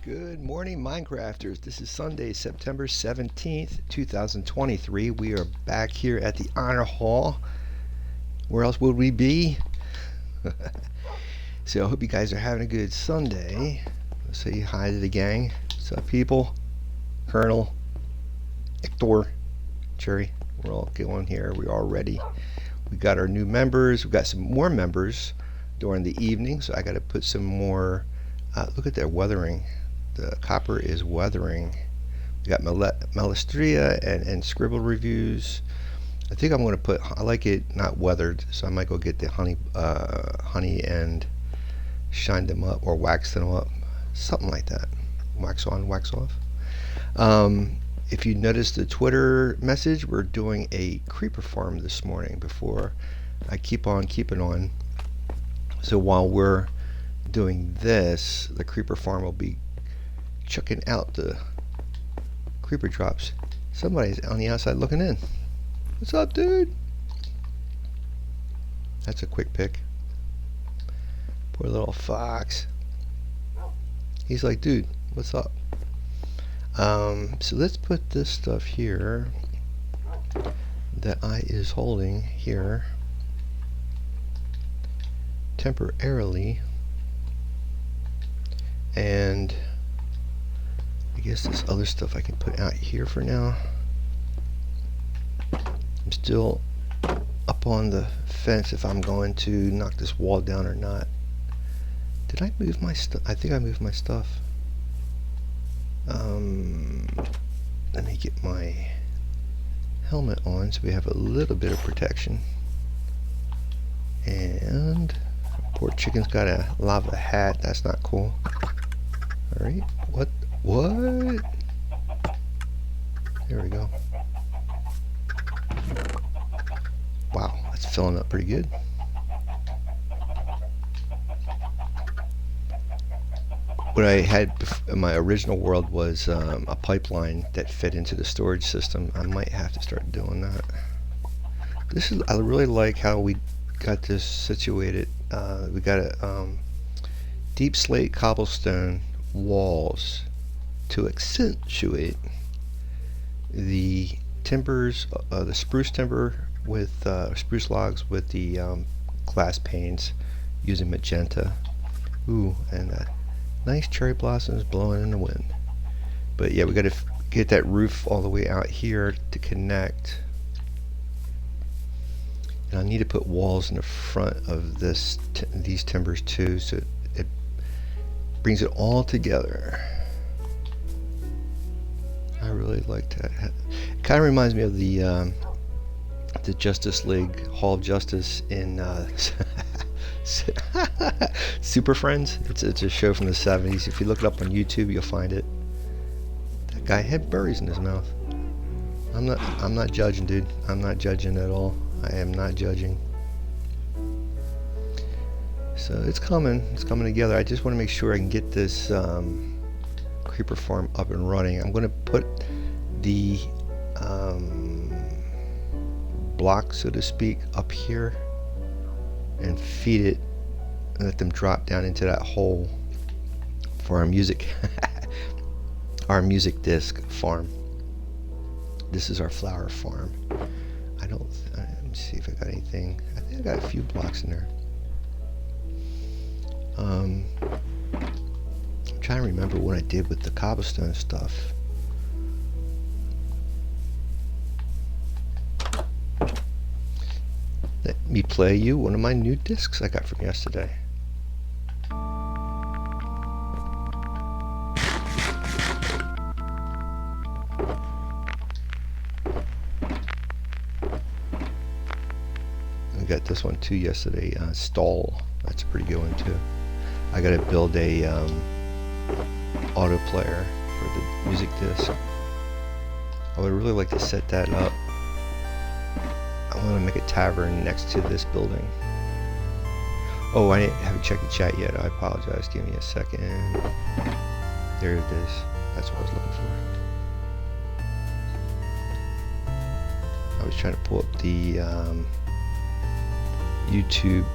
Good morning, Minecrafters. This is Sunday, September 17th, 2023. We are back here at the Honor Hall. Where else would we be? So I hope you guys are having a good Sunday. Let's say hi to the gang. What's up, people? Colonel, Hector, Cherry. We're all going here. We're all ready. We got our new members. We got some more members during the evening, so I got to put some more. Look at that weathering. The copper is weathering. We got Malestria and Scribble reviews. I think I'm going to put. I like it not weathered, so I might go get the honey and shine them up or wax them up, something like that. Wax on, wax off. If you noticed the Twitter message, we're doing a creeper farm this morning. Before I keep on keeping on. So while we're doing this, the creeper farm will be chucking out the creeper drops. Somebody's on the outside looking in. What's up, dude? That's a quick pick. Poor little fox. He's like, dude, what's up? So let's put this stuff here that I is holding here temporarily, and I guess this other stuff I can put out here for now. I'm still up on the fence if I'm going to knock this wall down or not. Did I move my stuff? I think I moved my stuff. Let me get my helmet on so we have a little bit of protection. And poor chicken's got a lava hat. That's not cool. Alright, what? There we go. Wow, that's filling up pretty good. What I had in my original world was a pipeline that fed into the storage system. I might have to start doing that. I really like how we got this situated. We got a deep slate cobblestone walls to accentuate the timbers, the spruce timber with spruce logs with the glass panes using magenta. Ooh, and nice cherry blossoms blowing in the wind. But yeah, we got to get that roof all the way out here to connect. And I need to put walls in the front of these timbers too, so it brings it all together. I really like that. It kind of reminds me of the Justice League Hall of Justice in Super Friends. It's a show from the 70s. If you look it up on YouTube, you'll find it. That guy had berries in his mouth. I'm not judging, dude. I'm not judging at all. I am not judging. So it's coming together. I just want to make sure I can get this creeper farm up and running. I'm going to put the block, so to speak, up here and feed it and let them drop down into that hole for our music our music disc farm. This is our flower farm. Let me see if I got anything. I think I got a few blocks in there. I'm trying to remember what I did with the cobblestone stuff. Let me play you one of my new discs I got from yesterday. I got this one too yesterday, Stall. That's a pretty good one too. I gotta build a auto player for the music disc. I would really like to set that up. I want to make a tavern next to this building. Oh, I haven't checked the chat yet. I apologize. Give me a second. There it is. That's what I was looking for. I was trying to pull up the YouTube.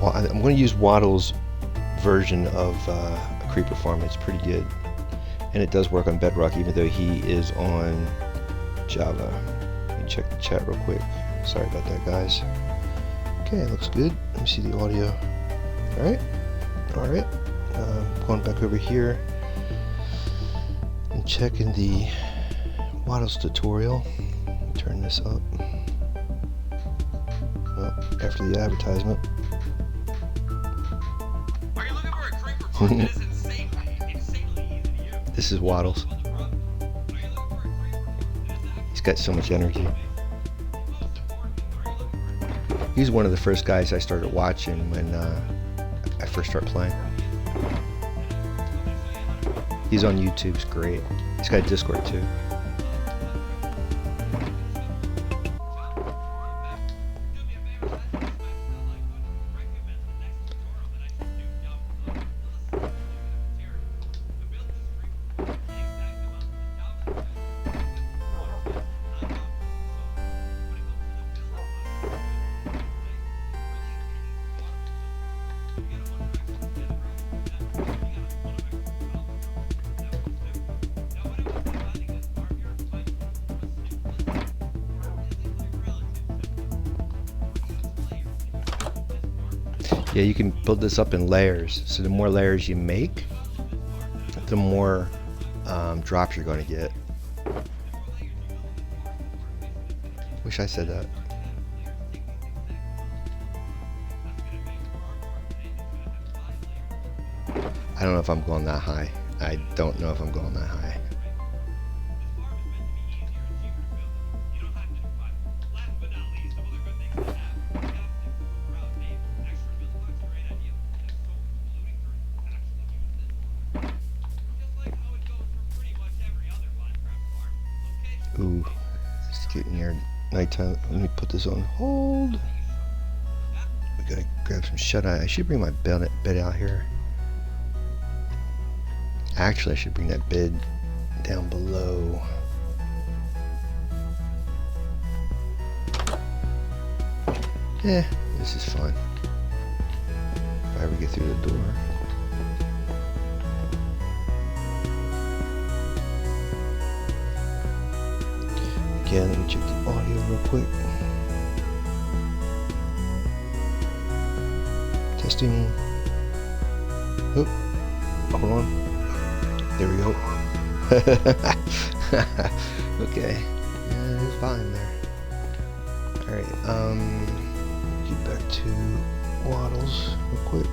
Well, I'm going to use Waddle's version of a creeper farm. It's pretty good. and it does work on Bedrock even though he is on Java. Let me check the chat real quick. Sorry about that, guys. Okay, it looks good. Let me see the audio. Alright. Going back over here and checking the Wattles tutorial. Turn this up. Well, after the advertisement. Are you looking for a creeper park that is insanely easy to use? This is Wattles. He's got so much energy. He's one of the first guys I started watching when I first started playing. He's on YouTube. It's great. He's got a Discord too. Yeah, you can build this up in layers. So the more layers you make, the more drops you're going to get. Wish I said that. I don't know if I'm going that high. I don't know if I'm going that high. Ooh, it's getting near nighttime. Let me put this on hold. We gotta grab some shut-eye. I should bring my bed out here. Actually, I should bring that bed down below. Yeah, this is fun. If I ever get through the door. Again, let me check the audio real quick. Testing. Oh, hold on. There we go. Okay. Yeah, it's fine there. Alright, get back to Wattles real quick.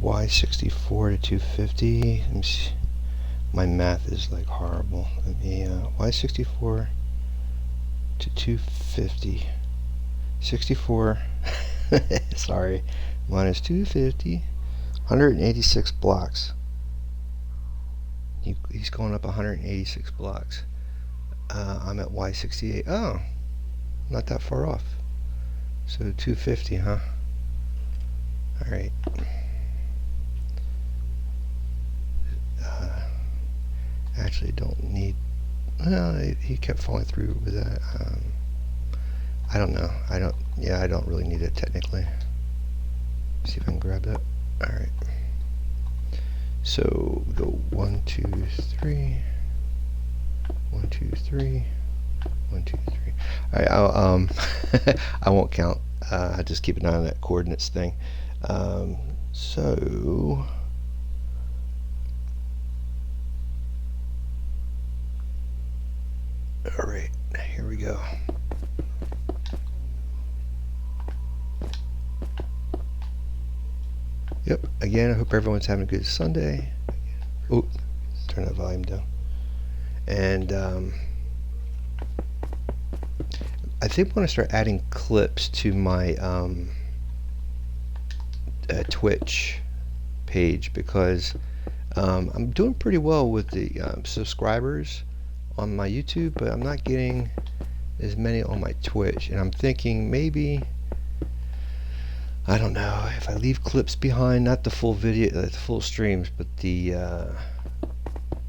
Y64 to 250. Let me see. My math is like horrible. Let me Y64 to 250. 64. Sorry. Minus 250. 186 blocks. He's going up 186 blocks. I'm at Y68. Oh, not that far off. So 250, huh? All right. Actually, don't need. He kept falling through with that. I don't know. Yeah, I don't really need it technically. See if I can grab that. All right. So we go 1, 2, 3. 1, 2, 3. 1, 2, 3. All right. I won't count. I just keep an eye on that coordinates thing. So. Alright, here we go. Yep, again, I hope everyone's having a good Sunday. Oh, turn that volume down. And I think I'm going to start adding clips to my Twitch page, because I'm doing pretty well with the subscribers on my YouTube, but I'm not getting as many on my Twitch. And I'm thinking maybe, I don't know, if I leave clips behind, not the full video, the full streams, but the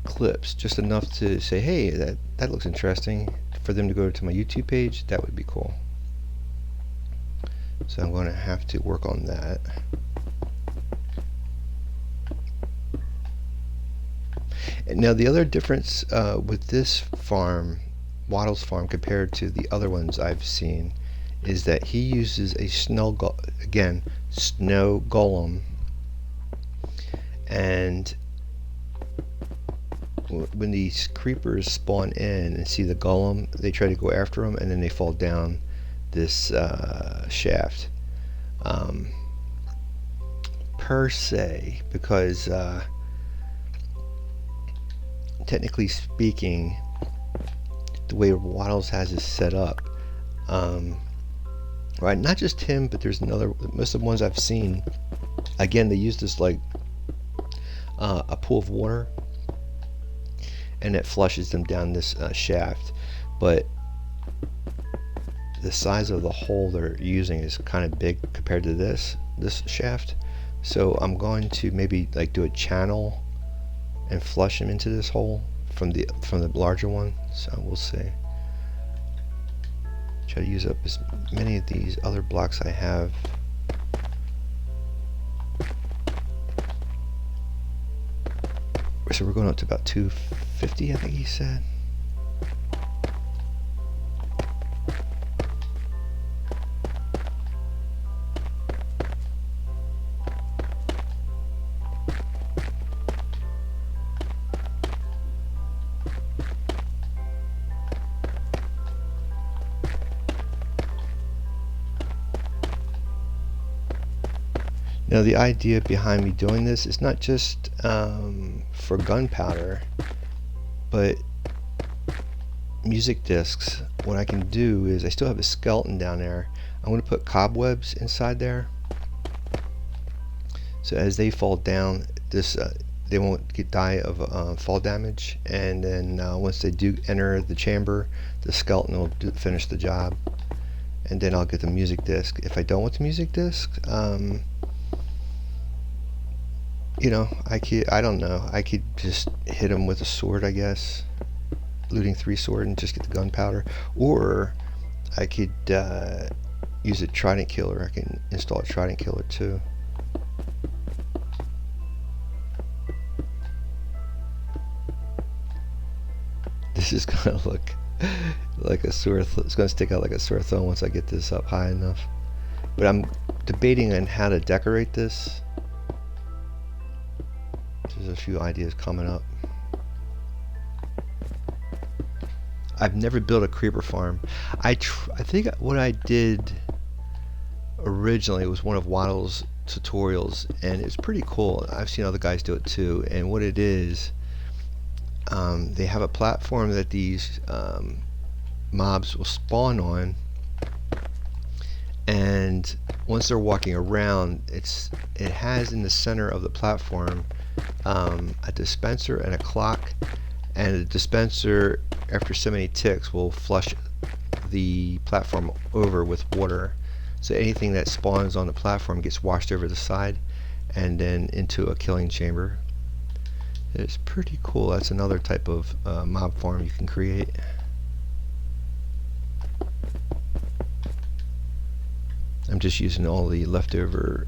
clips, just enough to say, hey, that looks interesting, for them to go to my YouTube page, that would be cool. So I'm going to have to work on that. And now the other difference with this farm, Waddle's farm, compared to the other ones I've seen, is that he uses a snow golem, and when these creepers spawn in and see the golem, they try to go after them, and then they fall down this shaft. Per se, because technically speaking, the way Waddles has it set up, right, not just him, but there's another, most of the ones I've seen, again, they use this like a pool of water, and it flushes them down this shaft, but the size of the hole they're using is kind of big compared to this shaft. So I'm going to maybe like do a channel and flush them into this hole from the larger one. So we'll see. Try to use up as many of these other blocks I have. So we're going up to about 250, I think he said. Now the idea behind me doing this is not just for gunpowder, but music discs. What I can do is, I still have a skeleton down there. I'm going to put cobwebs inside there, so as they fall down, they won't die of fall damage. And then once they do enter the chamber, the skeleton will finish the job, and then I'll get the music disc. If I don't want the music disc, you know, I don't know, I could just hit him with a sword, I guess, looting 3 sword, and just get the gunpowder. Or I could use a trident killer. I can install a trident killer too. This is gonna look like a sore it's gonna stick out like a sore thumb once I get this up high enough. But I'm debating on how to decorate this. There's a few ideas coming up. I've never built a creeper farm. I think what I did originally was one of Waddle's tutorials, and it's pretty cool. I've seen other guys do it too. And what it is, they have a platform that these mobs will spawn on, and once they're walking around, it has in the center of the platform a dispenser and a clock, and the dispenser, after so many ticks, will flush the platform over with water. So anything that spawns on the platform gets washed over the side and then into a killing chamber. It's pretty cool. That's another type of mob farm you can create. I'm just using all the leftover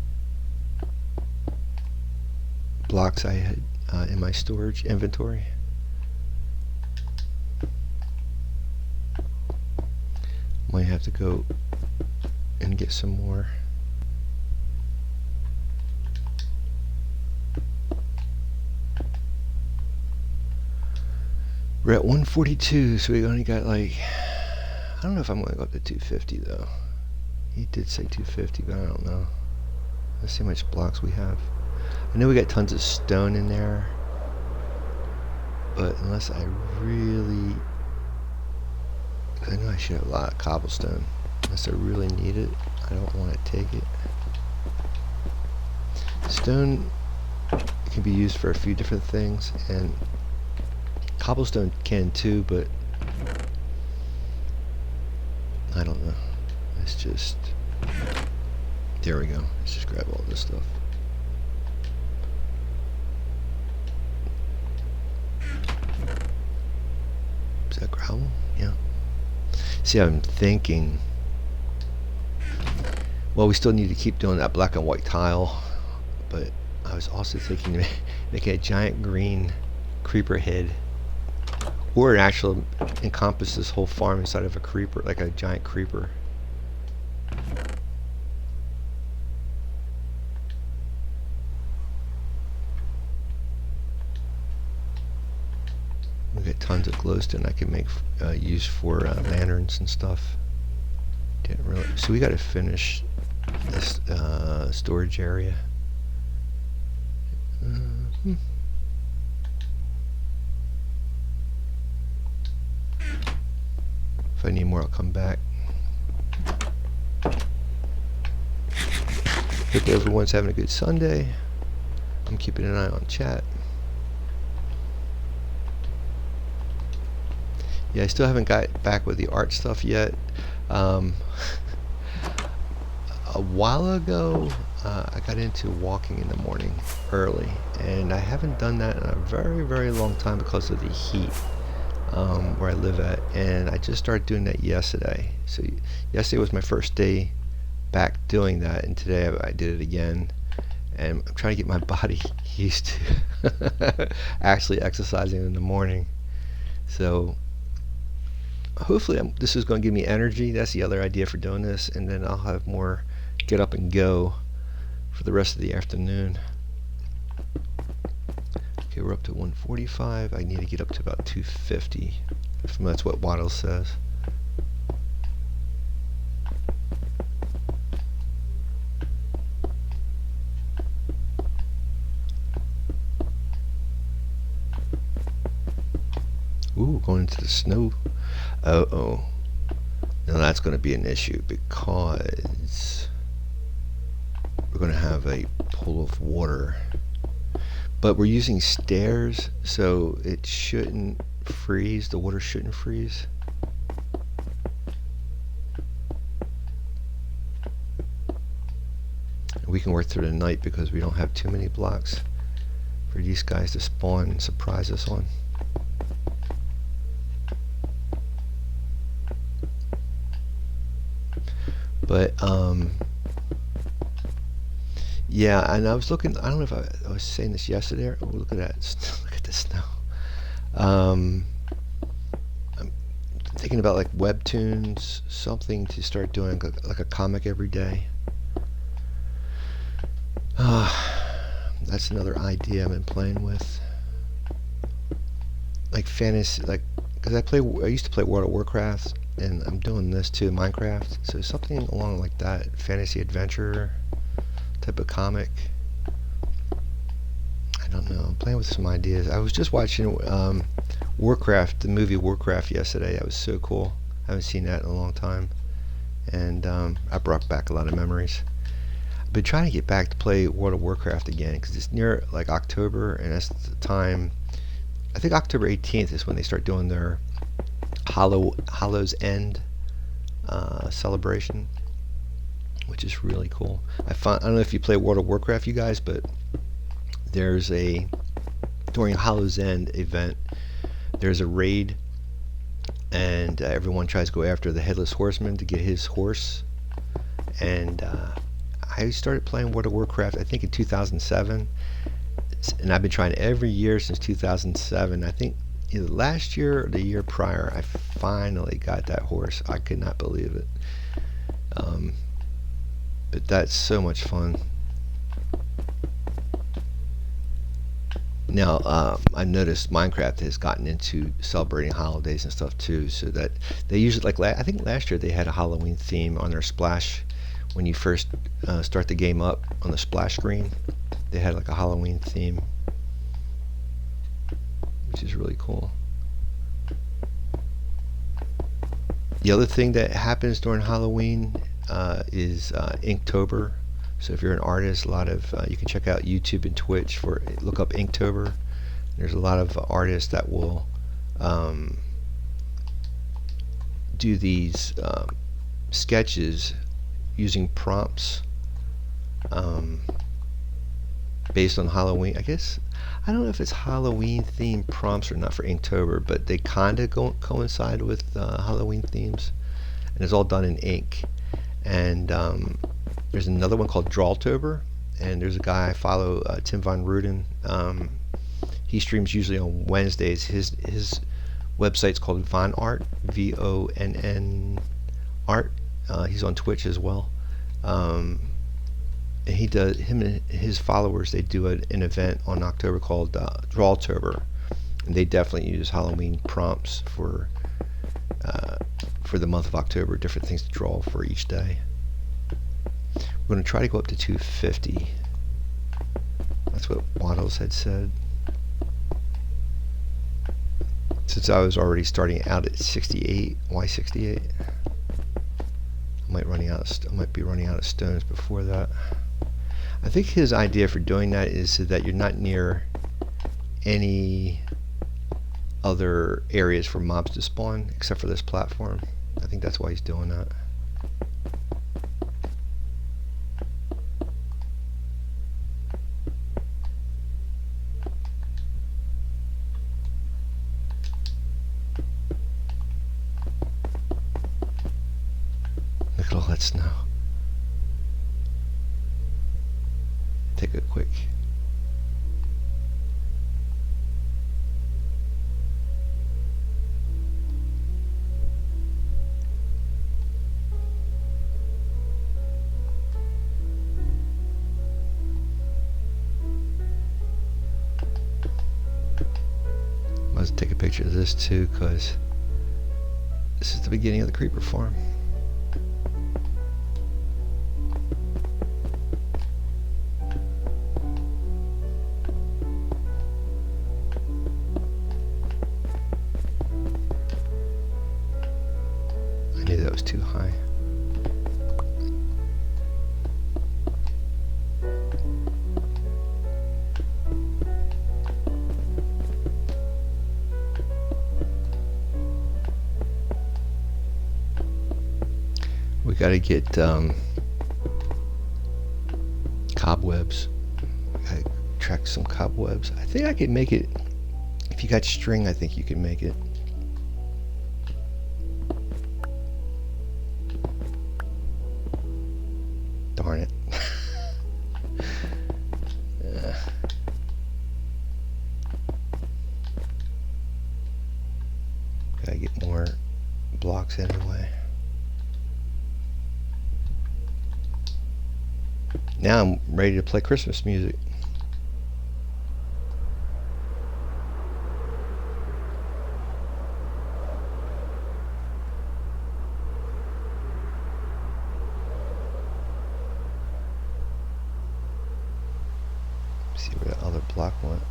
blocks I had in my storage inventory. Might have to go and get some more. We're at 142, so we only got like, I don't know if I'm going to go up to 250 though. He did say 250, but I don't know. Let's see how much blocks we have. I know we got tons of stone in there, but unless I really, I know I should have a lot of cobblestone. Unless I really need it, I don't want to take it. Stone can be used for a few different things, and cobblestone can too, but I don't know. Let's just, there we go. Let's just grab all this stuff. Is that gravel? Yeah. See, I'm thinking, well, we still need to keep doing that black and white tile, but I was also thinking to make a giant green creeper head, or it actually encompass this whole farm inside of a creeper, like a giant creeper. We got tons of glowstone I can make use for lanterns and stuff. Didn't really. So we got to finish this storage area. If I need more, I'll come back. Hope everyone's having a good Sunday. I'm keeping an eye on chat. Yeah, I still haven't got back with the art stuff yet. A while ago, I got into walking in the morning early, and I haven't done that in a very, very long time because of the heat where I live at, and I just started doing that yesterday. So yesterday was my first day back doing that, and today I did it again, and I'm trying to get my body used to actually exercising in the morning. So hopefully this is going to give me energy. That's the other idea for doing this, and then I'll have more get up and go for the rest of the afternoon. Okay, we're up to 145. I need to get up to about 250. That's what Waddle says. Ooh, going into the snow. Uh-oh. Now that's going to be an issue because we're going to have a pool of water. But we're using stairs, so it shouldn't freeze. The water shouldn't freeze. We can work through the night because we don't have too many blocks for these guys to spawn and surprise us on. But yeah, and I was looking. I don't know if I was saying this yesterday. Oh, look at that! Look at the snow. I'm thinking about like webtoons, something to start doing, like a comic every day. That's another idea I've been playing with. Like fantasy, like because I used to play World of Warcraft, and I'm doing this too, Minecraft. So something along like that, fantasy adventure type of comic. I don't know. I'm playing with some ideas. I was just watching Warcraft, the movie Warcraft yesterday. That was so cool. I haven't seen that in a long time, and I brought back a lot of memories. I've been trying to get back to play World of Warcraft again because it's near like October, and that's the time. I think October 18th is when they start doing their Hollow's End celebration, which is really cool. I don't know if you play World of Warcraft, you guys, but there's during Hollow's End event, there's a raid, and everyone tries to go after the Headless Horseman to get his horse. And I started playing World of Warcraft, I think in 2007, and I've been trying every year since 2007. I think either last year or the year prior, I finally got that horse. I could not believe it. But that's so much fun. Now, I noticed Minecraft has gotten into celebrating holidays and stuff too, so that they usually, like, I think last year they had a Halloween theme on their splash when you first start the game up on the splash screen. they had like a Halloween theme, which is really cool. The other thing that happens during Halloween is Inktober. So if you're an artist, a lot of you can check out YouTube and Twitch for look up Inktober. There's a lot of artists that will do these sketches using prompts based on Halloween. I guess I don't know if it's Halloween themed prompts or not for Inktober, but they kind of coincide with Halloween themes, and it's all done in ink. And there's another one called Drawtober, and there's a guy I follow, Tim Von Ruden. He streams usually on Wednesdays. His website's called Von Art, VONN Art. He's on Twitch as well. And he does, him and his followers, they do an event on October called Drawtober, and they definitely use Halloween prompts for the month of October, different things to draw for each day. We're going to try to go up to 250. That's what Waddles had said. Since I was already starting out at 68, why 68? I might be running out of stones before that. I think his idea for doing that is so that you're not near any other areas for mobs to spawn except for this platform. I think that's why he's doing that. Look at all that snow. Take a quick. Let's take a picture of this too, because this is the beginning of the creeper farm. I knew that was too high. We gotta get cobwebs. I track some cobwebs. I think I could make it. If you got string, I think you can make it. Darn it. Gotta get more blocks anyway. Now I'm ready to play Christmas music. See where that other block went.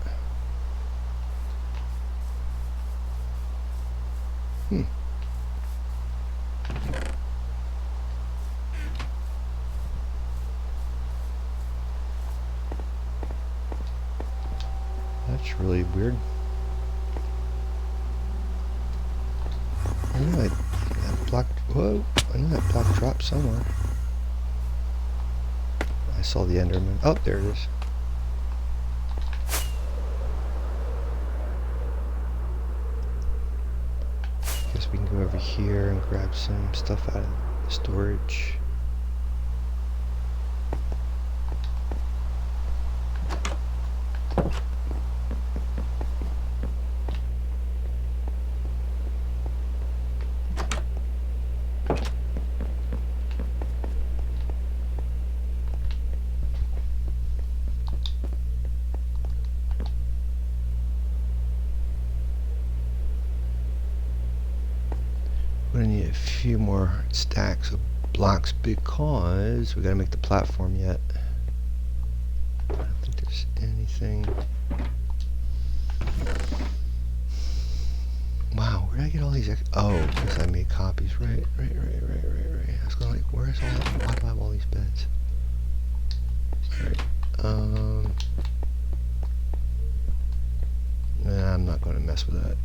That's really weird. I knew that block. Whoa! I knew that block dropped somewhere. I saw the Enderman. Oh, there it is. Guess we can go over here and grab some stuff out of the storage. We're gonna need a few more stacks of blocks because we gotta make the platform yet. I don't think Is anything? Wow, where did I get all these? Oh, because I made copies. Right. I was going like, where's all that? Why do I have all these beds? Alright. Nah, I'm not going to mess with that.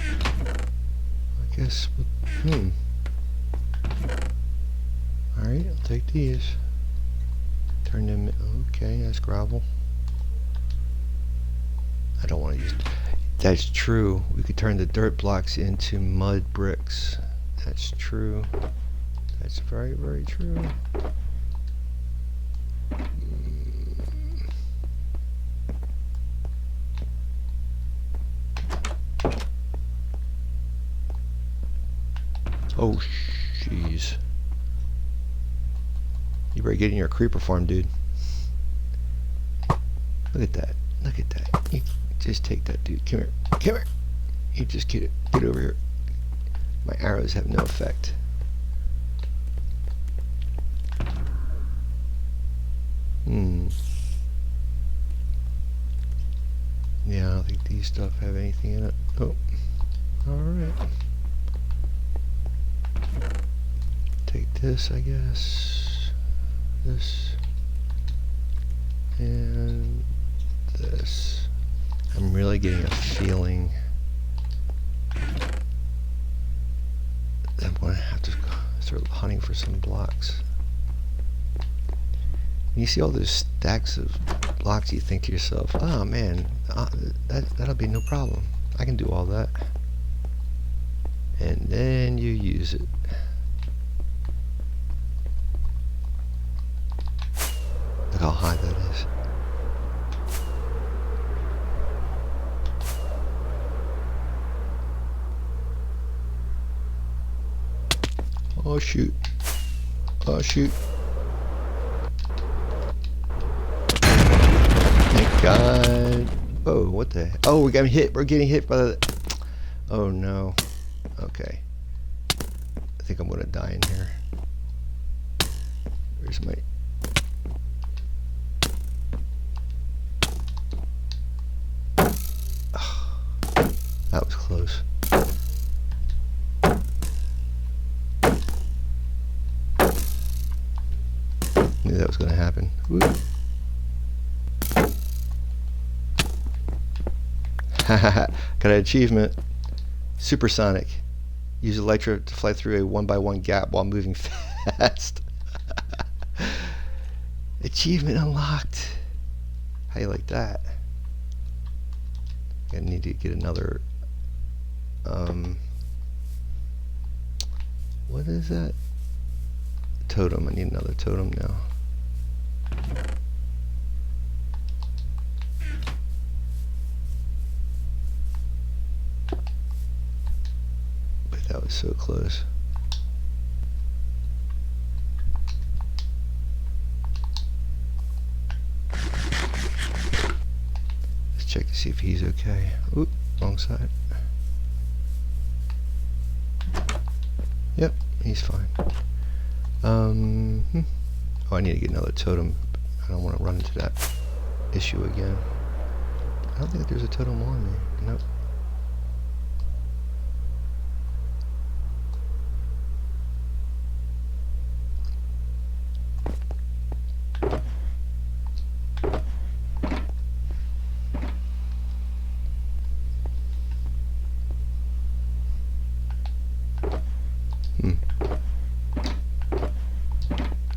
I guess. Alright, I'll take these. Turn them. Okay, that's gravel. I don't want to use. That's true. We could turn the dirt blocks into mud bricks. That's true. That's very, very true. Oh, jeez. You better get in your creeper farm, dude. Look at that. Look at that. You just take that, dude. Come here. Come here. You just get it. Get over here. My arrows have no effect. Yeah, I don't think these stuff have anything in it. Oh. Alright. Take this, I guess. This. And this. I'm really getting a feeling that I'm going to have to start hunting for some blocks. When you see all those stacks of blocks, you think to yourself, oh man, that'll be no problem. I can do all that. And then you use it. Look how high that is. Oh shoot. Oh shoot. Thank God. Oh, what the heck? Oh, we got hit. We're getting hit by the... Oh no. Okay. I think I'm gonna die in here. Where's my... Oh, that was close. Knew that was gonna happen. Haha, got an achievement. Supersonic. Use Elytra to fly through a 1x1 gap while moving fast. Achievement unlocked. How you like that? I need to get another. What is that? Totem. I need another totem now. But that was so close. Let's check to see if he's okay. Oop, wrong side. Yep, he's fine. Oh, I need to get another totem. I don't want to run into that issue again. I don't think there's a totem on me. Nope.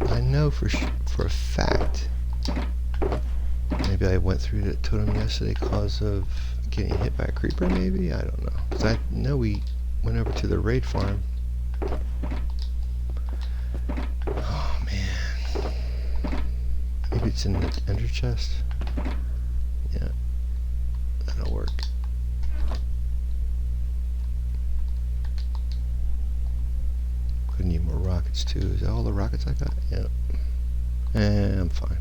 I know for a fact, maybe I went through the totem yesterday because of getting hit by a creeper, maybe? I don't know. Because I know we went over to the raid farm. Oh, man. Maybe it's in the ender chest? Yeah. That'll work. Could need more rockets, too. Is that all the rockets I got? Yeah. And I'm fine.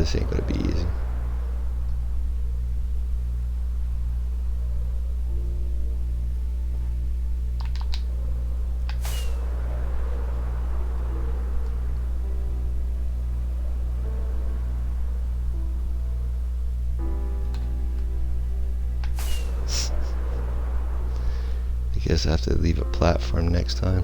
this ain't gonna be easy. I guess I have to leave a platform next time.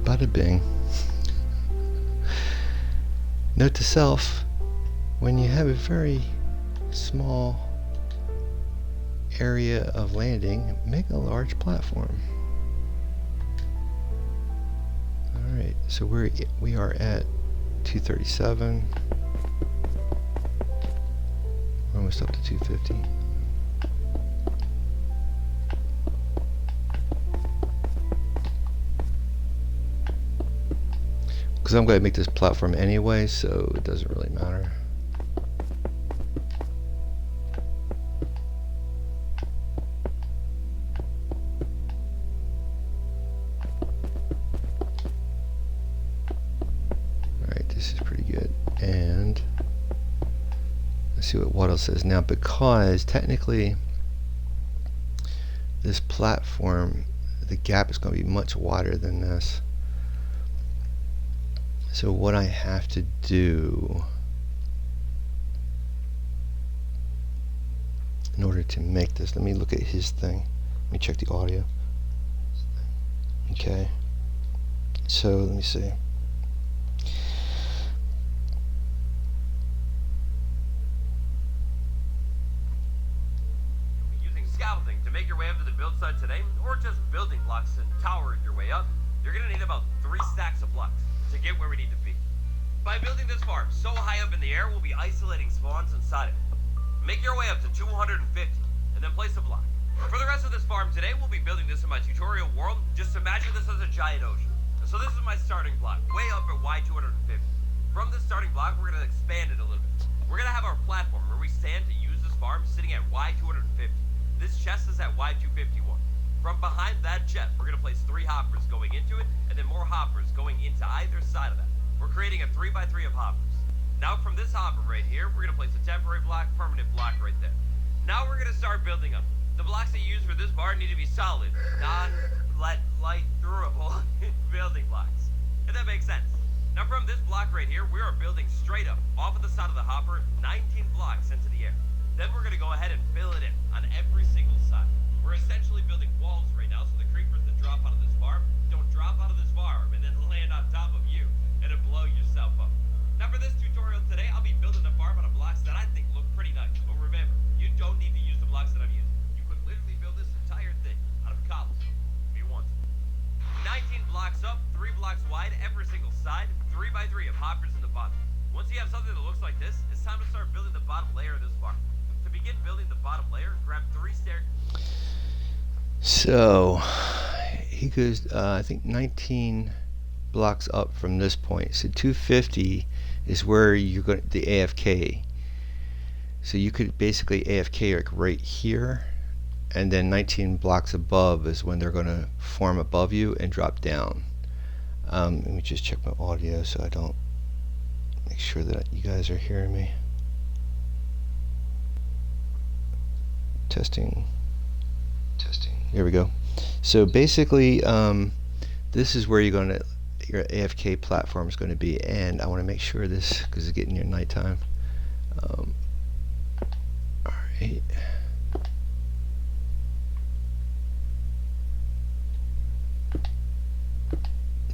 Bada bing. Note to self, when you have a very small area of landing, make a large platform. Alright, so we are at 237. We're almost up to 250. Because I'm going to make this platform anyway, so it doesn't really matter. Alright, this is pretty good. And let's see what Waddle says now. Because technically this platform, the gap is going to be much wider than this. So what I have to do in order to make this, let me look at his thing. Let me check the audio. Okay. So let me see. Using scaffolding to make your way up to the build site today, or just building blocks and towering your way up, you're gonna need about 3 stacks of blocks to get where we need to be. By building this farm so high up in the air, we'll be isolating spawns inside of it. Make your way up to 250, and then place a block. For the rest of this farm today, we'll be building this in my tutorial world. Just imagine this as a giant ocean. So this is my starting block, way up at Y250. From this starting block, we're gonna expand it a little bit. We're gonna have our platform where we stand to use this farm sitting at Y250. This chest is at Y251. From behind that chest, we're gonna place 3 hoppers going into it, and then more hoppers going into either side of that. We're creating a 3x3 of hoppers. Now from this hopper right here, we're gonna place a temporary block, permanent block right there. Now we're gonna start building up. The blocks that you use for this bar need to be solid, non-light durable building blocks. If that makes sense. Now from this block right here, we are building straight up, off of the side of the hopper, 19 blocks into the air. Then we're gonna go ahead and fill it in on every single side. We're essentially building walls right now, so the creepers that drop out of this farm don't drop out of this farm and then land on top of you and then blow yourself up. Now for this tutorial today, I'll be building the farm on blocks that I think look pretty nice. But remember, you don't need to use the blocks that I'm using. You could literally build this entire thing out of cobblestone if you want to. 19 blocks up, 3 blocks wide, every single side, 3x3 of hoppers in the bottom. Once you have something that looks like this, it's time to start building the bottom layer of this farm. To begin building the bottom layer, grab 3 stairs. So he goes, I think 19 blocks up from this point. So 250 is where you're going the AFK. So you could basically AFK like right here, and then 19 blocks above is when they're going to form above you and drop down. Let me just check my audio so I don't make sure that you guys are hearing me. Testing. Testing. Here we go. So basically, this is where your AFK platform is going to be, and I want to make sure this, because it's getting near nighttime. All right.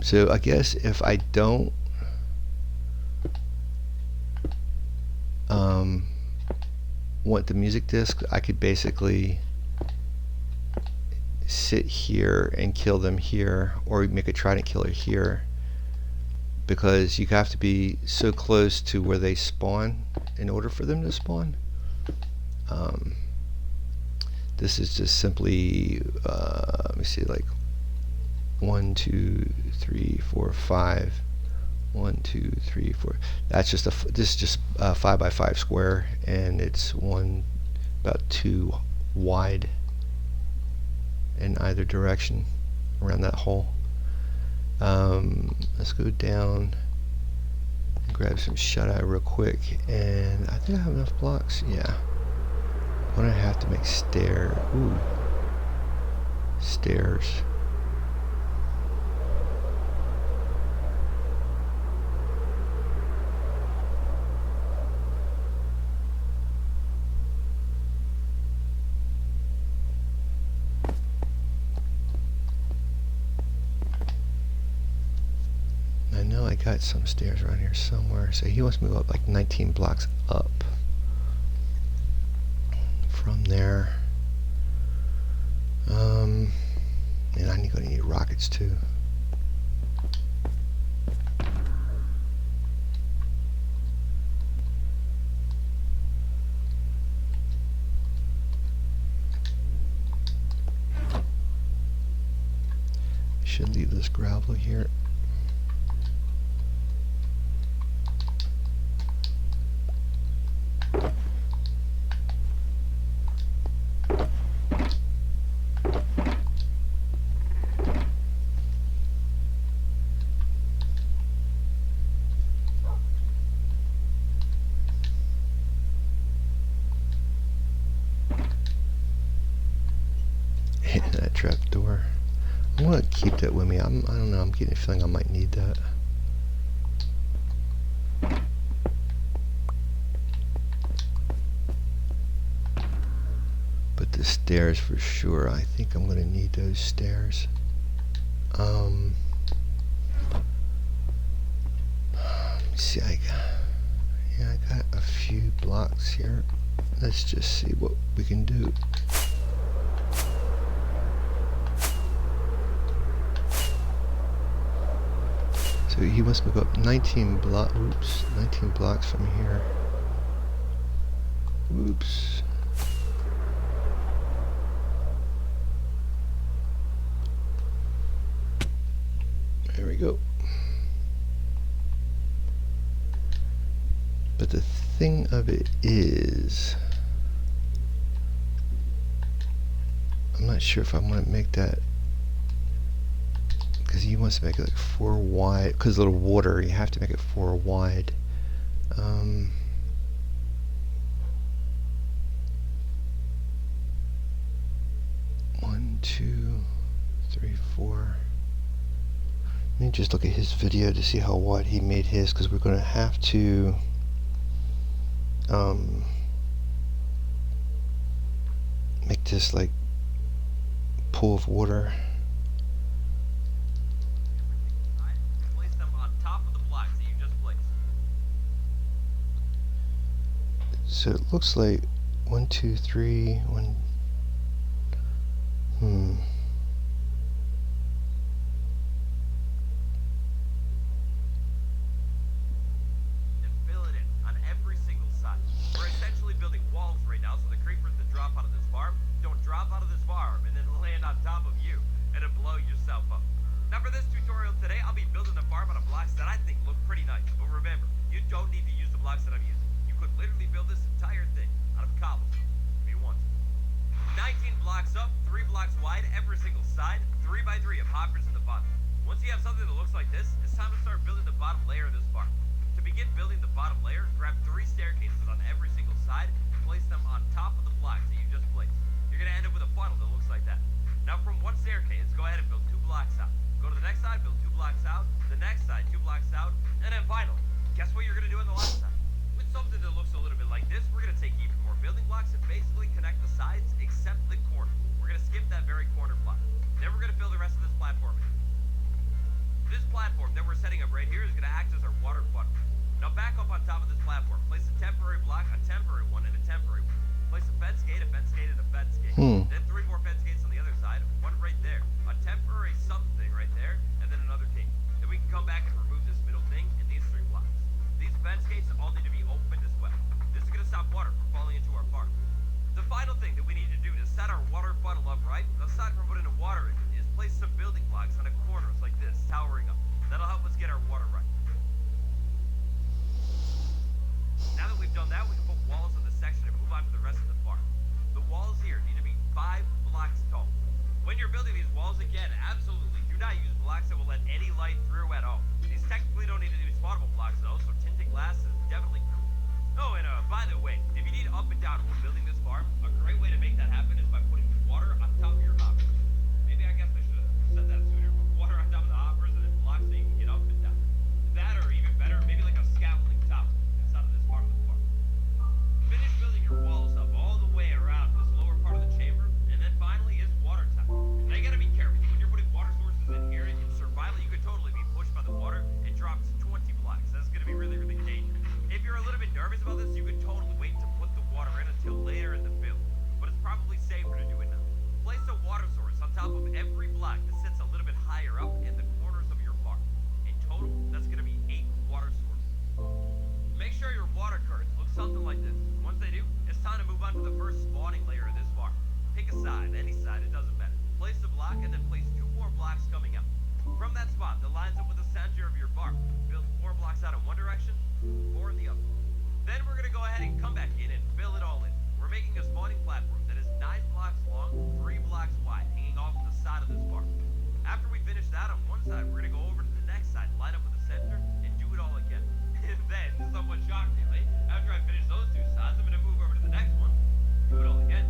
So I guess if I don't want the music disc, I could basically sit here and kill them here, or make a trident killer here, because you have to be so close to where they spawn in order for them to spawn. This is just simply let me see, like 1 2 3 4 5. 1 2 3 4. That's just this is just a 5x5 square, and it's about 2 wide in either direction around that hole. Let's go down and grab some shut-eye real quick, and I think I have enough blocks. Yeah. I'm gonna have to make stairs. Ooh, stairs. I know I got some stairs around here somewhere. So he wants me to go up like 19 blocks up from there. And I'm going to need rockets too. Should leave this gravel here. Hitting that trap door. I'm gonna keep that with me. I don't know. I'm getting a feeling I might need that. But the stairs for sure. I think I'm gonna need those stairs. Let me see. I got a few blocks here. Let's just see what we can do. So he wants me to go up 19 blocks. Oops, 19 blocks from here. Oops. There we go. But the thing of it is, I'm not sure if I want to make that, because he wants to make it like 4 wide, because a little water, you have to make it 4 wide. 1 2 3 4. Let me just look at his video to see how wide he made his, because we're going to have to make this like pool of water. Place them on top of the blocks that you just placed. So it looks like 1 2 3 1. And fill it in on every single side. We're essentially building walls right now, so the creepers that drop out of this farm don't drop out of this farm and then land on top of you and then blow yourself up. Now for this tutorial today, I'll be building the farm out of blocks that I think look pretty nice. But remember, you don't need to use the blocks that I'm using. You could literally build this entire thing out of cobblestone if you want to. 19 blocks up, 3 blocks wide, every single side, 3 by 3 of hoppers in the bottom. Once you have something that looks like this, it's time to start building the bottom layer of this farm. To begin building the bottom layer, grab 3 staircases on every single side and place them on top of the blocks that you just placed. You're going to end up with a funnel that looks like that. Now from one staircase, go ahead and build 2 blocks out. Go to the next side, build 2 blocks out. The next side, 2 blocks out. And then finally, guess what you're gonna do on the last side? With something that looks a little bit like this, we're gonna take even more building blocks and basically connect the sides except the corner. We're gonna skip that very corner block. Then we're gonna fill the rest of this platform in. This platform that we're setting up right here is gonna act as our water funnel. Now back up on top of this platform, place a temporary block, a temporary one, and a temporary one. Place a fence gate, and a fence gate. Then 3 more fence gates on the other side, one right there, a temporary something right there, and then another gate. Then we can come back and remove this middle thing and these 3 blocks. These fence gates all need to be opened as well. This is gonna stop water from falling into our farm. The final thing that we need to do to set our water funnel up right, aside from putting the water in, is place some building blocks on the corners like this, towering up. That'll help us get our water right. Now that we've done that, we can put walls on this section and move on to the rest of the farm. The walls here need to be 5 blocks tall. When you're building these walls, again, absolutely do not use blocks that will let any light through at all. These technically don't need to be spawnable blocks though, so tinted glass is definitely cool. Oh, and by the way, if you need up and down when building this farm, a great way to make that happen is by putting water on top of your hoppers. Maybe I guess I should have said that sooner, but water on top of the hoppers and then blocks so you can get up and down. That, or even better, maybe like a scaffolding top inside of this part of the farm. Finish building your walls up all the way around this lower part of the chamber, and then finally is water time. Now you gotta be careful. When you're putting water sources in here, in survival, you could totally be pushed by the water and drop to 20 blocks. That's gonna be really, really dangerous. If you're a little bit nervous about this, you could totally wait to put the water in until later in the build. But it's probably safer to do it now. Place a water source on top of every block that sits a little bit higher up in the corners of your farm. In total, that's gonna be 8 water sources. Make sure your water curtains look something like this. Once they do, it's time to move on to the first spawning layer of this farm. Pick a side, any side, it doesn't matter. Place a block and then place 2 more blocks coming out. From that spot that lines up with the center of your farm, build 4 blocks out in one direction, 4 in the other. Then we're gonna go ahead and come back in and fill it all in. We're making a spawning platform that is 9 blocks long, 3 blocks wide, hanging off the side of this farm. After we finish that on one side, we're gonna go over to the next side, line up with the center, and do it all again. And then, somewhat shockingly, after I finish those 2 sides, I'm gonna move over to the next one, do it all again.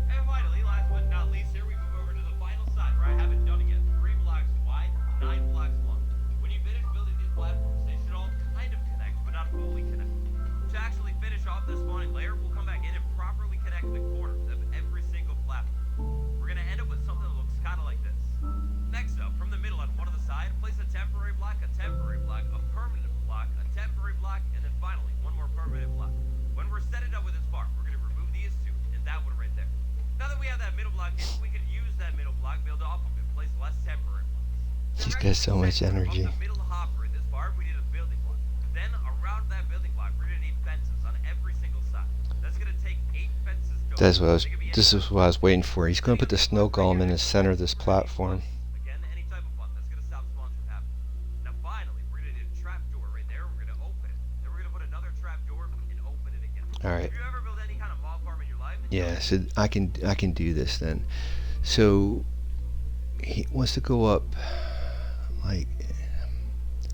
And finally, last but not least here, we move over to the final side where I haven't done it yet. 3 blocks wide, 9 blocks long. When you finish building these platforms, they should all kind of connect, but not fully connect. To actually finish off this spawning layer, we'll come back in and properly connect the corners of every single platform. We're gonna end up with something that looks kind of like this. Next up, from the middle on one of the side, place a temporary block, a permanent block, a temporary block, and then finally, 1 more permanent block. When we're setting up with this farm, we're gonna remove these 2 and that one right there. Now that we have that middle block in, we can use that middle block, build off of it, place less temporary blocks. He's got so much energy. From the middle hopper in this farm, we need a building block. Then around that building block, we're gonna need fences on every single side. That's gonna take 8 fences total. This is what I was waiting for. He's gonna put the snow golem in the center of this platform. Again, any type of fun. That's gonna stop spawns from happening. Now finally, we're gonna do a trap door right there. We're gonna open it. Then we're gonna put another trap door and open it again. Alright. If you ever build any kind of mob farm in your life, Yeah, so I can do this then. So he wants to go up like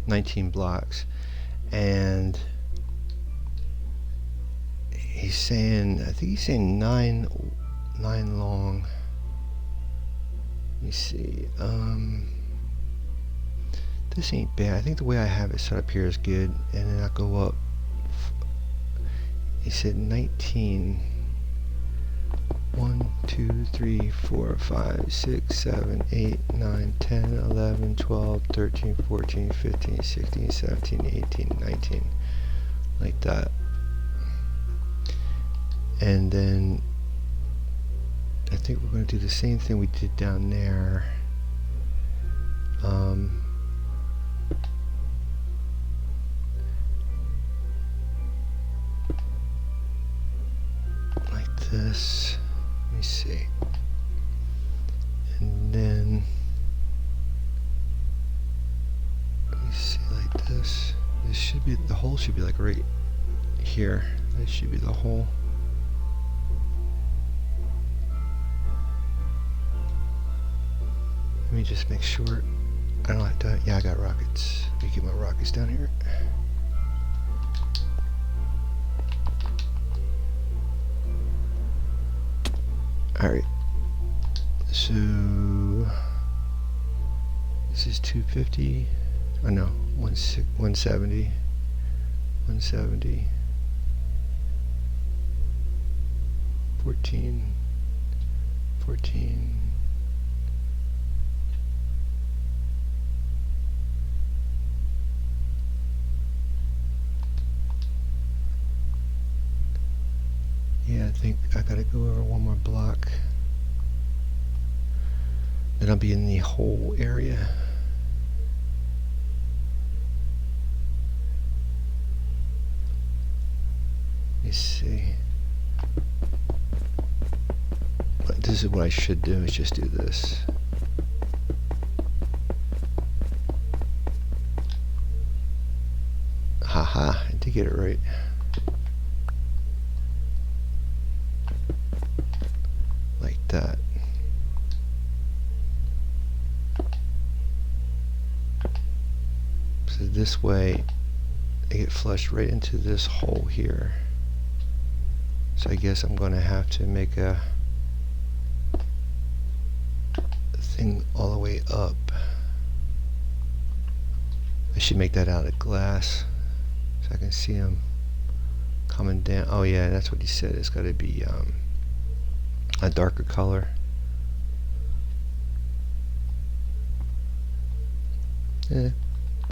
19 blocks, and he's saying, I think he's saying 9 long. Let me see. This ain't bad. I think the way I have it set up here is good, and then I go up. He said 19. 1, 2, 3, 4, 5, 6, 7, 8, 9, 10, 11, 12, 13, 14, 15, 16, 17, 18, 19. Like that. And then I think we're going to do the same thing we did down there. Like this. Let me see. And then let me see, like this. This should be, the hole should be like right here. That should be the hole. Let me just make sure I don't have to. Yeah, I got rockets. Let me get my rockets down here. Alright, So this is 250. Oh no, 170. 170. 14. 14. Yeah, I think I gotta go over one more block. Then I'll be in the whole area. Let me see. But this is what I should do, is just do this. Haha, I did get it right. Like that. So this way, they get flushed right into this hole here. So I guess I'm going to have to make a thing all the way up. I should make that out of glass so I can see them coming down. Oh yeah, that's what he said. It's got to be a darker color. Yeah,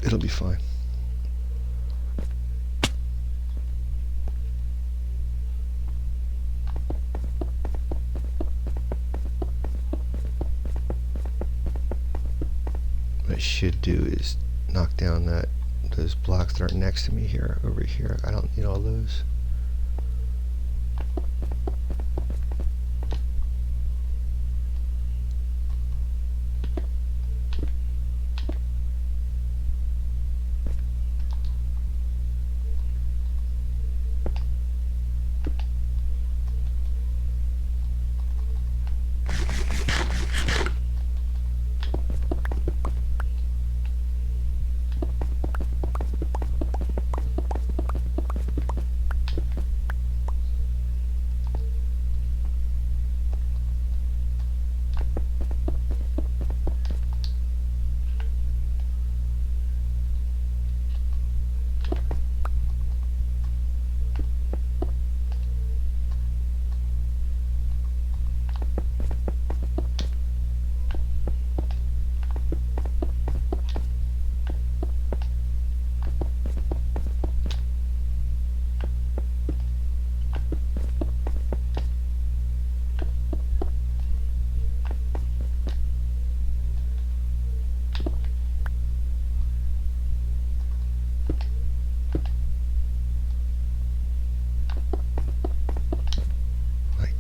it'll be fine. What I should do is knock down those blocks that are next to me here, over here. I don't need all those.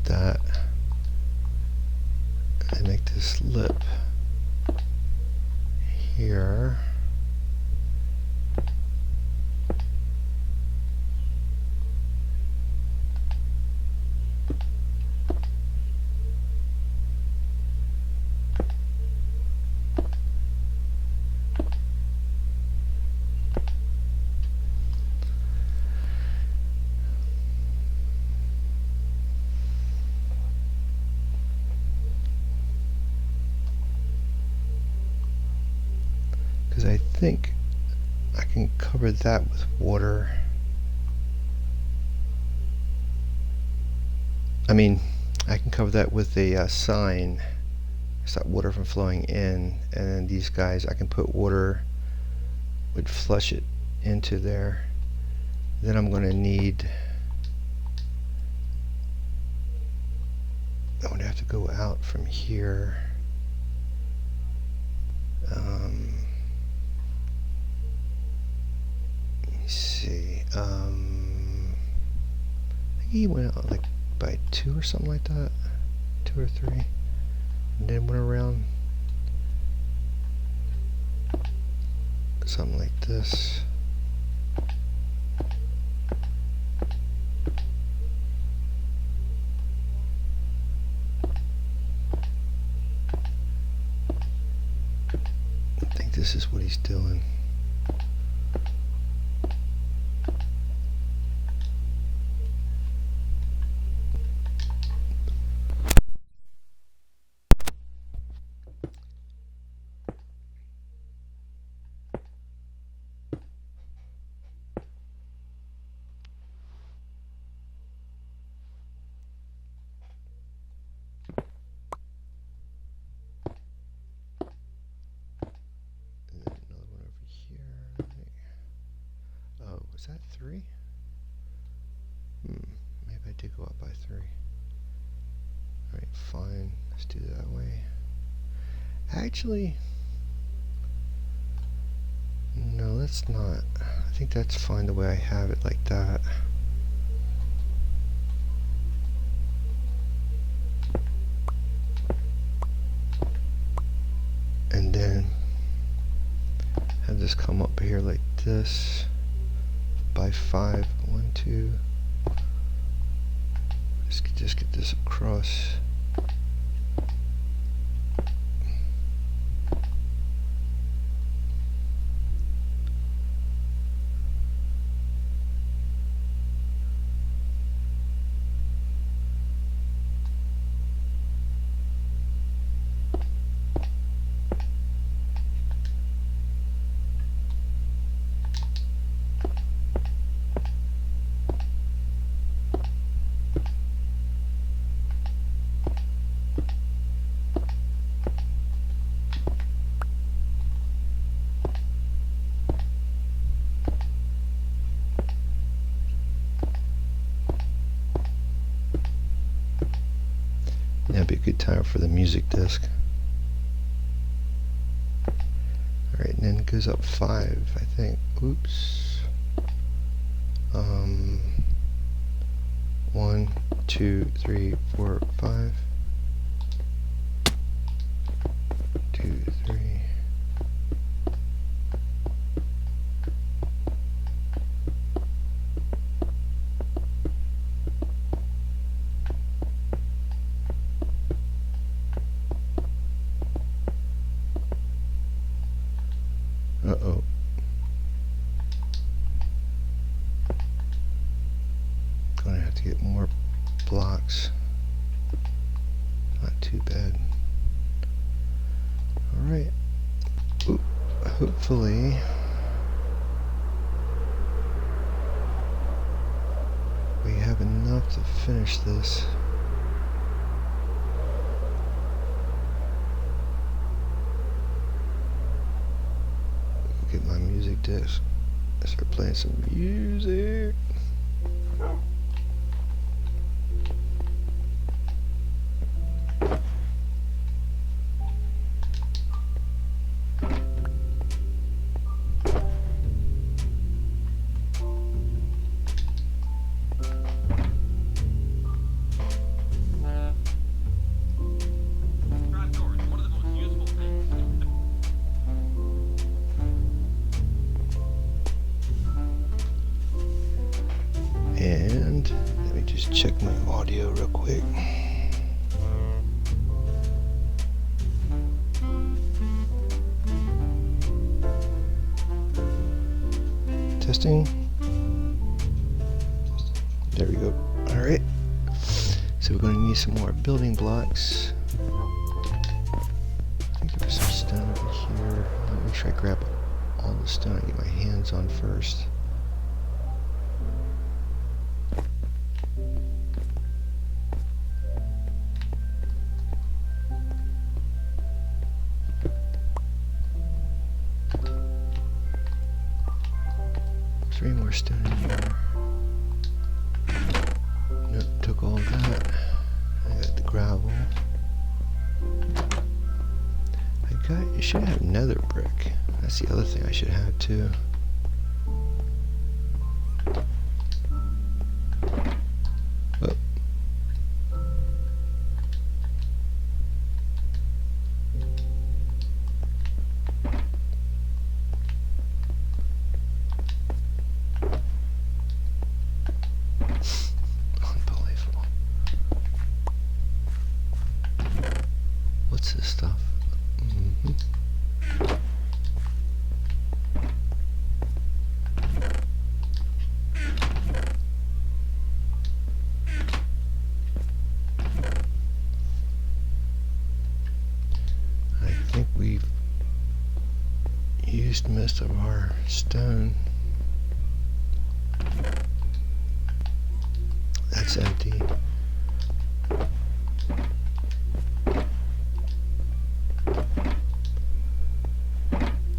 That and make this lip here. Because I think I can cover that with water. I mean, I can cover that with a sign, stop water from flowing in, and then these guys, I can put water, would flush it into there. Then I'm going to need, I'm going to have to go out from here. Let me see. I think he went out like by 2 or something like that. 2 or 3. And then went around something like this. I think this is what he's doing. Was that 3? Maybe I did go up by 3. Alright, fine. Let's do it that way. Actually, no, let's not. I think that's fine the way I have it like that. And then have this come up here like this by 5. 1, 2. Just get this across. That'd be a good time for the music disc. Alright, and then it goes up 5, I think. Oops. 1, 2, 3, 4, 5. 2, 3. Uh-oh. Gonna have to get more blocks. Not too bad. Alright. Hopefully we have enough to finish this. Get my music disc. Start playing some music. And let me just check my audio real quick. Testing. There we go. Alright. So we're going to need some more building blocks. I think there was some stone over here. Let me make sure I grab all the stone I get my hands on first. Three more stone in here. Nope, took all that. I got the gravel. I should have nether brick. That's the other thing I should have too. Oh. Unbelievable. What's this stuff? I think we've used most of our stone. That's empty.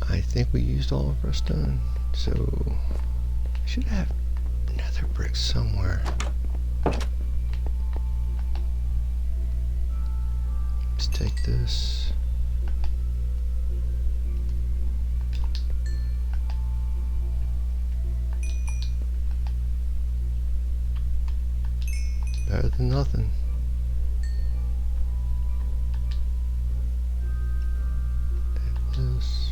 I think we used all of our stone, so Should have nether brick somewhere. Let's take this. Better than nothing. Take this.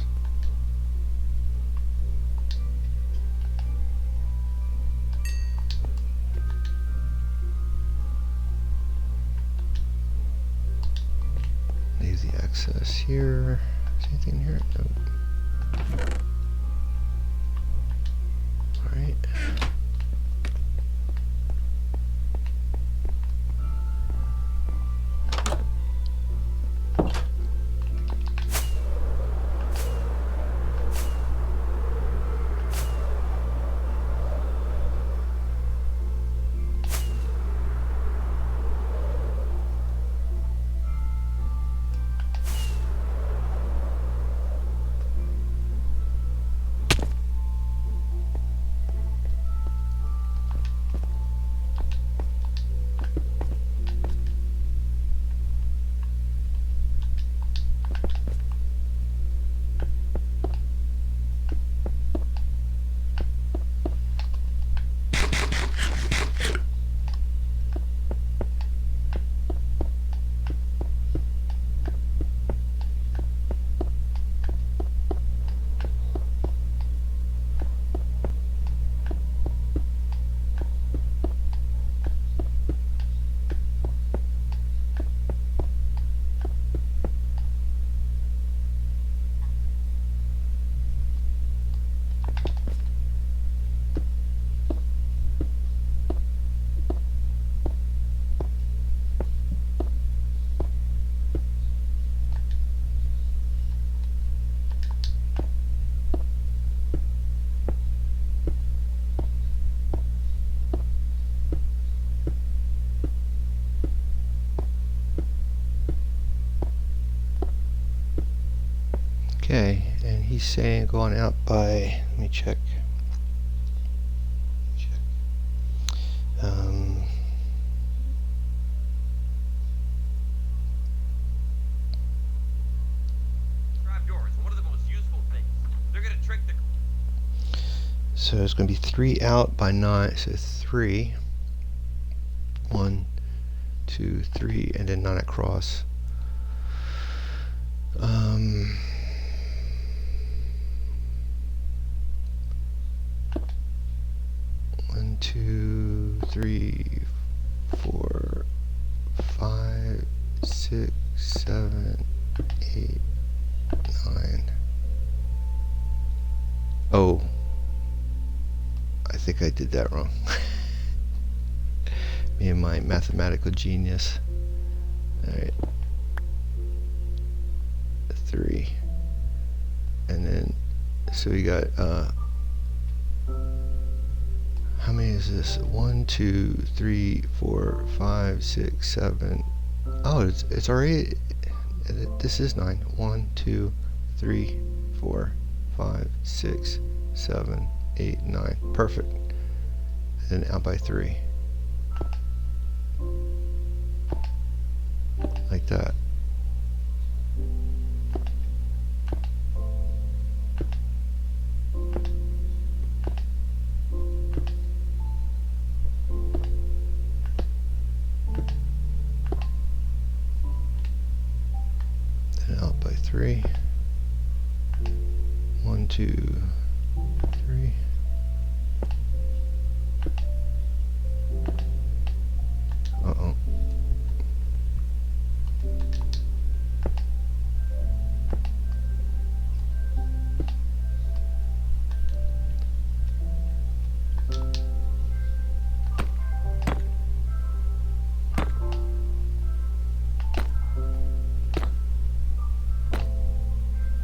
Leave the excess here. Is anything here? Nope. Alright. Okay, and he's saying going out by, let me check. Trapdoors are one of the most useful things. They're gonna trick the. So it's going to be 3 out by 9, so 3. 1, 2, 3, and then 9 across. 1, 2, 3, 4, 5, 6, 7, 8, 9. Oh, I think I did that wrong. Me and my mathematical genius. Alright. 3. And then, so we got, how many is this? 1, 2, 3, 4, 5, 6, 7. Oh, it's already, this is 9. 1, 2, 3, 4, 5, 6, 7, 8, 9. Perfect. And then out by 3. Like that. Then out by 3. 1, 2, 3. Uh-oh.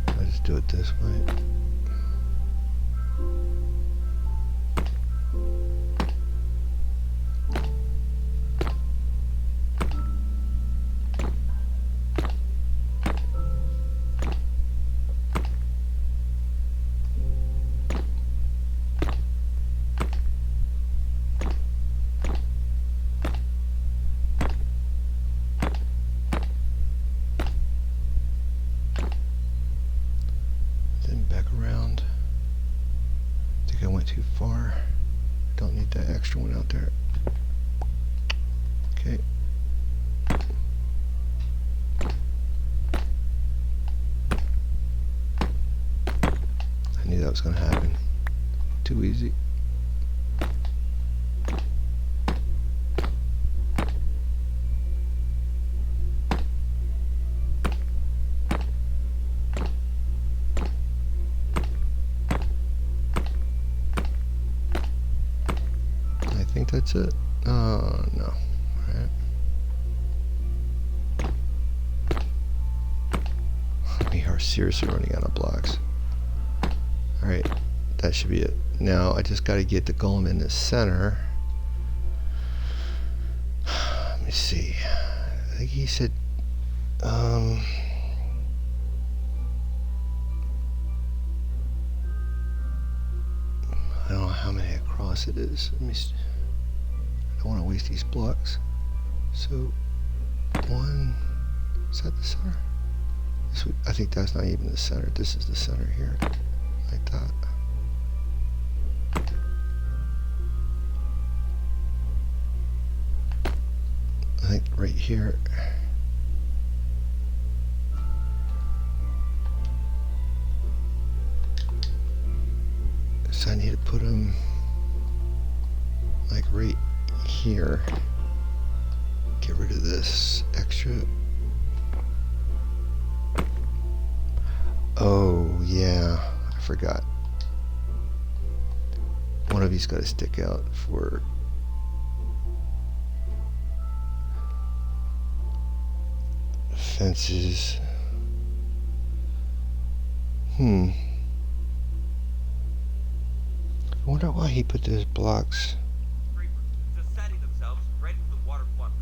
I'll just do it this way. extra one out there. Okay. I knew that was going to happen. Too easy. I think that's it. Oh, no. Alright. We are seriously running out of blocks. Alright, that should be it. Now I just got to get the golem in the center. Let me see. I think he said, I don't know how many across it is. Let me see. I don't want to waste these blocks. So, one, is that the center? This would, I think that's not even the center. This is the center here. Like that. I think right here. So I need to put them like right here. Get rid of this extra. Oh yeah, I forgot. One of these got to stick out for fences. I wonder why he put those blocks. Creepers just setting themselves right into the water funnel.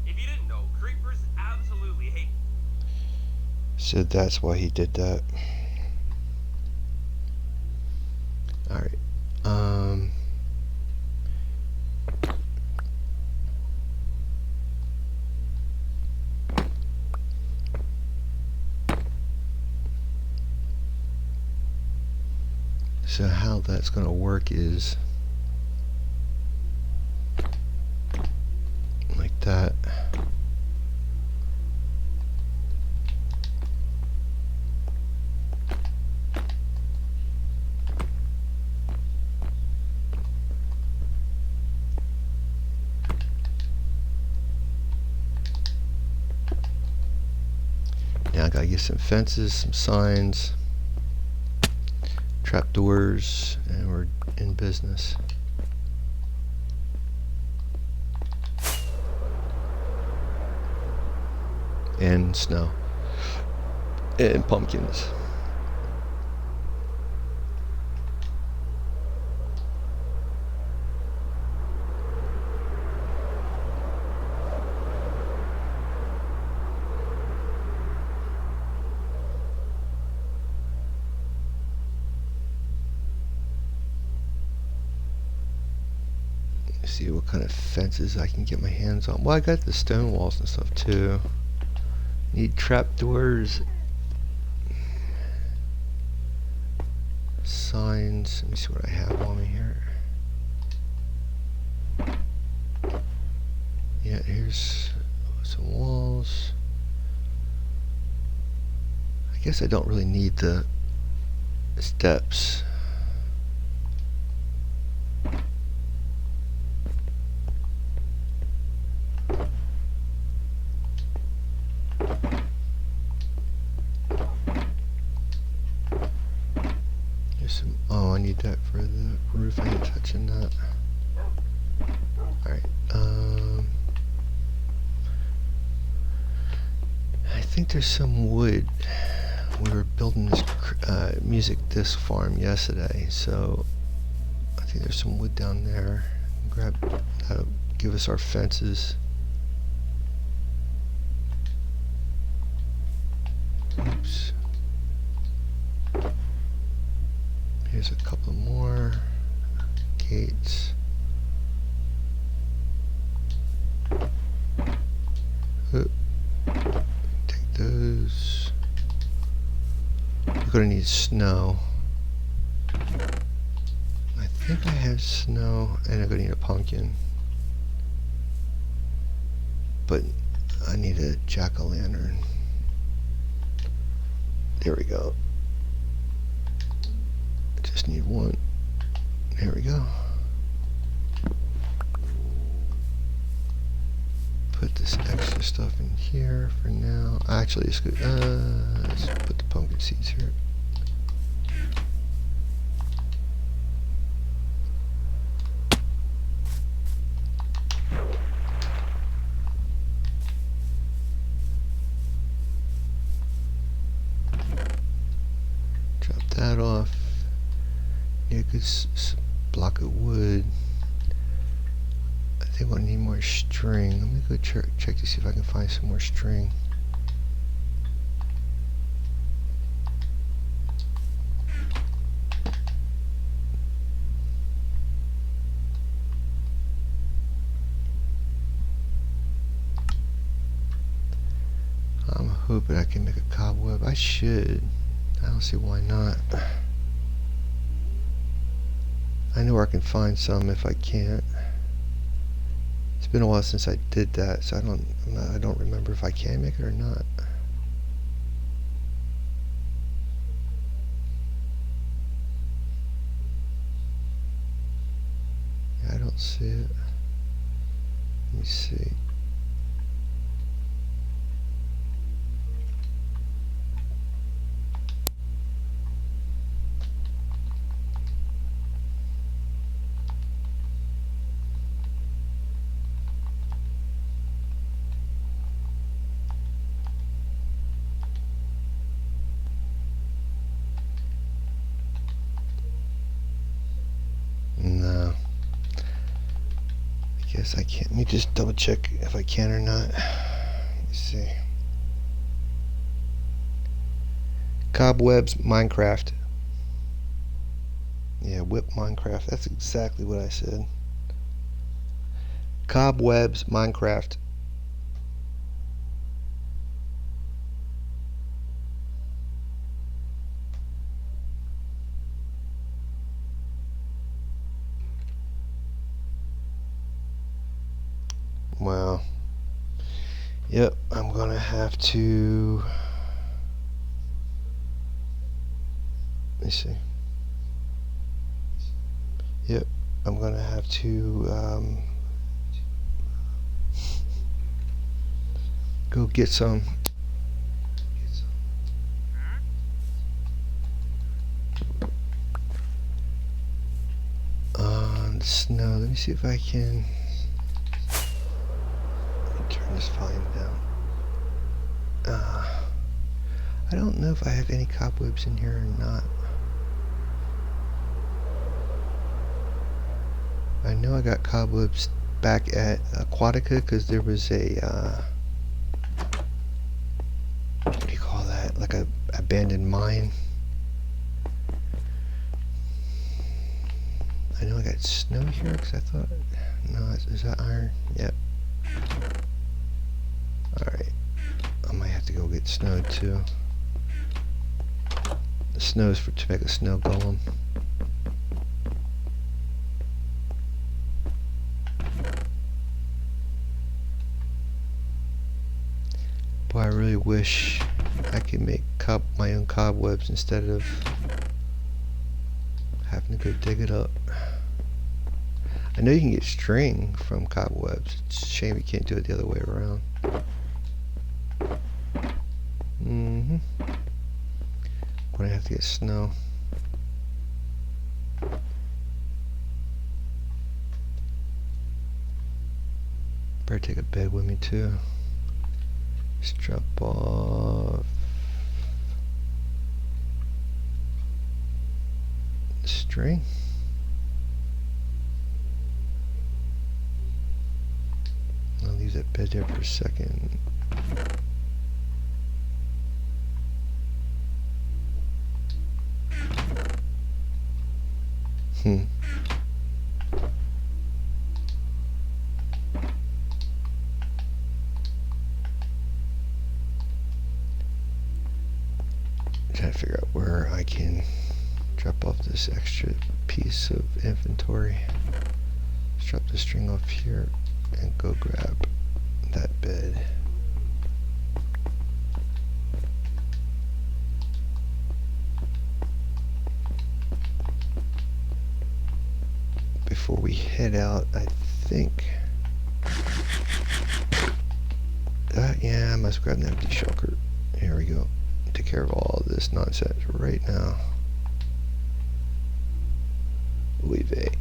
If you didn't know, creepers absolutely hate. So that's why he did that. Alright. So how that's going to work is like that. Now I gotta get some fences, some signs, trapdoors, and we're in business. And snow. And pumpkins. See what kind of fences I can get my hands on. Well, I got the stone walls and stuff too. Need trapdoors. Signs. Let me see what I have on me here. Yeah, here's some walls. I guess I don't really need the steps. Oh, I need that for the roof. I ain't touching that. Alright, I think there's some wood. We were building this music disc farm yesterday, so I think there's some wood down there. Grab that'll give us our fences. Oops. Here's a couple more gates. Oop. Take those. We're gonna need snow. I think I have snow, and I'm gonna need a pumpkin. But I need a jack-o'-lantern. There we go. Just need one. There we go. Put this extra stuff in here for now. Actually, let's put the pumpkin seeds here. Drop that off. Need a good block of wood. I think I need more string. Let me go check to see if I can find some more string. I'm hoping I can make a cobweb. I should. I don't see why not. I know where I can find some if I can't. It's been a while since I did that, so I don't remember if I can make it or not. Yeah, I don't see it. Let me see. No. I guess I can't. Let me just double check if I can or not. Let me see. Cobwebs Minecraft. Yeah, whip Minecraft. That's exactly what I said. Cobwebs Minecraft. Wow. Yep, I'm gonna have to. Let me see. Yep, I'm gonna have to go get some. Snow. Let me see if I can. Turn this volume down. I don't know if I have any cobwebs in here or not. I know I got cobwebs back at Aquatica because there was a what do you call that? Like a abandoned mine. I know I got snow here because I thought, no, is that iron? Yep. Alright, I might have to go get snow too. The snow is to make a snow golem. Boy, I really wish I could make my own cobwebs instead of having to go dig it up. I know you can get string from cobwebs. It's a shame you can't do it the other way around. But I have to get snow. Better take a bed with me too. Just drop off string. I'll leave that bed there for a second. Trying to figure out where I can drop off this extra piece of inventory. Let's drop the string off here and go grab that bed. Before we head out, I think. Yeah, I must grab an empty shulker. Here we go. Take care of all this nonsense right now. Leave it.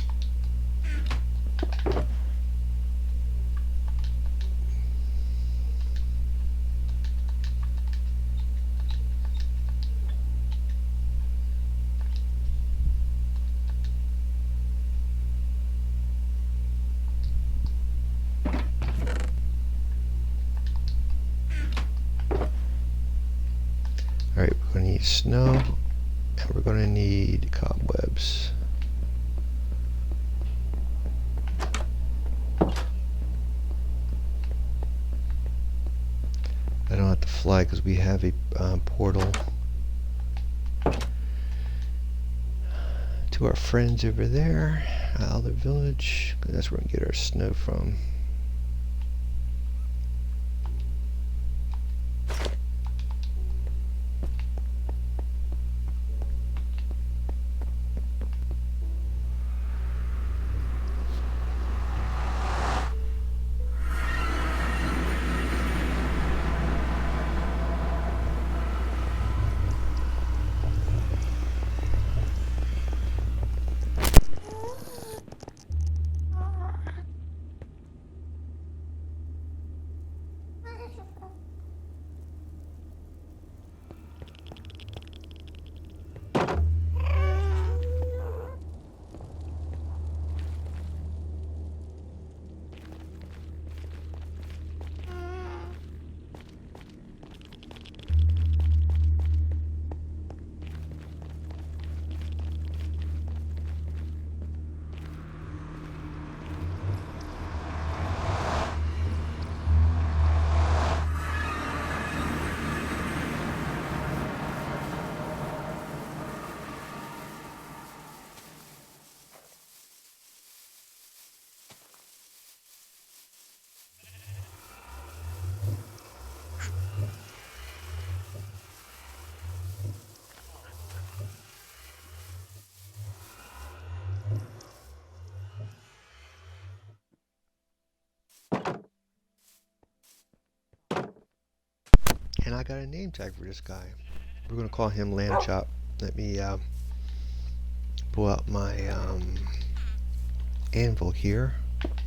Alright, we're going to need snow, and we're going to need cobwebs. I don't have to fly because we have a portal to our friends over there, Alder Village. That's where we can get our snow from. And I got a name tag for this guy. We're going to call him Lamb Chop. Let me pull out my anvil here.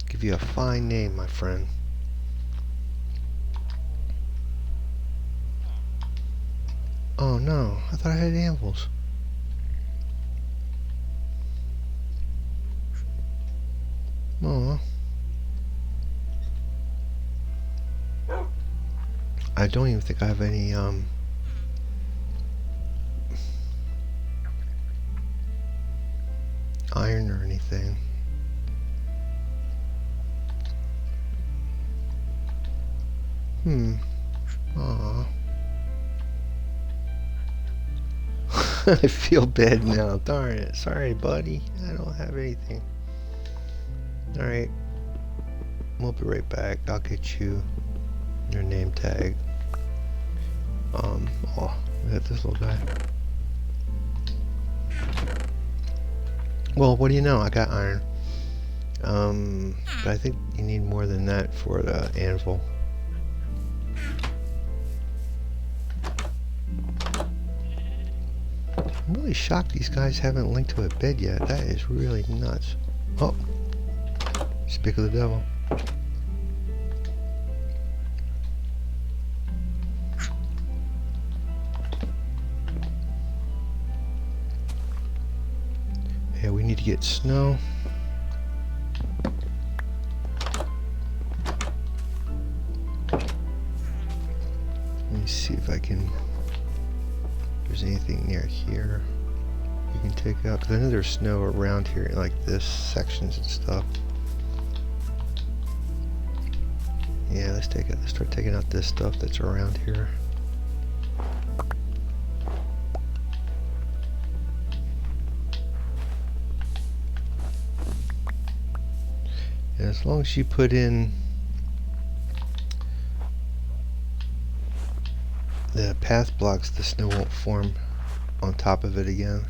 Give you a fine name, my friend. Oh no, I thought I had anvils. Oh. I don't even think I have any iron or anything. Aw. I feel bad now. Darn it. Sorry, buddy. I don't have anything. Alright. We'll be right back. I'll get you your name tag. Oh, look at this little guy. Well, what do you know? I got iron. But I think you need more than that for the anvil. I'm really shocked these guys haven't linked to a bed yet. That is really nuts. Oh, speak of the devil. Yeah, we need to get snow. Let me see if I can. If there's anything near here we can take out. Because I know there's snow around here, like this sections and stuff. Yeah, let's take it. Let's start taking out this stuff that's around here. And as long as you put in the path blocks, the snow won't form on top of it again.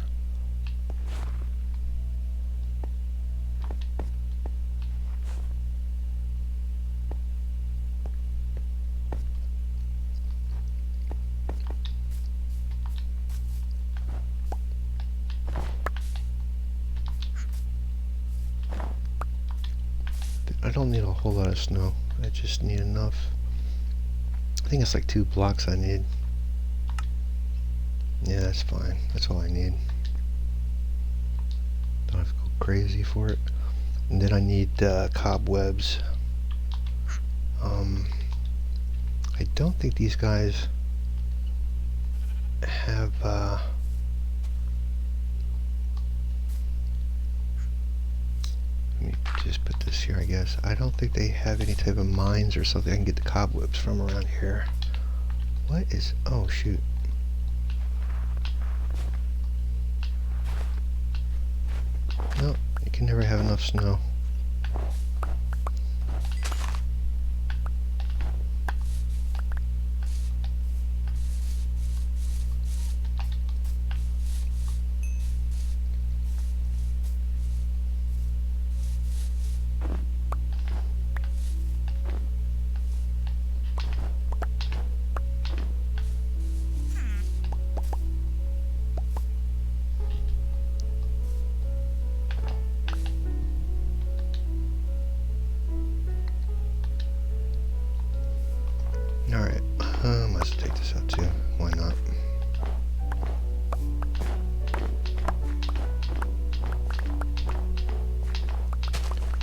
I don't need a whole lot of snow. I just need enough. I think it's like 2 blocks I need. Yeah, that's fine. That's all I need. Don't have to go crazy for it. And then I need cobwebs. I don't think these guys have let me just put this here, I guess. I don't think they have any type of mines or something I can get the cobwebs from around here. What is... oh shoot. No, you can never have enough snow. Alright, let's take this out too. Why not?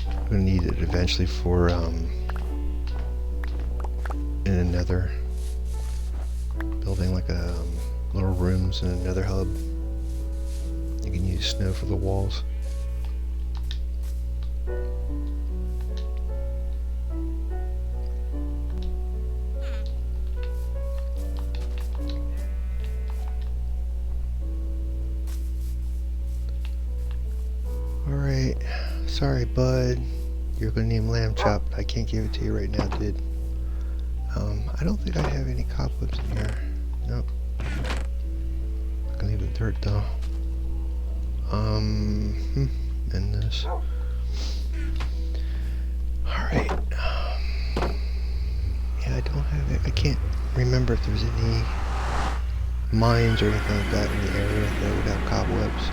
I'm gonna need it eventually for in another building, like little rooms in another hub. You can use snow for the walls. Alright, sorry bud, you're gonna need lamb chop. I can't give it to you right now, dude. I don't think I have any cobwebs in here. Nope. I can leave the dirt though. And this. Alright. Yeah, I don't have it. I can't remember if there's any mines or anything like that in the area that would have cobwebs.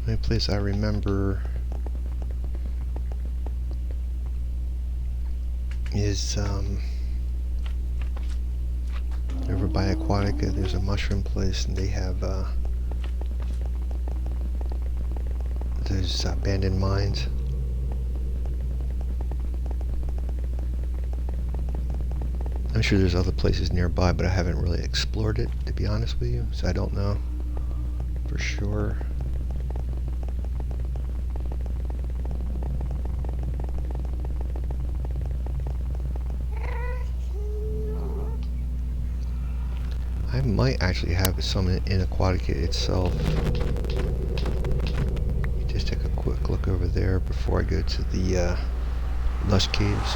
The only place I remember is over by Aquatica. There's a mushroom place, and they have those abandoned mines. I'm sure there's other places nearby, but I haven't really explored it, to be honest with you, so I don't know for sure. I might actually have some in Aquatica itself. Just take a quick look over there before I go to the Lush Caves.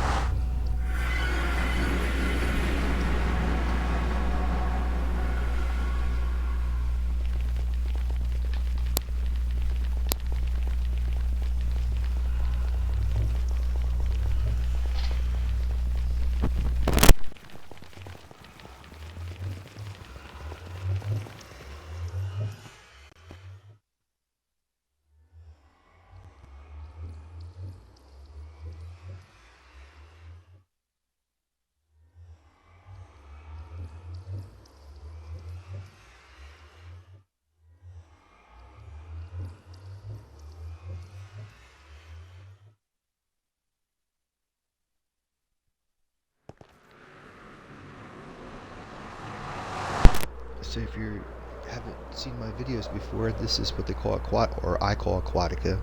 So if you haven't seen my videos before, this is what they call I call Aquatica.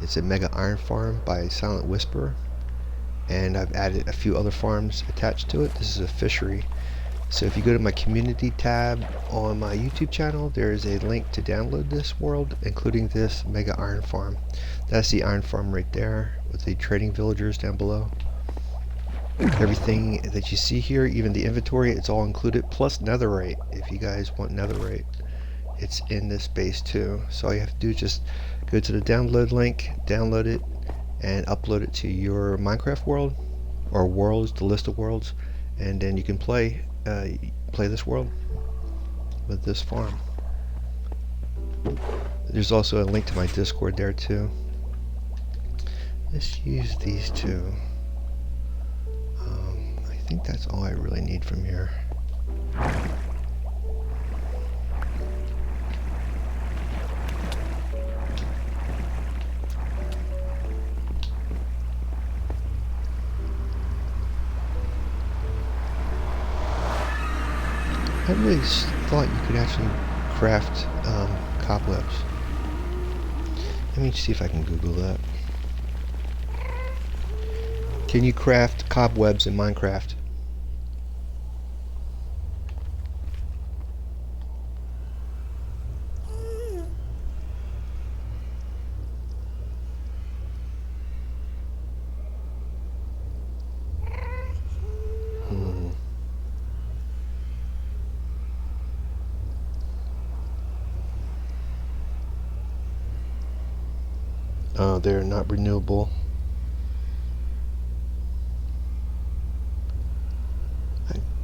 It's a mega iron farm by Silent Whisper, and I've added a few other farms attached to it. This is a fishery. So if you go to my community tab on my YouTube channel, there is a link to download this world, including this mega iron farm. That's the iron farm right there with the trading villagers down below. Everything that you see here, even the inventory, it's all included, plus netherite. If you guys want netherite, it's in this base too. So all you have to do is just go to the download link, download it, and upload it to your Minecraft world, or worlds, the list of worlds, and then you can play this world with this farm. There's also a link to my Discord there too. Let's use these two. I think that's all I really need from here. I really thought you could actually craft cobwebs. Let me see if I can Google that. Can you craft cobwebs in Minecraft? They're not renewable.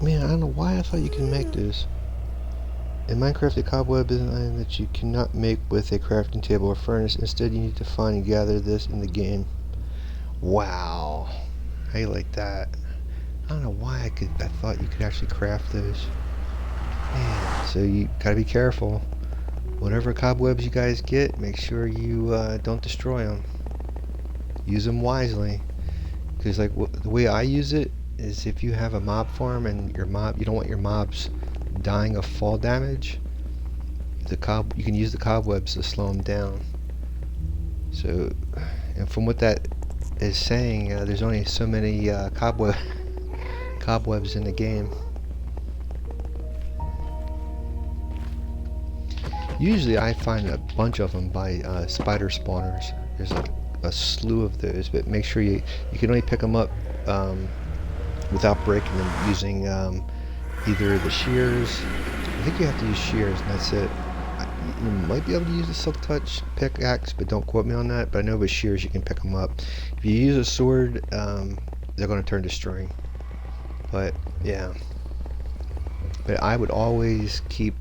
Man, I don't know why I thought you can make this. In Minecraft, a cobweb is an item that you cannot make with a crafting table or furnace. Instead, you need to find and gather this in the game. Wow. How you like that? I don't know why I thought you could actually craft those. Man, so you gotta be careful. Whatever cobwebs you guys get, make sure you don't destroy them. Use them wisely. Because like the way I use it is, if you have a mob farm and you don't want your mobs dying of fall damage, you can use the cobwebs to slow them down. So, and from what that is saying, there's only so many cobwebs in the game. Usually I find a bunch of them by spider spawners. There's a slew of those, but make sure you can only pick them up without breaking them using either the shears. I think you have to use shears, and that's it. You might be able to use the Silk Touch pickaxe, but don't quote me on that. But I know with shears you can pick them up. If you use a sword, they're going to turn to string. But yeah, but I would always keep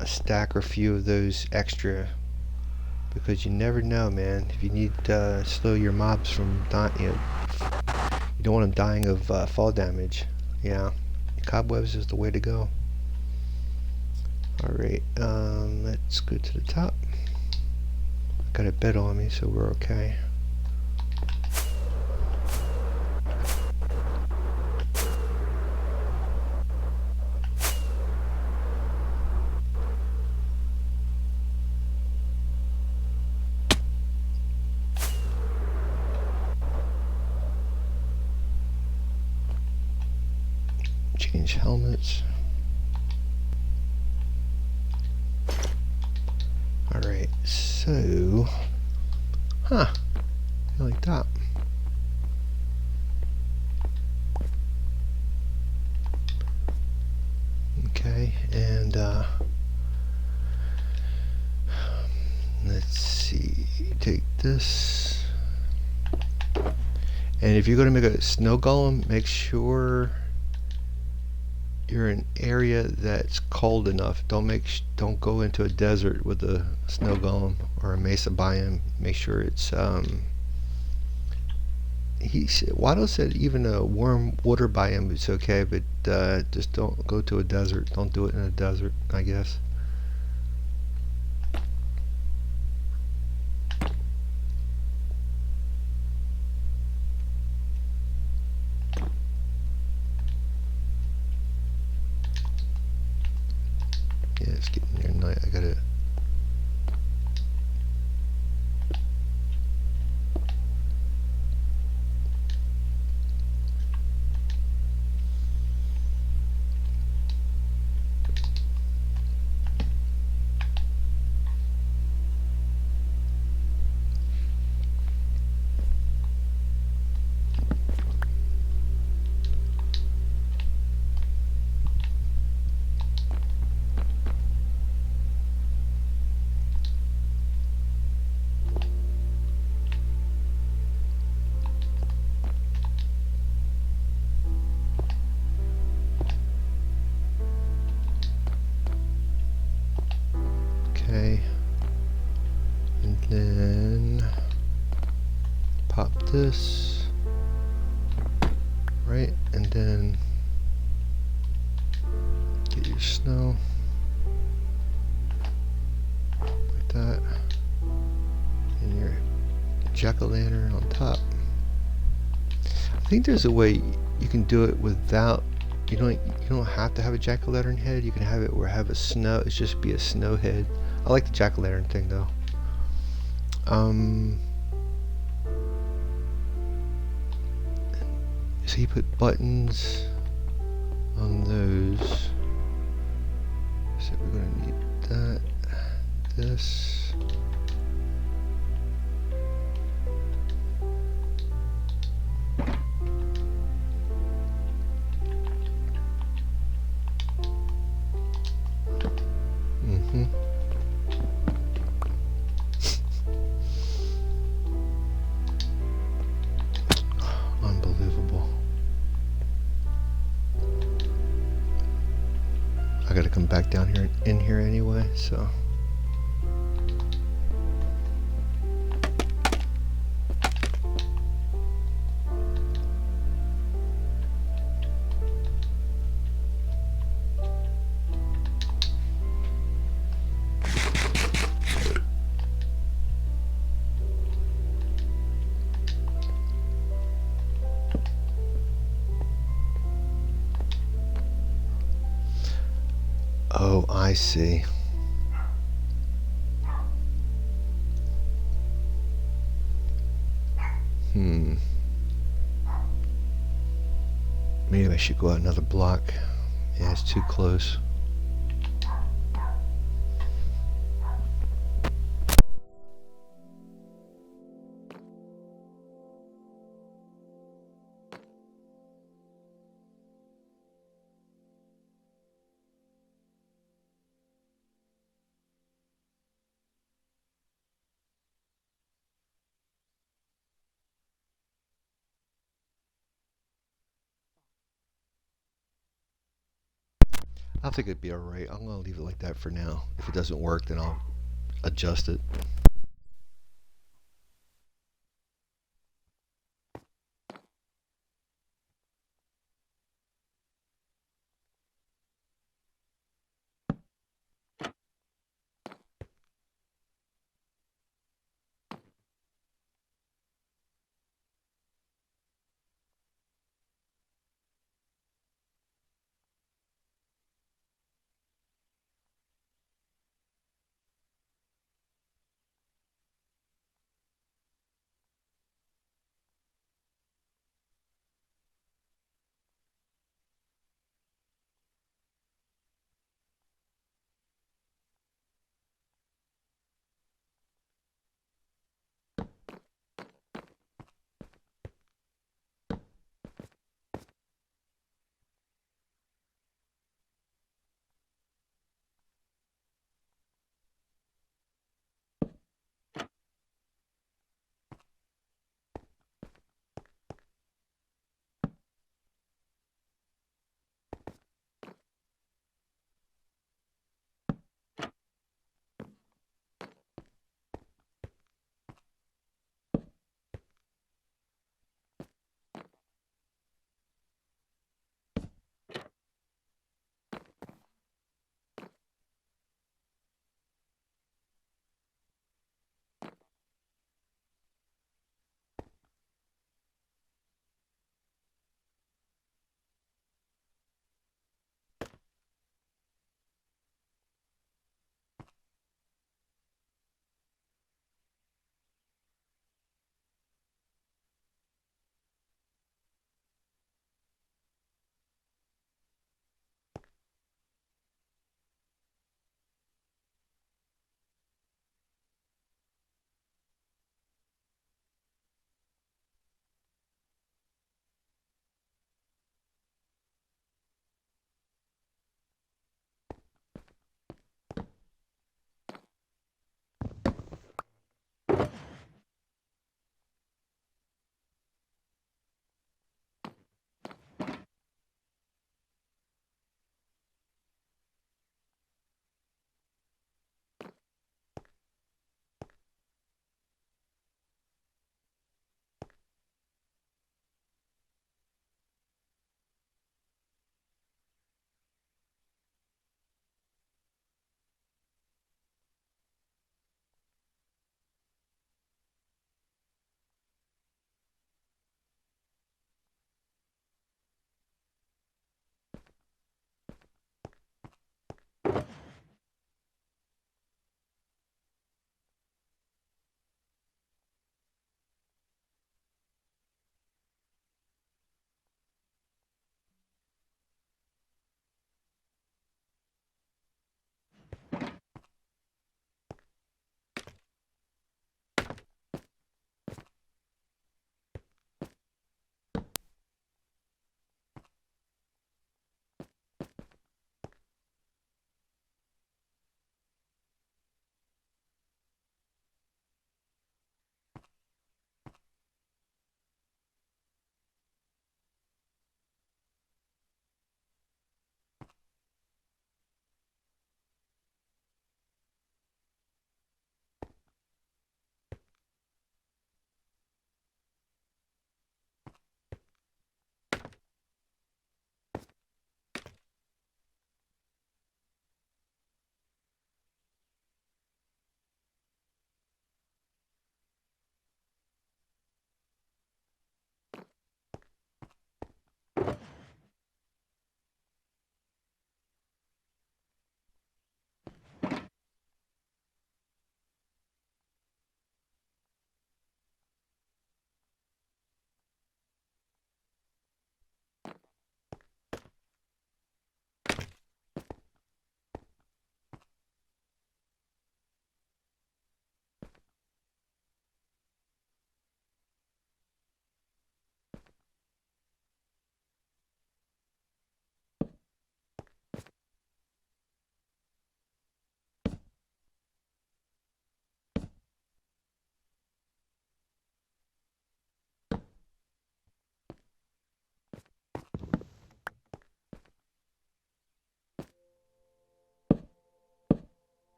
a stack or a few of those extra, because you never know, man. If you need to slow your mobs from dying, you don't want them dying of fall damage. Yeah, cobwebs is the way to go. Alright, let's go to the top. Got a bed on me, so we're okay. Change helmets. Alright, so I like that. Okay, and let's see, take this, and if you're going to make a snow golem, make sure you're in an area that's cold enough. Don't go into a desert with a snow golem or a mesa biome. Make sure it's Watto said even a warm water biome is okay, but just don't go to a desert. Don't do it in a desert, I guess. Yeah, it's getting near night. I gotta. this, right? And then get your snow like that, and your jack-o'-lantern on top. I think there's a way you can do it without. You don't have to have a jack-o'-lantern head. You can have it or have a snow. It's just be a snow head. I like the jack-o'-lantern thing though. So he put buttons on those. So we're gonna need that, this. Unbelievable. I gotta come back down here in here anyway, so. Oh, I see. Maybe I should go out another block. Yeah, it's too close. I think it'd be alright. I'm gonna leave it like that for now. If it doesn't work, then I'll adjust it.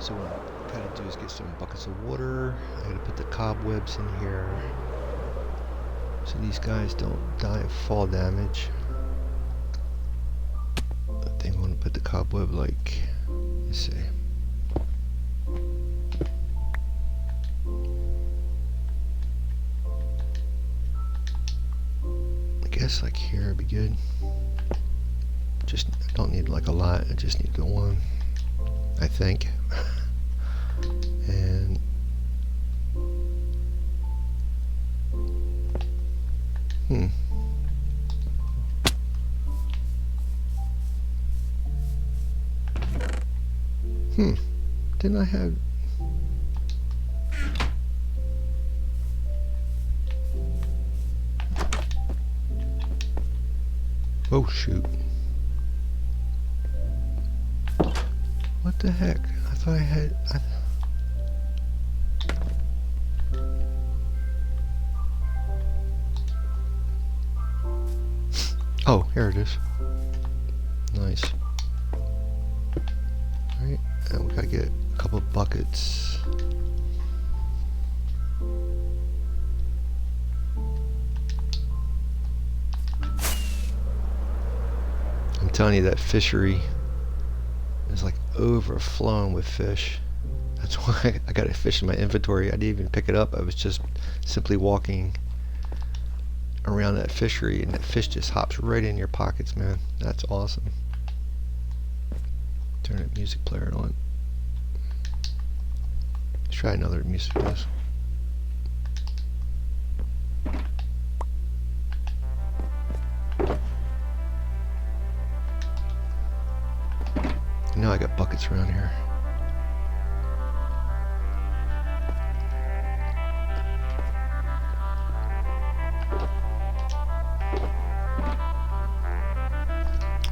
So what I gotta do is get some buckets of water. I gotta put the cobwebs in here so these guys don't die of fall damage. I think I want to put the cobweb like, let's see. I guess like here would be good. Just I don't need like a lot. I just need the one, I think. And didn't I have? Oh shoot. What the heck? I thought I had... Oh, here it is. Nice. Alright, and we gotta get a couple of buckets. I'm telling you, that fishery is like overflowing with fish. That's why I got a fish in my inventory. I didn't even pick it up. I was just simply walking around that fishery, and that fish just hops right in your pockets, man. That's awesome. Turn that music player on. Let's try another music disc. Now I got buckets around here.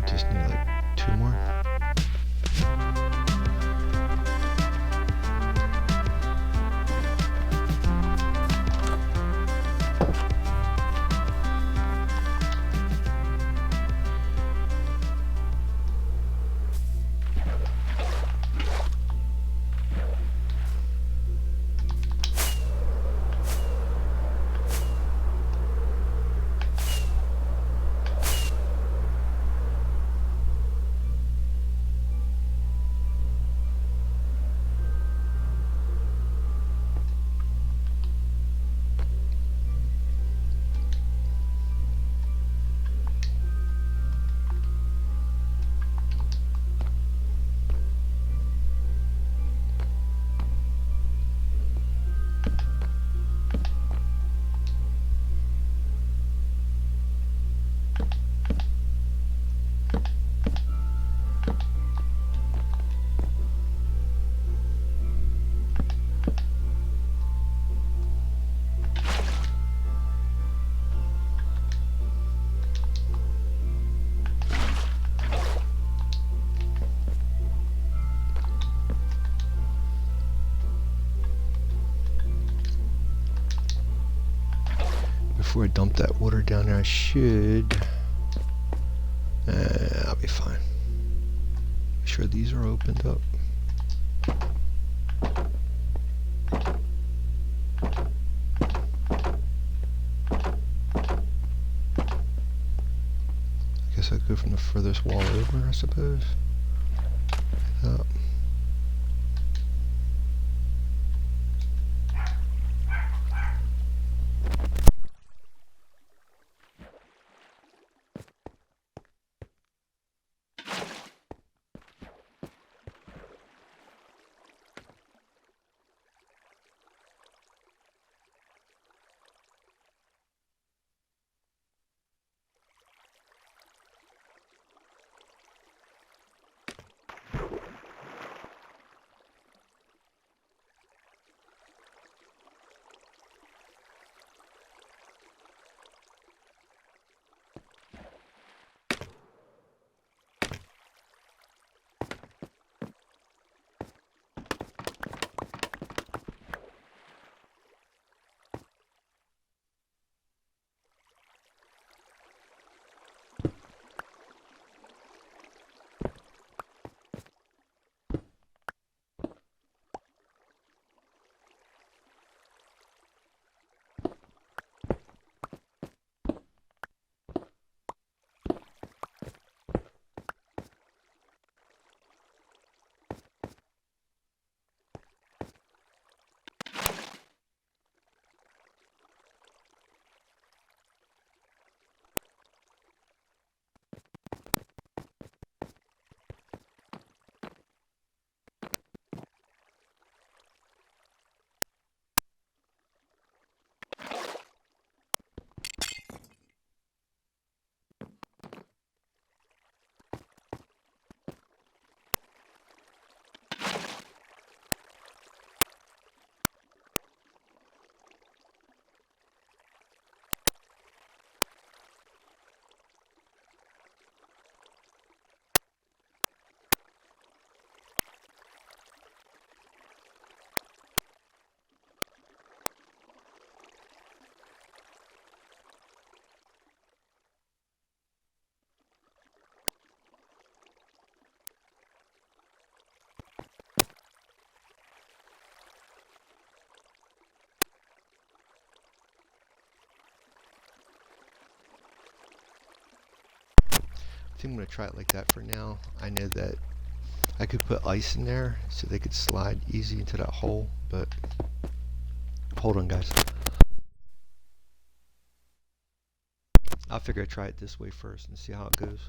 Just need like 2 more. Before I dump that water down there, I should... I'll be fine. Make sure these are opened up. I guess I'd go from the furthest wall over, I suppose. Like that. I think I'm going to try it like that for now. I know that I could put ice in there so they could slide easy into that hole, but hold on, guys. I'll figure I'd try it this way first and see how it goes.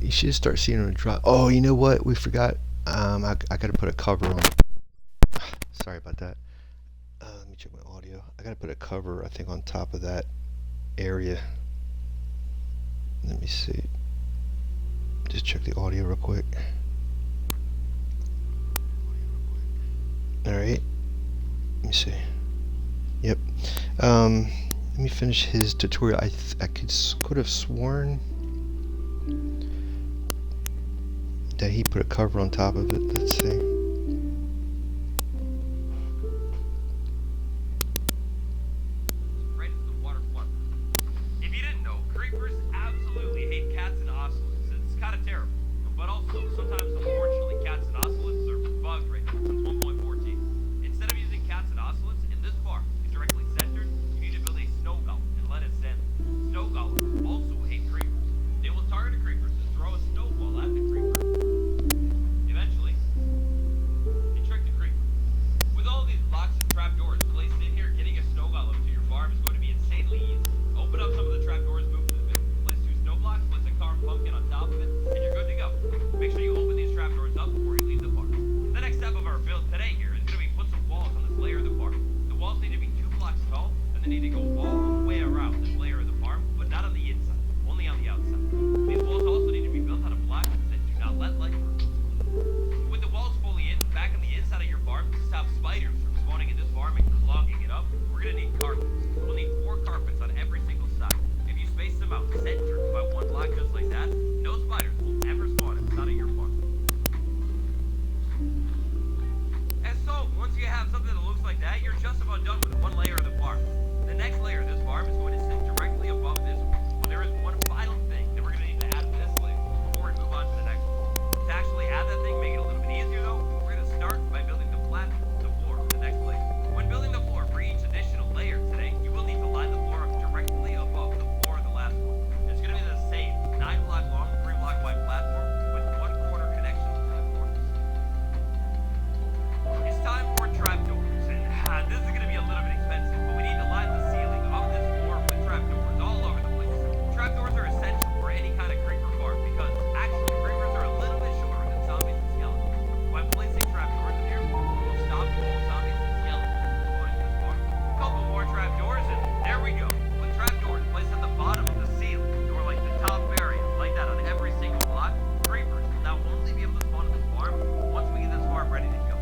You should start seeing them drop. Oh, you know what? We forgot. I gotta put a cover on. Sorry about that. Let me check my audio. I gotta put a cover, I think, on top of that area. Let me see. Just check the audio real quick. Alright. Let me see. Yep. Let me finish his tutorial. I could have sworn that he put a cover on top of it. Let's see. Right into the water flood. If you didn't know, creepers absolutely hate cats and ocelots. It's kind of terrible. But also, sometimes, unfortunately, cats and ocelots are bugged right now since 1.14. Instead of using cats and ocelots in this farm, directly centered, you need to build a snow golem and let it stand. Snow golems also hate creepers. They will target creepers and throw a snowball at the creeper. Eventually, they trick the creeper. With all these blocks and trapdoors placed in here, getting a snow golem to your farm is going to be insanely easy. Open up some of the trapdoors, move to the middle, place 2 snow blocks, place a carved pumpkin on top of it, and you're good to go. Make sure you open these trapdoors up before you leave the farm. The next step of our build today here is going to be put some walls on this layer of the farm. The walls need to be 2 blocks tall, and they need to go all the way around this layer of the farm, but not on the inside, only on the outside. These walls also need to be built out of blocks that do not let light through. With the walls fully in, back on the inside of your farm, to stop spiders from spawning in this farm and clogging it up, we're going to need carpets. We'll need 4 carpets on every single side. If you space them out centered by 1 block just like that, no spiders will ever spawn inside of your farm. And so, once you have something that looks like that, you're just about done with 1 layer of the farm. The next layer of this farm is going to sit directly above this one. But there is one final thing that we're going to need to add to this layer before we move on to the next one. To actually add that thing, make it a little bit easier though, we're going to start by building the platform, the floor of the next layer. When building the floor for each additional layer today, you will need to line the floor up directly above the floor of the last one. It's going to be the same 9-block long, 3-block wide platform with 1 corner connection to the corners. It's time for trapdoors, and this is going to be a little bit expensive, but we need to line the ceiling of this floor with trapdoors all over the place. Trapdoors are essential for any kind of creeper farm because actually creepers are a little bit shorter than zombies and skeletons. By placing trapdoors in here, we'll stop all zombies and skeletons from spawning in this farm. Couple more trapdoors, and there we go. With trapdoors placed at the bottom of the ceiling, or like the top area, like that on every single block, creepers will now only be able to spawn in this farm once we get this farm ready to go.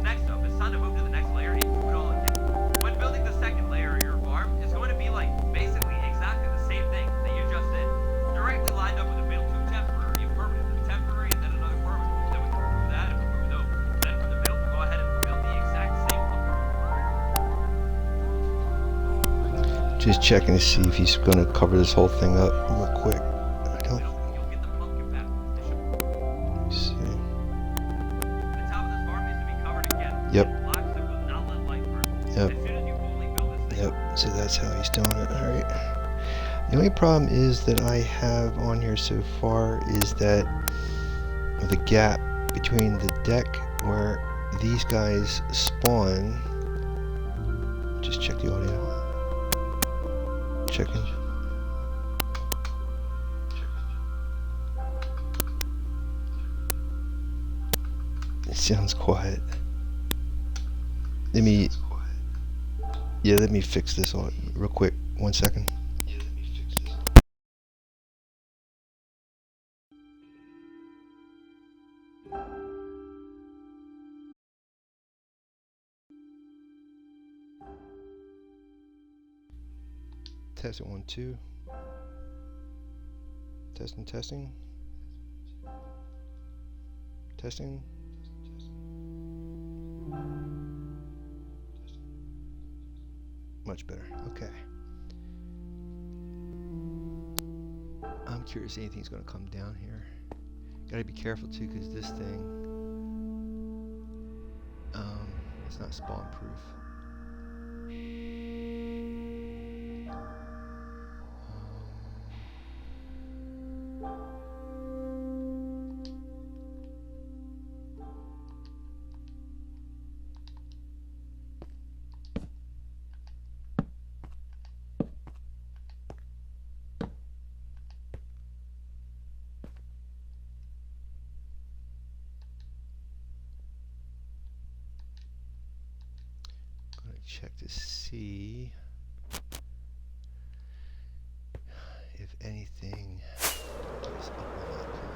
Next up, it's time to move to the next layer and move it all in. When building the second layer of your farm, it's going to be like basically exactly the same thing that you just did. Directly lined up with the middle 2 temporary and permanent. The temporary and then another permanent. Then we can remove that and remove those. Then from the middle, we'll go ahead and build the exact same one. Just checking to see if he's going to cover this whole thing up real quick. I don't. You'll get the pumpkin patch. Yep. Blocks that will not let light through. Yep. As soon as you fully build this thing, Yep. So that's how he's doing it. All right. The only problem is that I have on here so far is that the gap between the deck where these guys spawn. Just check the audio. Checking. It sounds quiet. Let me fix this real quick. 1 second. Testing 1 2. Testing. Testing. Much better. Okay. I'm curious if anything's going to come down here. Gotta be careful too, because this thing, it's not spawn proof. Check to see if anything is up on that platform.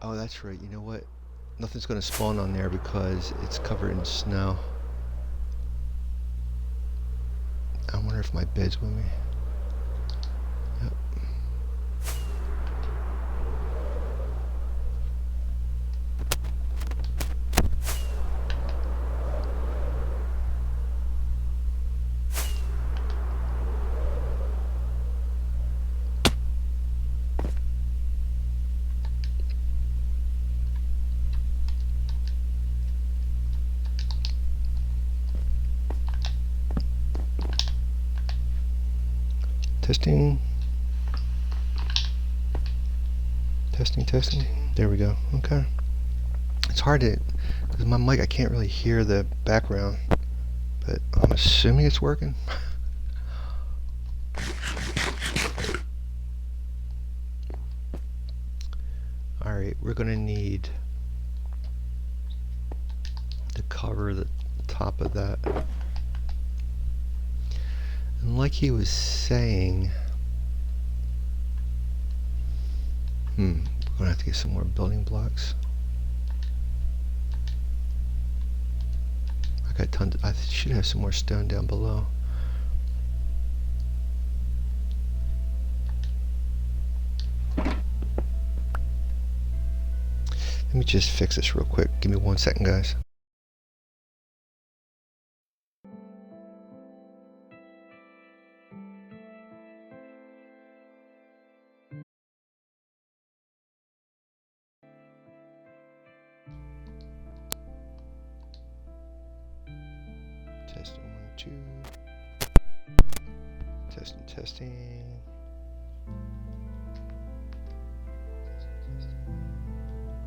Oh, that's right. You know what? Nothing's going to spawn on there because it's covered in snow. I wonder if my bed's with me. Yep. Testing. There we go. Okay. It's hard to, because my mic, I can't really hear the background, but I'm assuming it's working. Alright, we're going to need to cover the top of that. And like he was saying, we're gonna have to get some more building blocks. I got tons. I should have some more stone down below. Let me just fix this real quick. Give me 1 second, guys. Testing 1 2. Testing.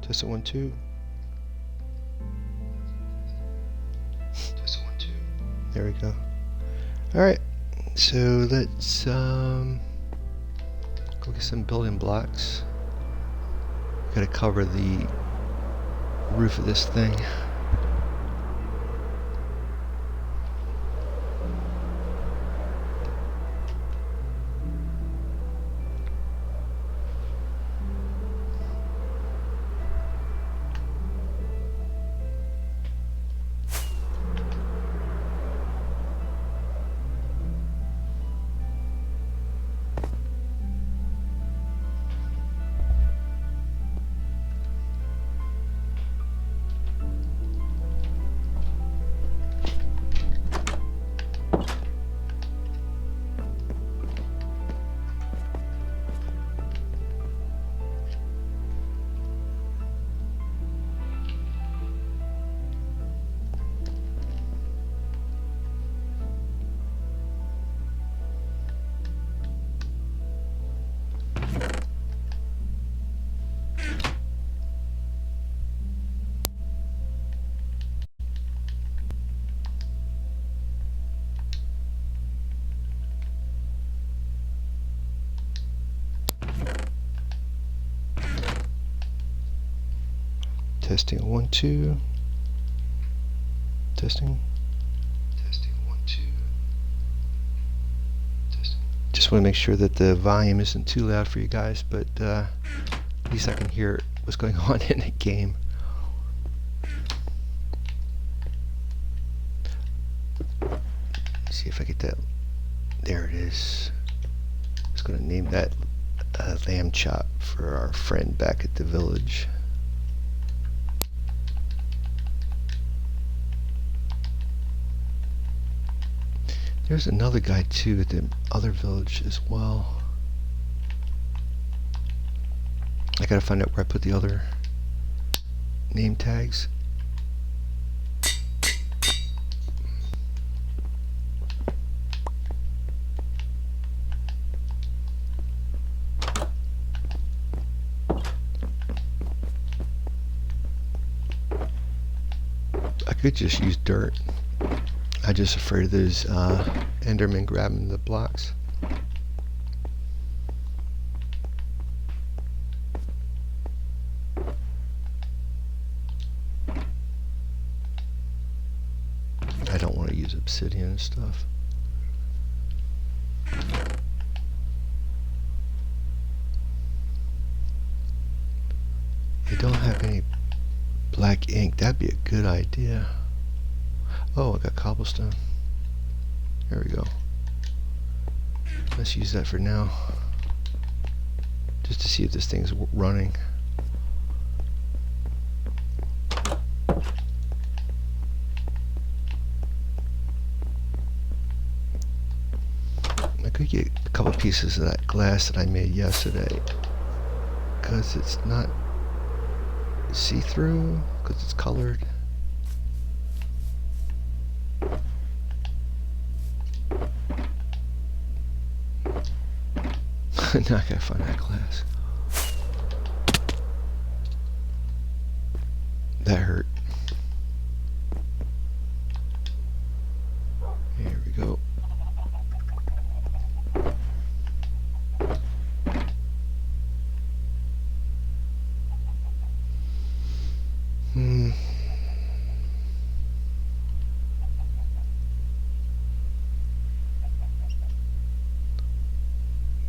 Testing 1 2. Testing 1 2. There we go. All right. So let's go get some building blocks. Gotta cover the roof of this thing. Testing 1 2. Testing. Testing 1 2. Testing. Just want to make sure that the volume isn't too loud for you guys, but at least I can hear what's going on in the game. See if I get that. There it is. I was going to name that lamb chop for our friend back at the village. There's another guy too at the other village as well. I gotta find out where I put the other name tags. I could just use dirt. I'm just afraid of those Endermen grabbing the blocks. I don't want to use obsidian and stuff. They don't have any black ink. That'd be a good idea. Oh, I got cobblestone. There we go. Let's use that for now. Just to see if this thing's running. I could get a couple pieces of that glass that I made yesterday, because it's not see-through, because it's colored. Now I gotta find that glass. That hurt. Here we go.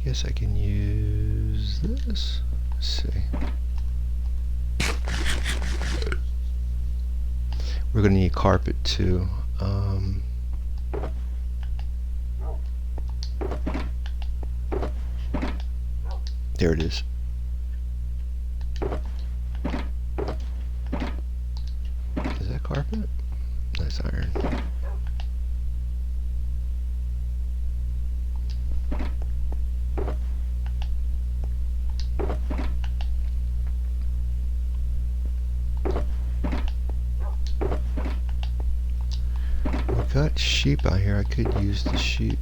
Guess I can use this. Let's see. We're gonna need carpet too. There it is. Is that carpet? That's iron. Got sheep out here. I could use the sheep.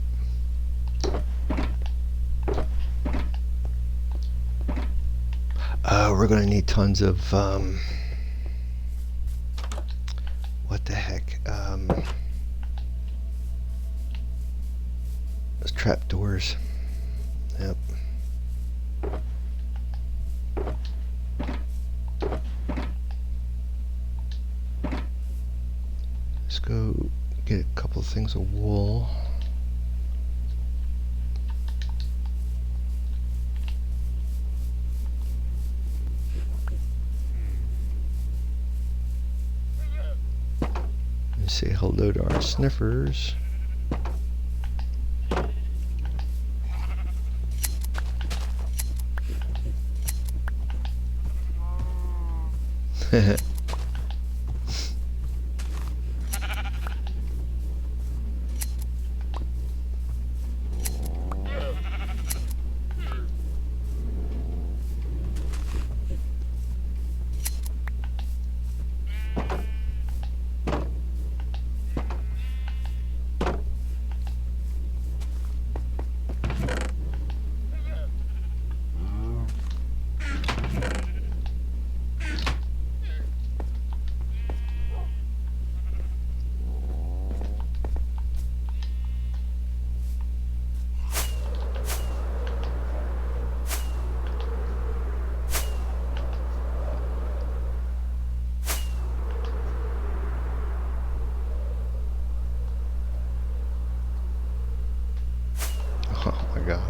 We're gonna need tons of what the heck? Those trapdoors. Yep. Let's go get a couple of things of wool. And say hello to our sniffers. God.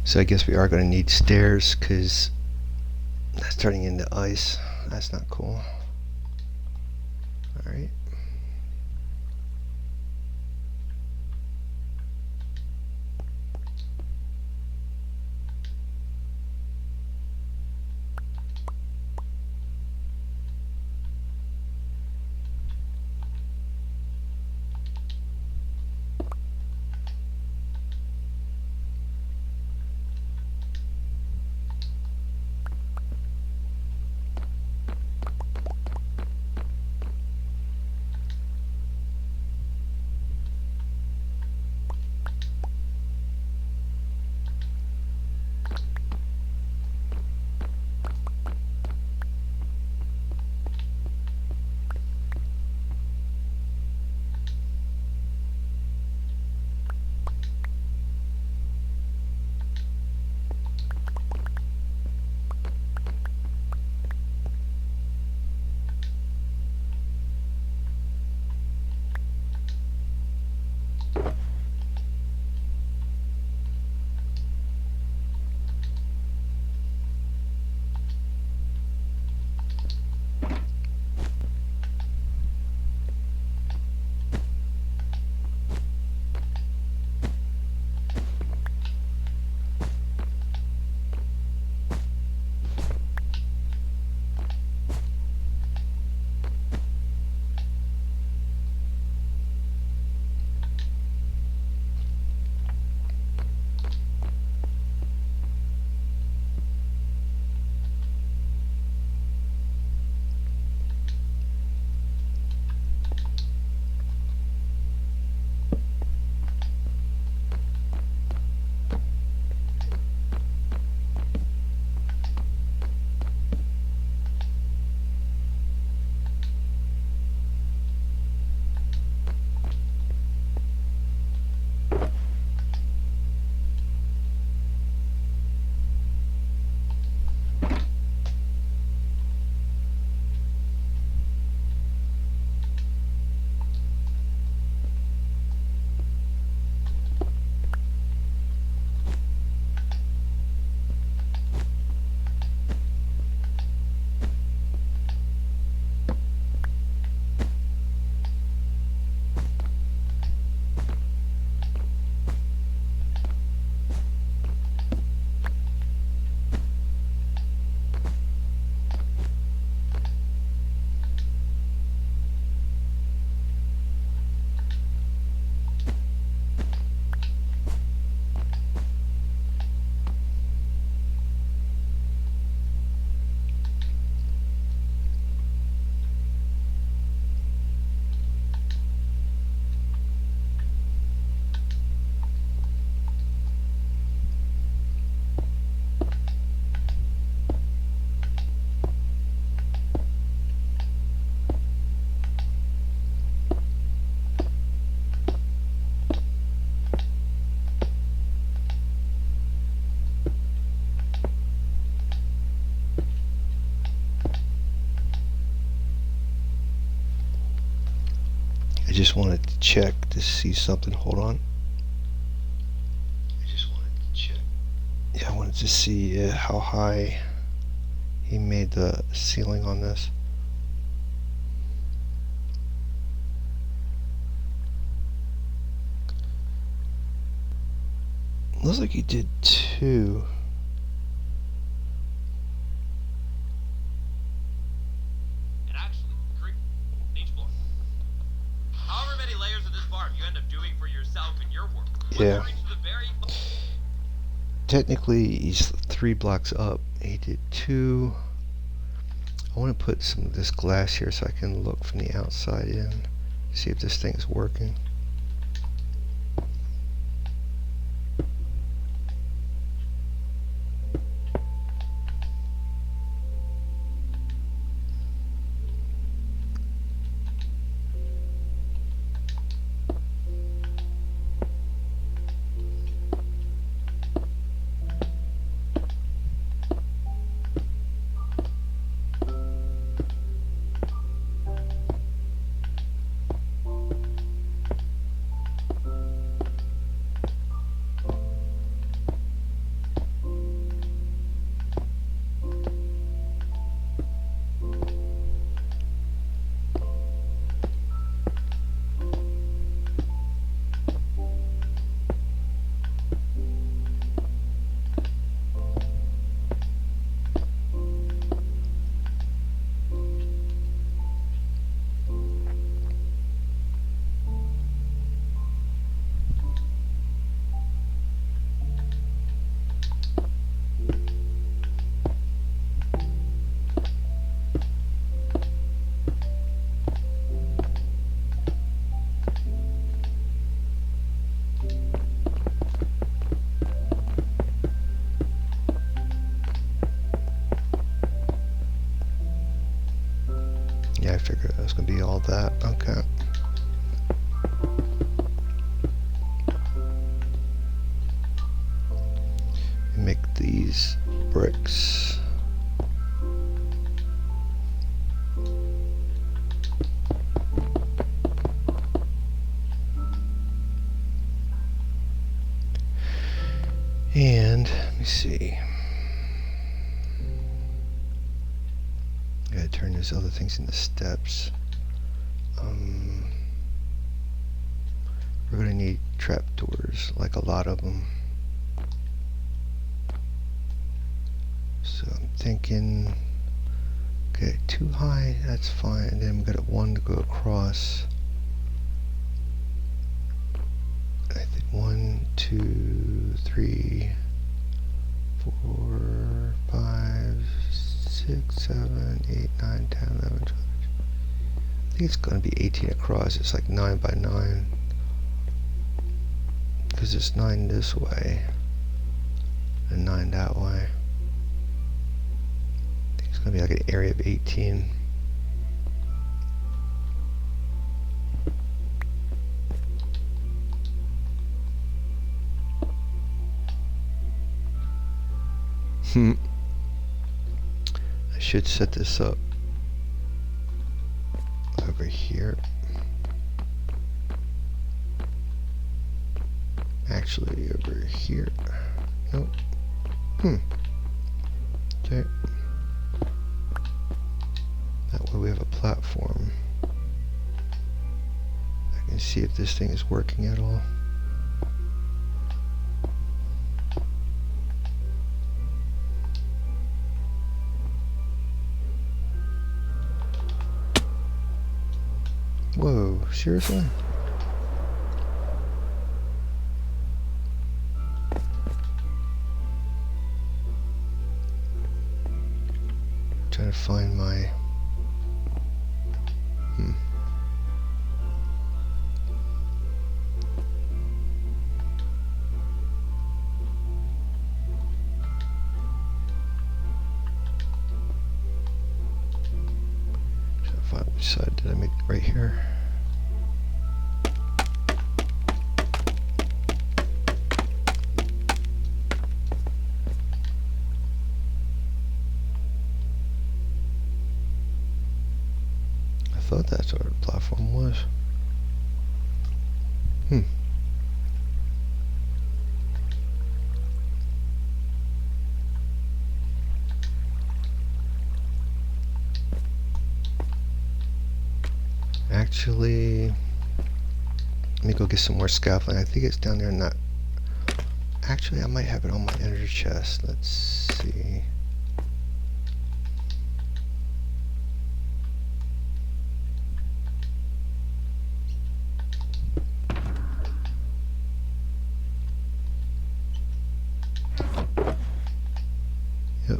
So I guess we are going to need stairs because that's turning into ice. That's not cool. Alright. I just wanted to check to see something. Hold on. I just wanted to check. Yeah, I wanted to see how high he made the ceiling on this. Looks like he did 2. And actually, each floor. However many layers of this farm you end up doing for yourself in your world. Yeah. Once you reach the very Technically, he's 3 blocks up. He did 2. I want to put some of this glass here so I can look from the outside in, see if this thing is working. Yeah, I figured it was going to be all that. Okay. Make these bricks. And let me see. Gotta turn these other things into steps. We're gonna need trapdoors, like a lot of them. So I'm thinking, okay, 2 high, that's fine. And then we got 1 to go across. I think 1, 2, 3, 4, 5, 6, 7, 8, 9, 10, 11, 12. I think it's going to be 18 across. It's like 9 by 9. Because it's 9 this way and 9 that way. I think it's going to be like an area of 18. I should set this up over here. Actually, over here. Nope. Okay. That way we have a platform. I can see if this thing is working at all. Whoa, seriously? Trying to find my trying to find which side did I make right here. I thought that's what the platform was. Actually, let me go get some more scaffolding. I think it's down there in that. Actually, I might have it on my ender chest. Let's see. Yep.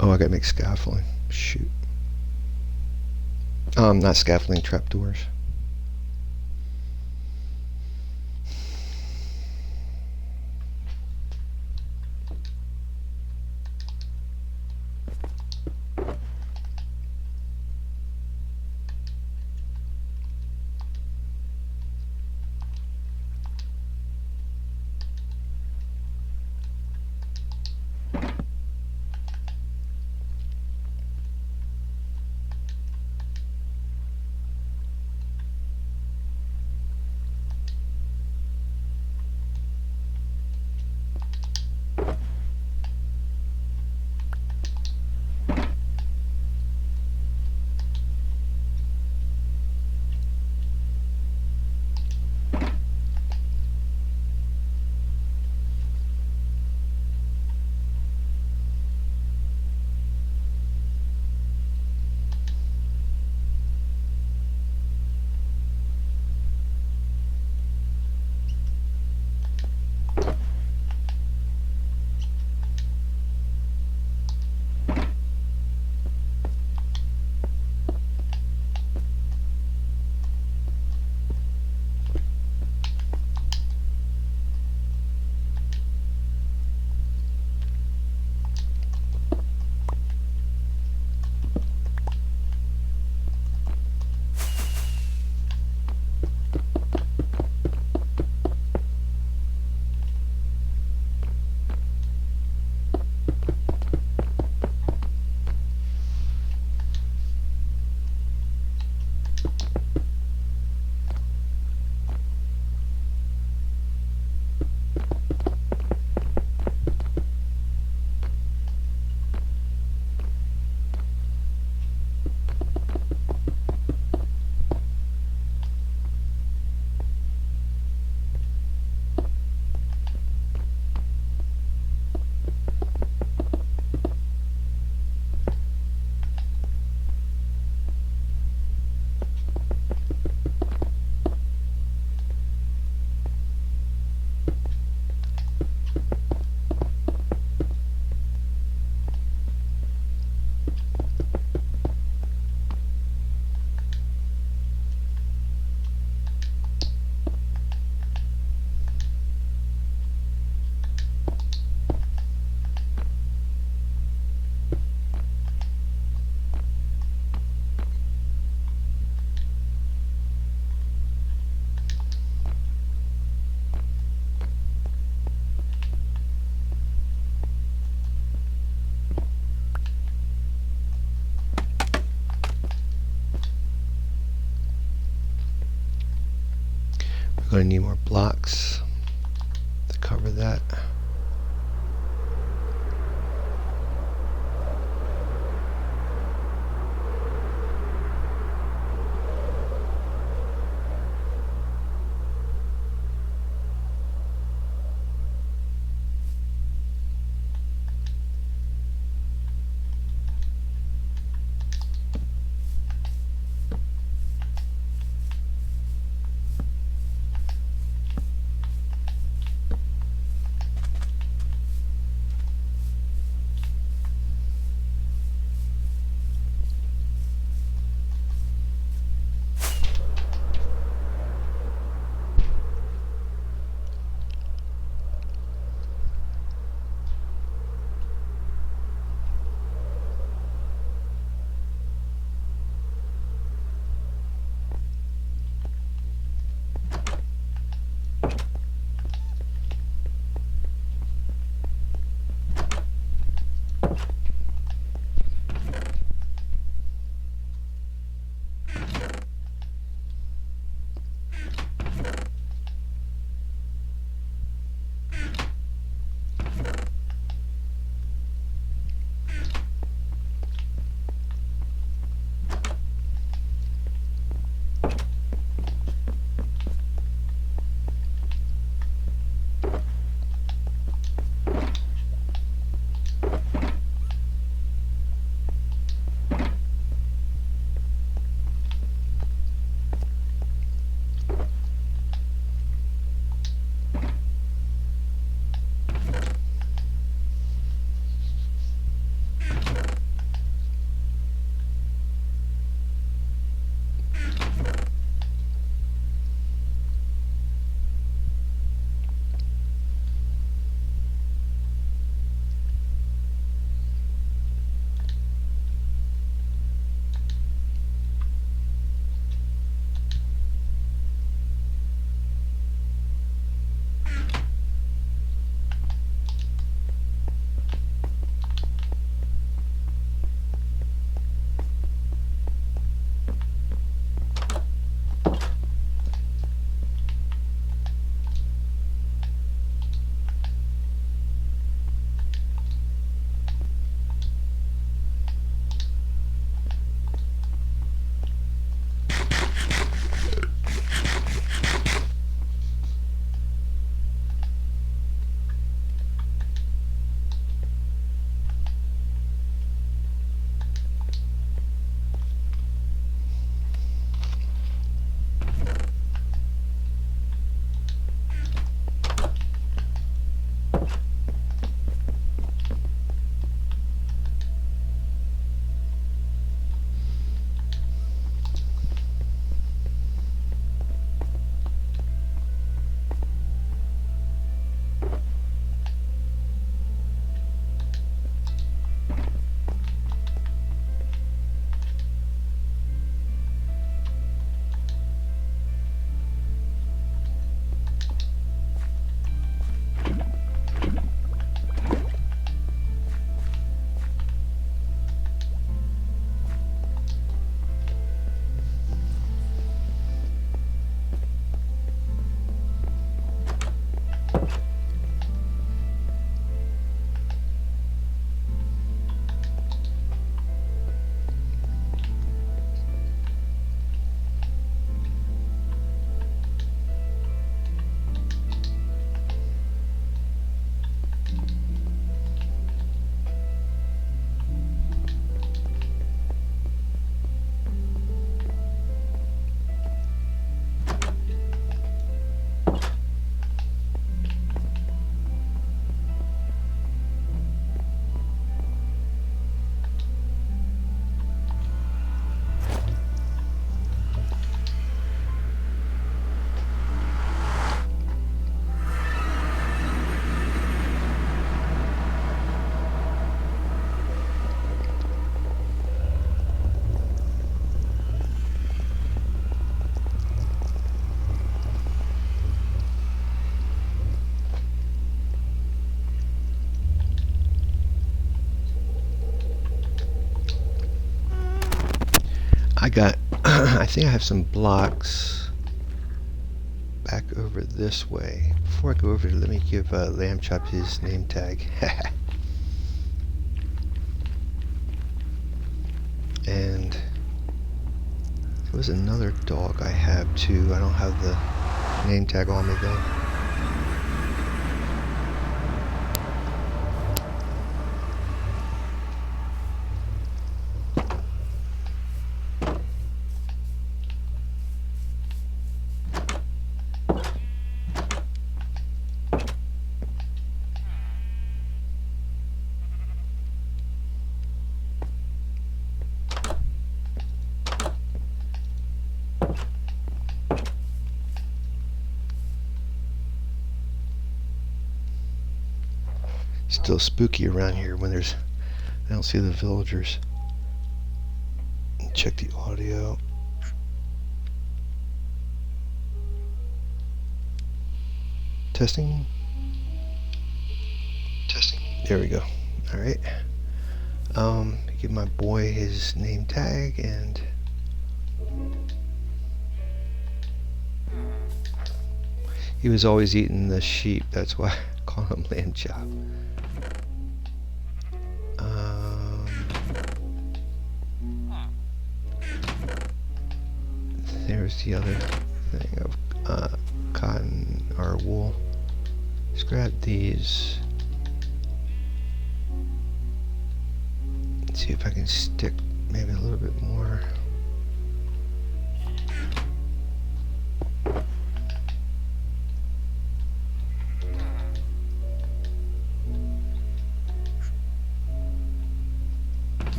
Oh, I gotta make scaffolding. Shoot. Not scaffolding, trapdoors. We're going to need more blocks to cover that. I got, I think I have some blocks back over this way. Before I go over, let me give Lamb Chop his name tag. And there was another dog I have too. I don't have the name tag on me though. Still spooky around here when I don't see the villagers. Check the audio. Testing. There we go. All right. Give my boy his name tag and he was always eating the sheep. That's why I call him Lamb Chop. There's the other thing of cotton or wool. Let's grab these. Let's see if I can stick maybe a little bit more.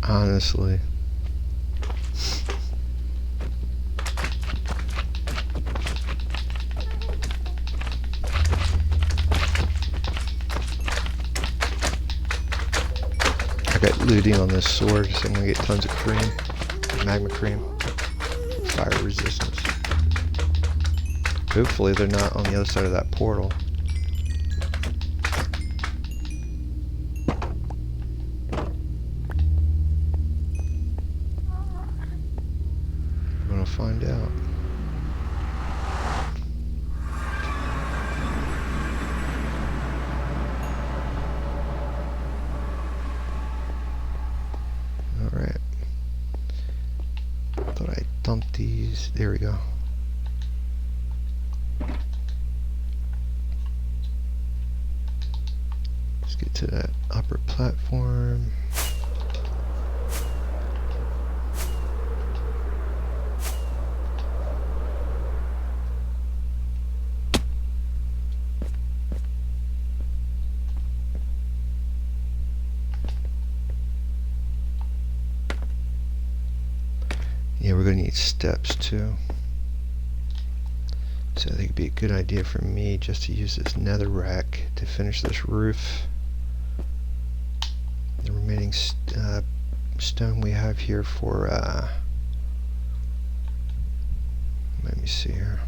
Honestly. I got looting on this sword, so I'm gonna get tons of cream. Magma cream. Fire resistance. Hopefully they're not on the other side of that portal. Find out. All right. Thought I dumped these. There we go. Let's get to that upper platform. Yeah, we're going to need steps too. So I think it'd be a good idea for me just to use this nether rack to finish this roof. The remaining stone we have here for, let me see here.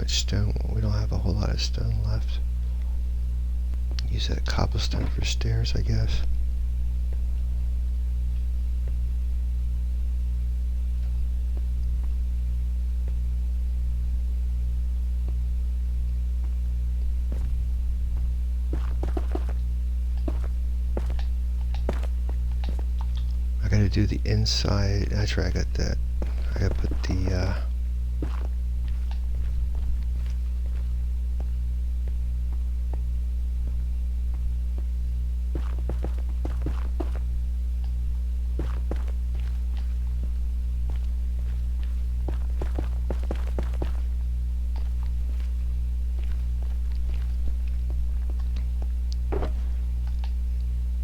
Stone. We don't have a whole lot of stone left. Use that cobblestone for stairs, I guess. gotta do the inside. That's right, I got that. I gotta put the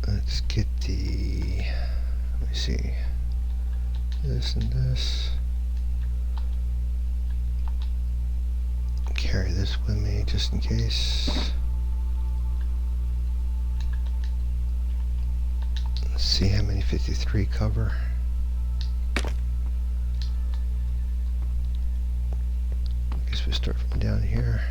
let's get the, let me see, this and this. Carry this with me just in case. Let's see how many 53 cover. I guess we start from down here.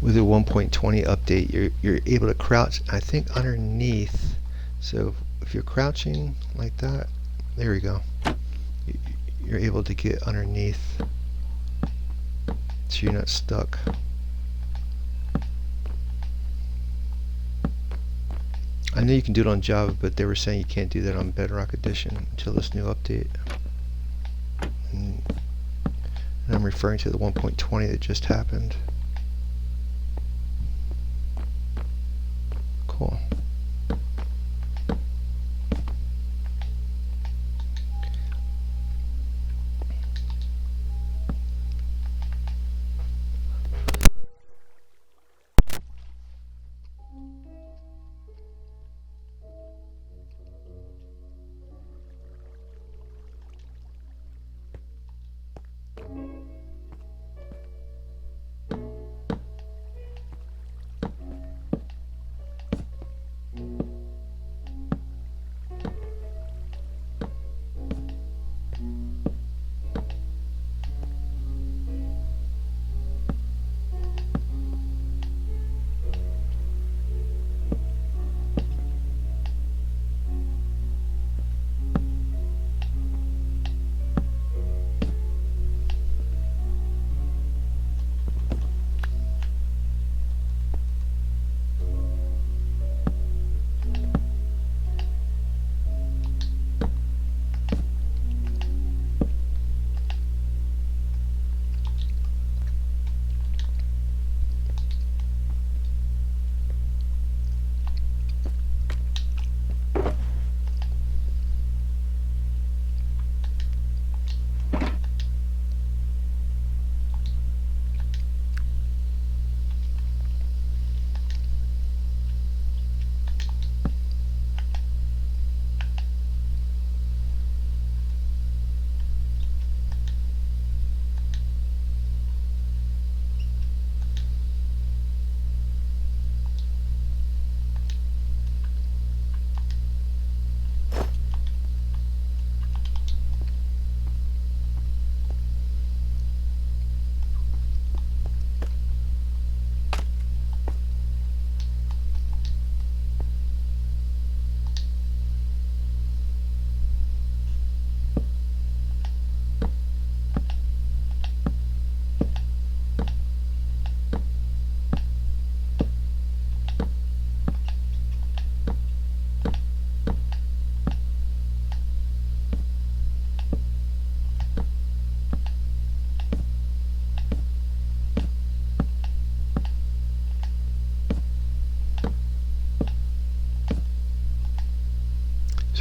With the 1.20 update, you're able to crouch, I think, underneath. So if you're crouching like that, there you go. You're able to get underneath, so you're not stuck. I know you can do it on Java, but they were saying you can't do that on Bedrock Edition until this new update. And I'm referring to the 1.20 that just happened. Cool.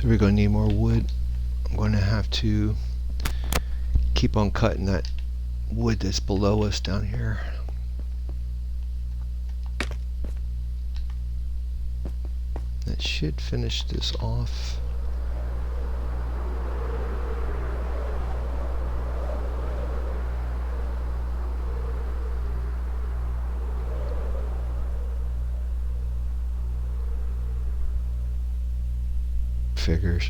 So we're going to need more wood. I'm going to have to keep on cutting that wood that's below us down here. That should finish this off. Figures.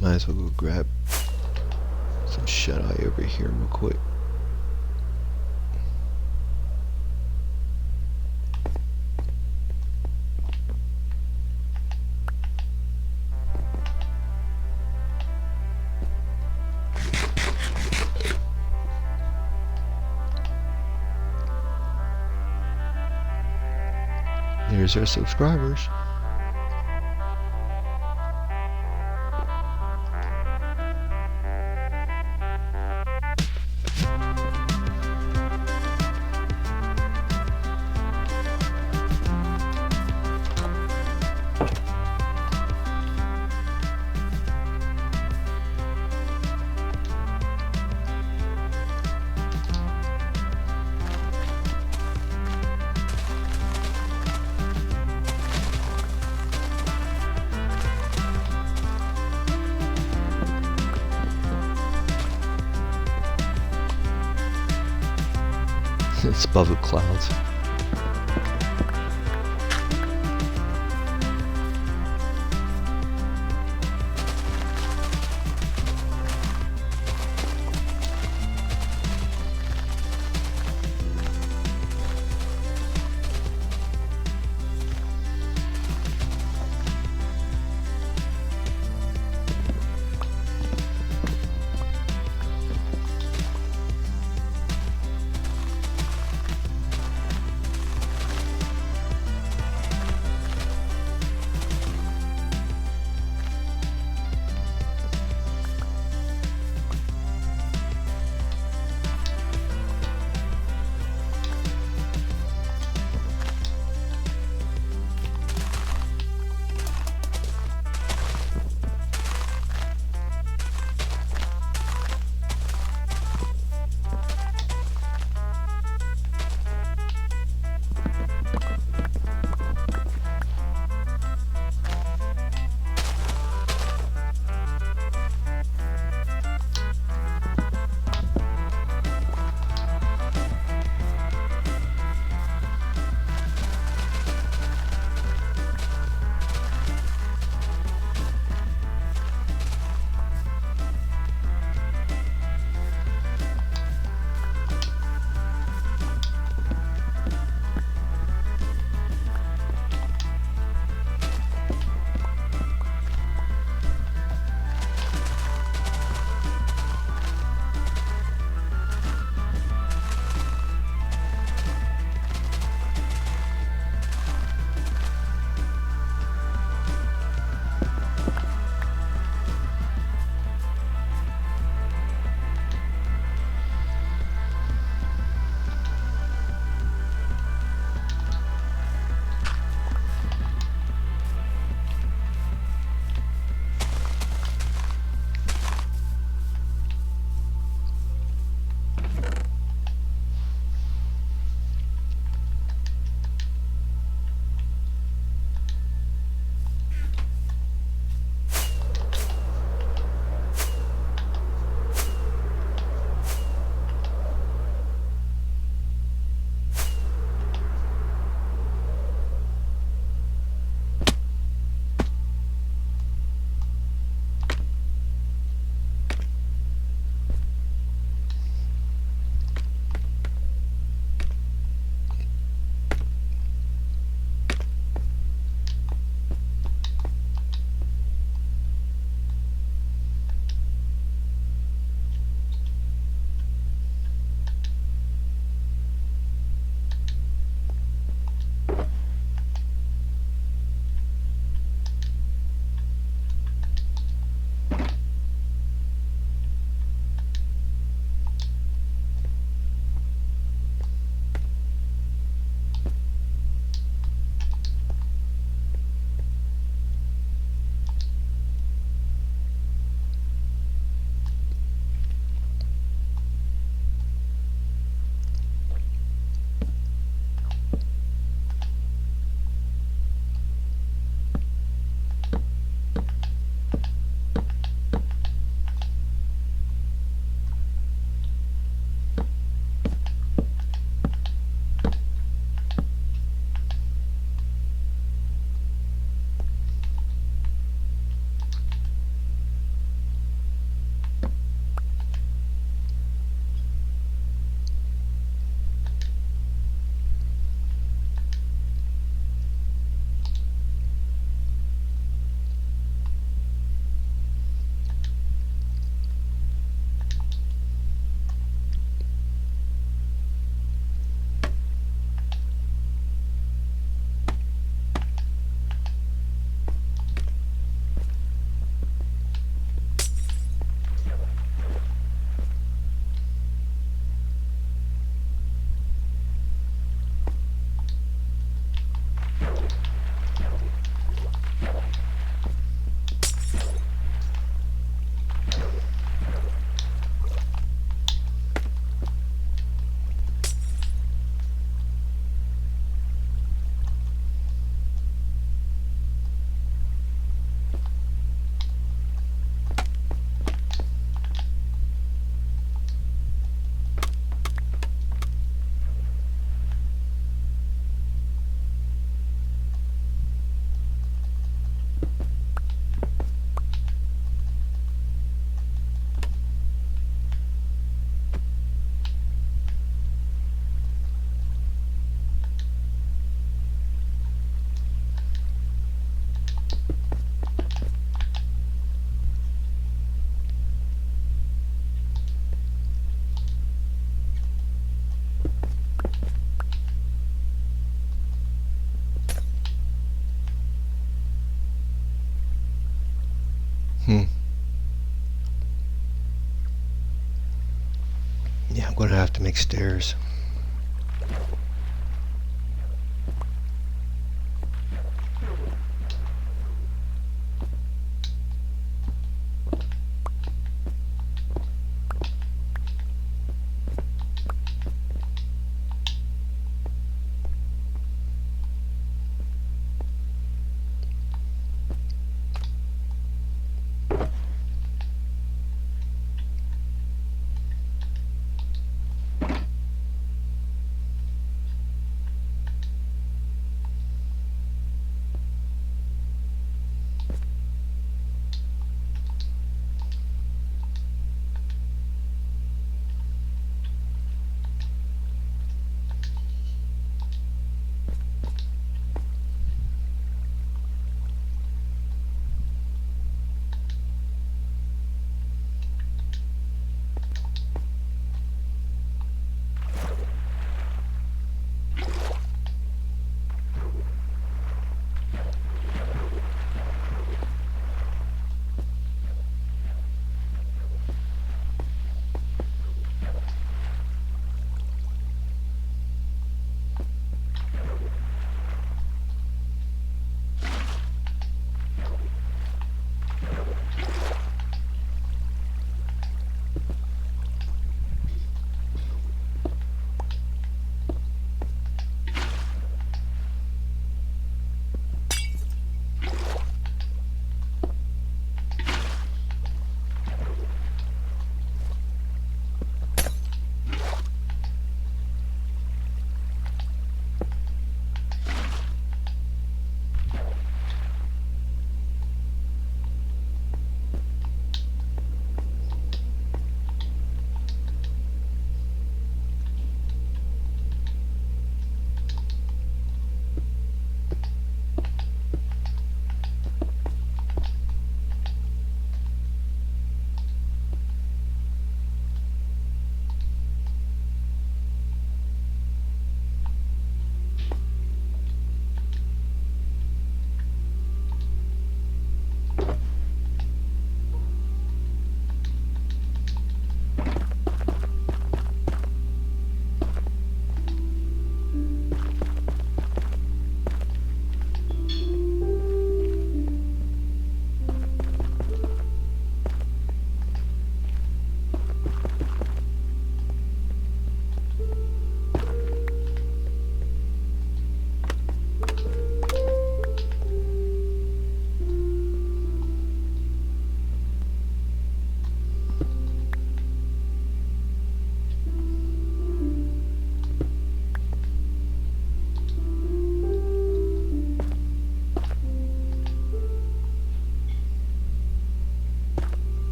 Might as well go grab some shut-eye over here real quick. There's our subscribers. It's above the clouds. Yeah, I'm gonna have to make stairs.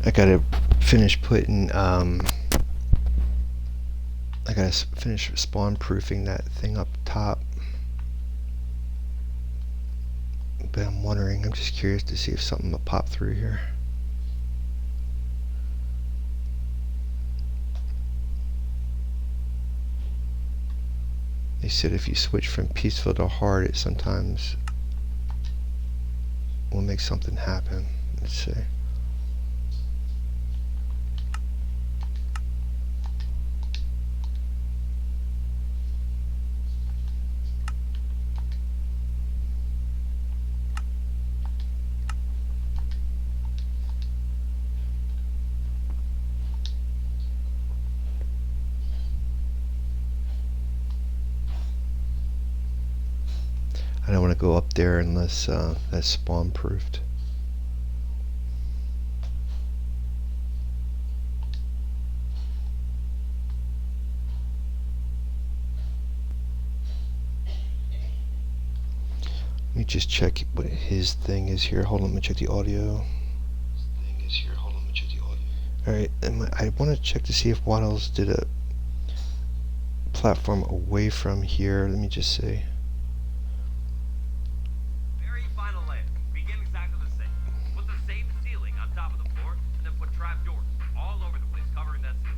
I gotta finish putting I gotta finish spawn proofing that thing up top. But I'm wondering, I'm just curious to see if something will pop through here. They said if you switch from peaceful to hard, it sometimes will make something happen. Let's see. I don't want to go up there unless that's spawn proofed. Let me just check what his thing is here. Hold on, let me check the audio. Alright, I want to check to see if Waddles did a platform away from here. Let me just see. Very final layer. Begin exactly the same. Put the same ceiling on top of the floor, and then put trapdoors all over the place, covering that ceiling.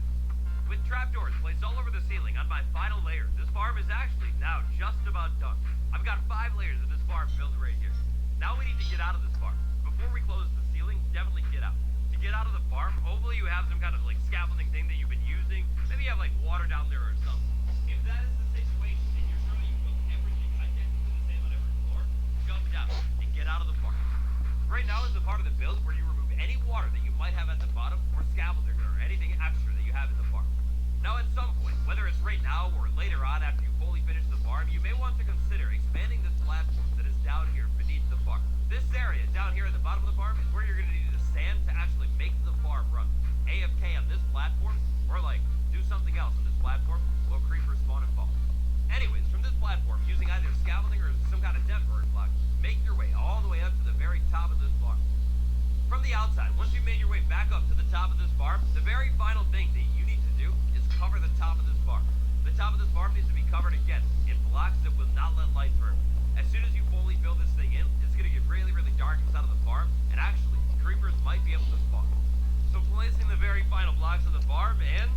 With trapdoors placed all over the ceiling on my final layer, this farm is actually now just about done. I've got 5 layers of this farm built right here. Now we need to get out of this farm. Before we close the ceiling, definitely get out. To get out of the farm, hopefully you have some kind of like scaffolding thing that you've been using. Maybe you have like water down there or something. If that is the situation and you're sure you built everything identically the same on every floor, jump down and get out of the farm. Right now is the part of the build where you remove any water that you might have at the bottom or scaffolding or anything extra that you have in the farm. Now at some point, whether it's right now or later on after you fully finish the farm, you may want to consider expanding this platform that is down here beneath the farm. This area down here at the bottom of the farm is where you're going to need to stand to actually make the farm run. AFK on this platform, or like do something else on this platform while creepers spawn and fall. Anyways, from this platform, using either scaffolding or some kind of temporary block, make your way all the way up to the very top of this farm. From the outside, once you've made your way back up to the top of this farm, the very final thing that you need to do is cover the top of this farm. The top of this farm needs to be covered again in blocks that will not let light through. As soon as you fully build this thing in, it's going to get really, really dark inside of the farm, and actually, creepers might be able to spawn. So placing the very final blocks of the farm, and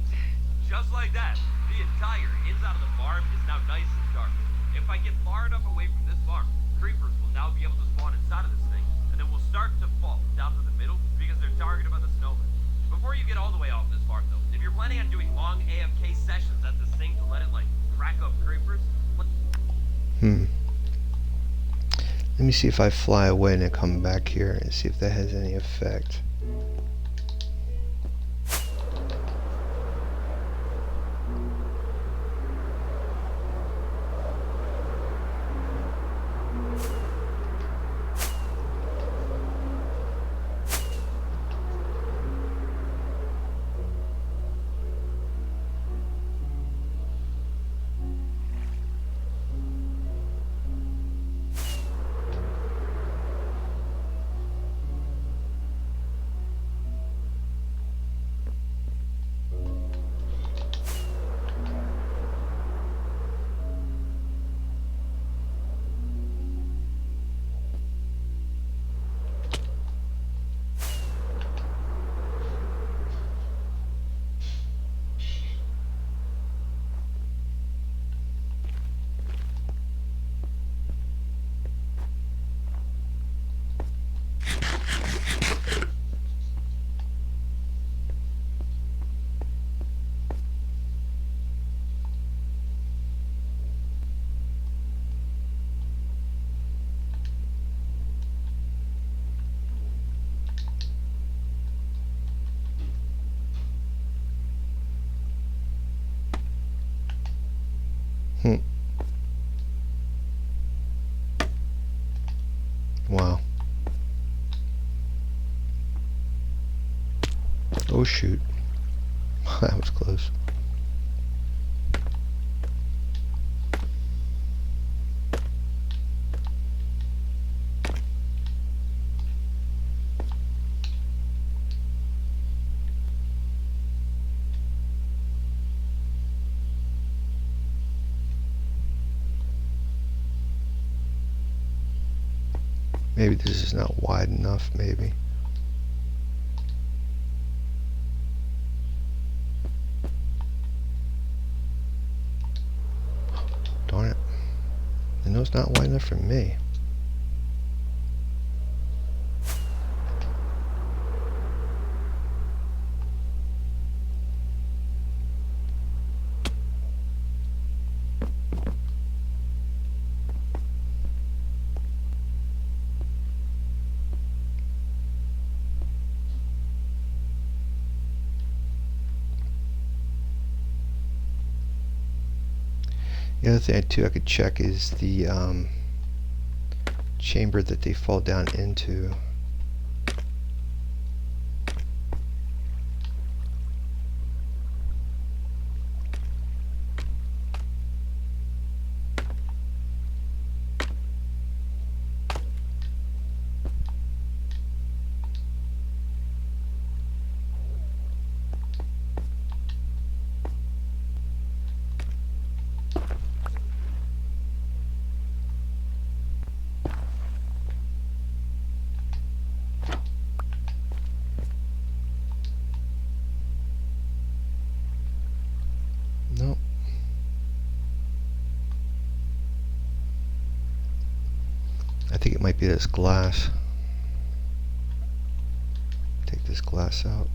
just like that, the entire inside of the farm is now nice and dark. If I get far enough away from this farm, creepers will now be able to spawn inside of this thing, and then will start to fall down to the middle because they're targeted by the snowman. Before you get all the way off this farm though, if you're planning on doing long AFK sessions at this thing to let it like crack up creepers, Let me see if I fly away and then come back here and see if that has any effect. Wow. Oh shoot. That was close. Maybe this is not wide enough, maybe. Darn it. I know it's not wide enough for me. The other thing too I could check is the chamber that they fall down into. Nope. I think it might be this glass. Take this glass out.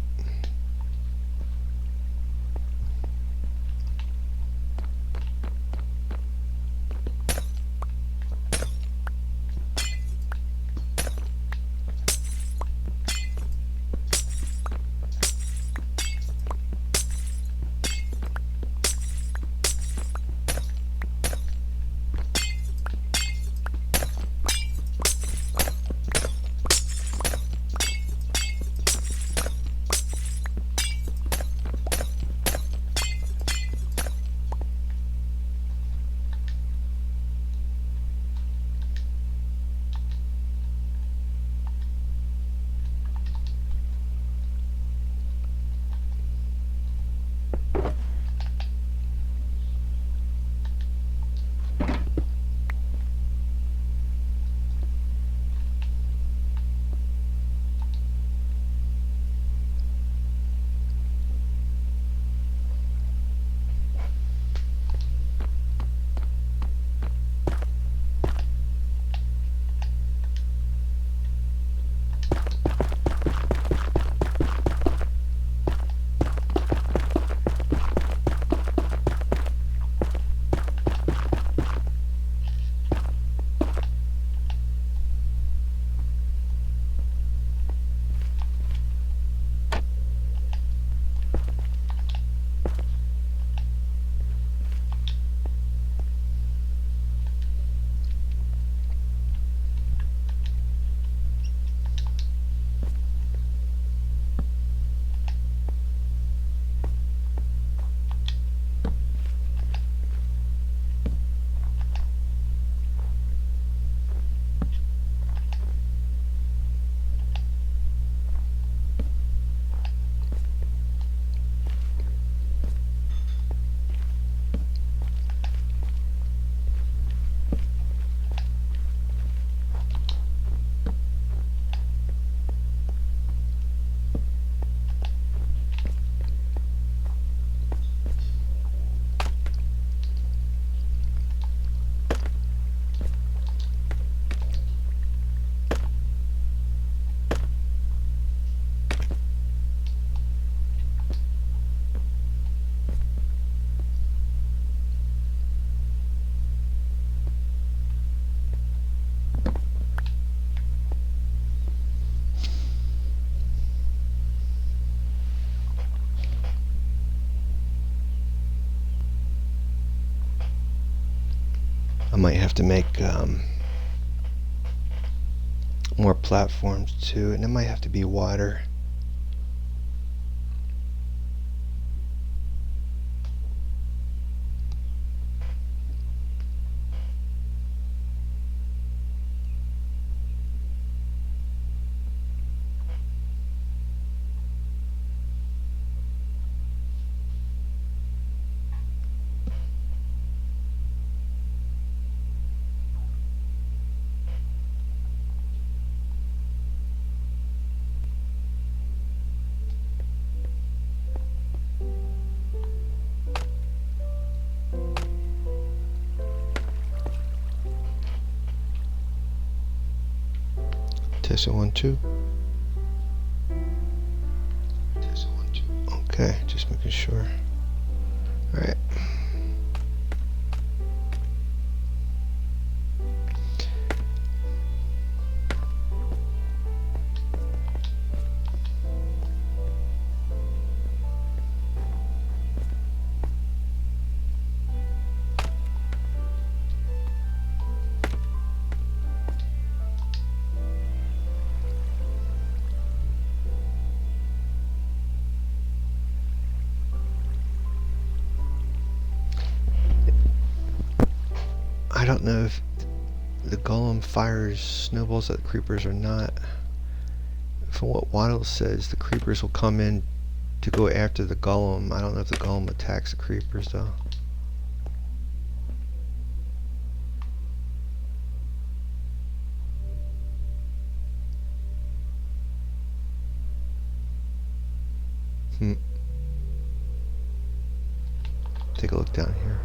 I might have to make more platforms too, and it might have to be wider. Testing 1, 2. Okay, just making sure. Alright. I don't know if the golem fires snowballs at the creepers or not. From what Waddle says, the creepers will come in to go after the golem. I don't know if the golem attacks the creepers though. Take a look down here.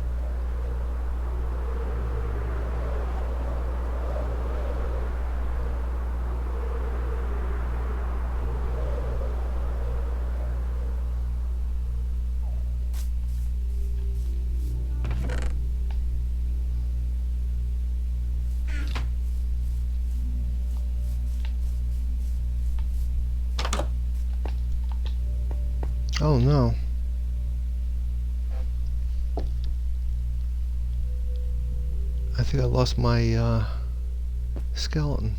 Oh no. I think I lost my skeleton.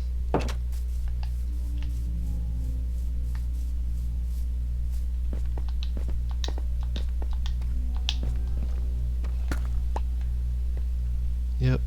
Yep.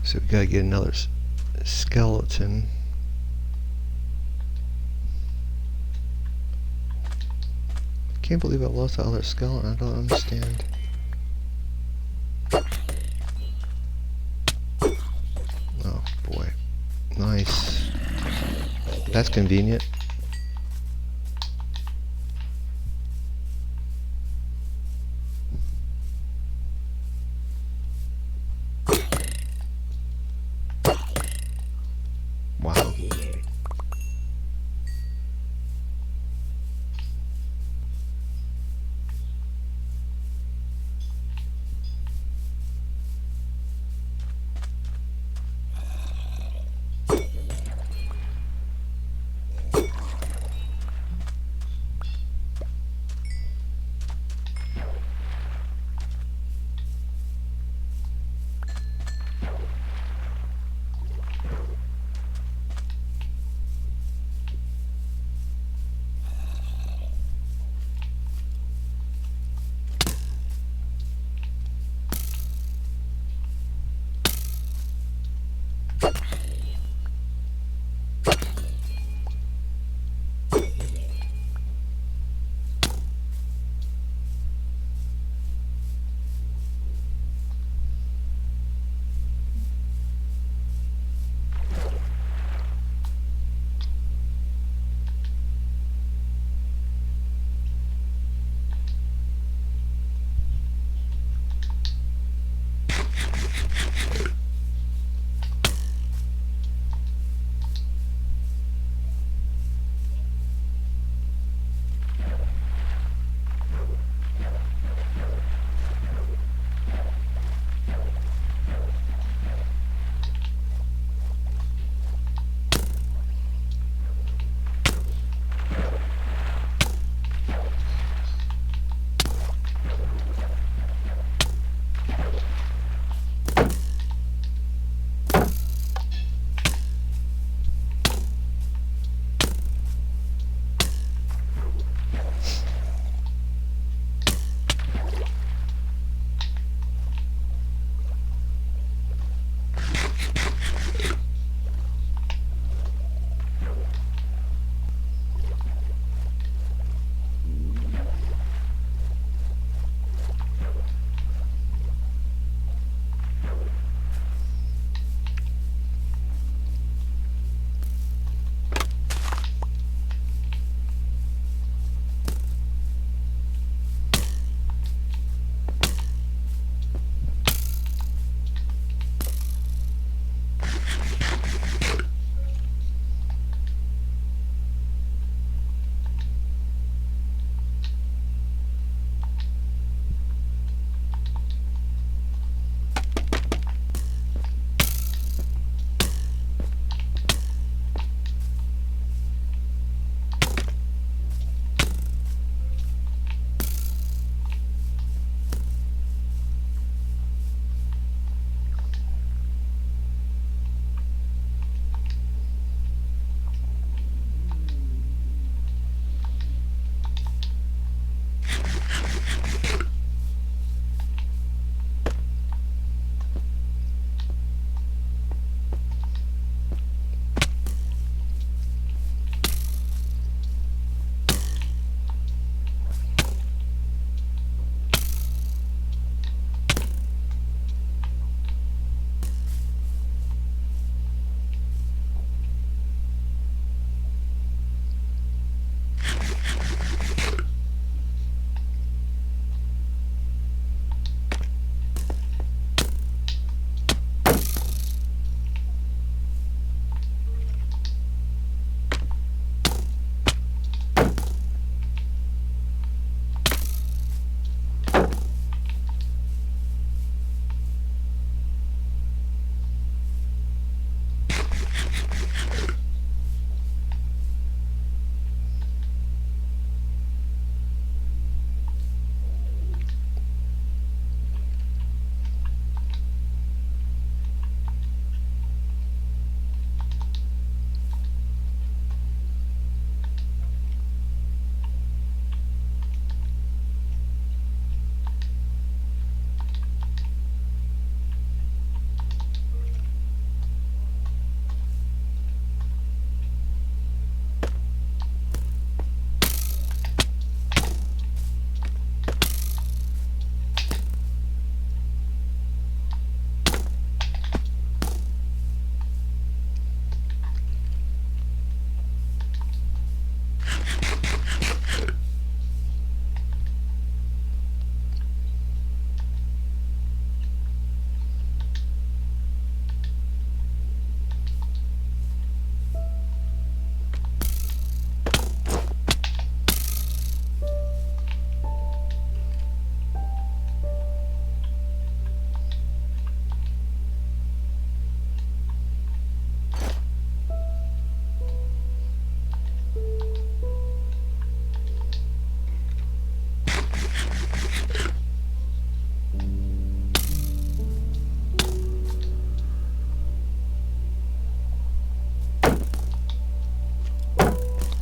So we gotta get another skeleton. Can't believe I lost the other skeleton. I don't understand. Oh boy. Nice. That's convenient. Wow.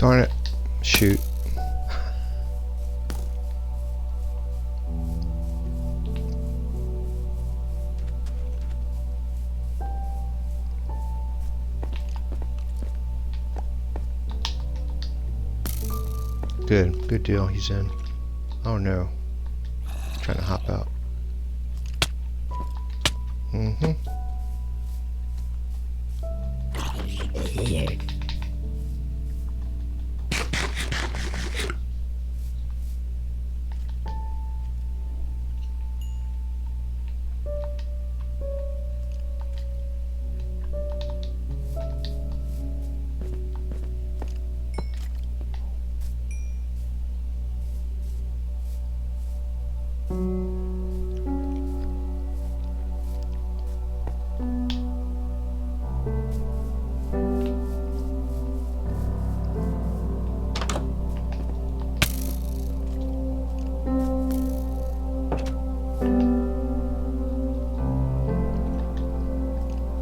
Darn it. Shoot. Good deal, he's in. Oh no. Trying to hop out. Mm-hmm.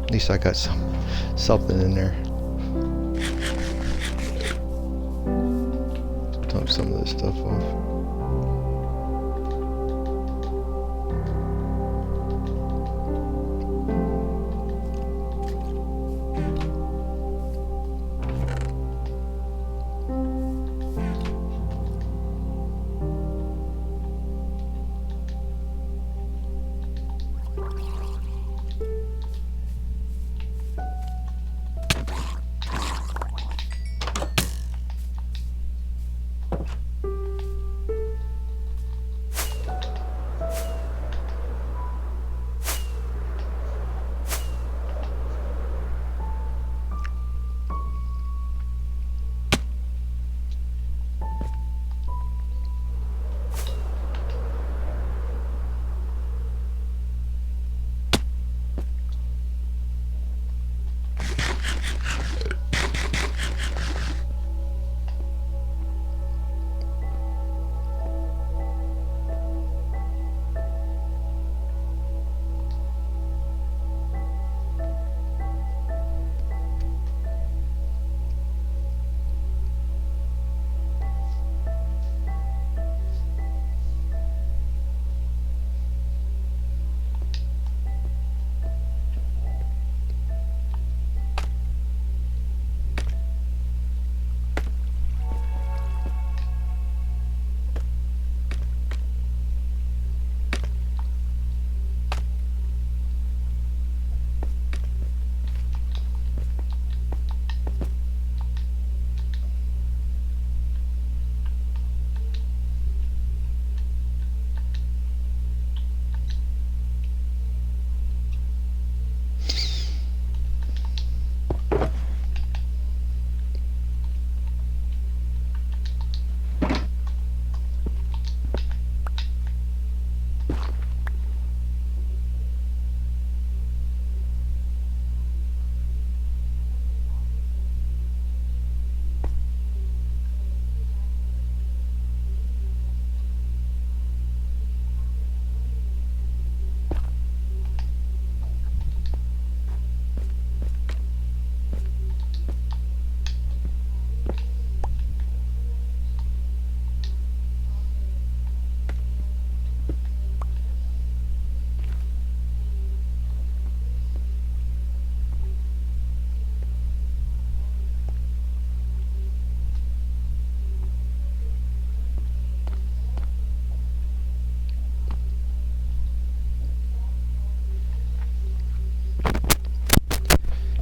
At least I got something in there. Dump some of this stuff off.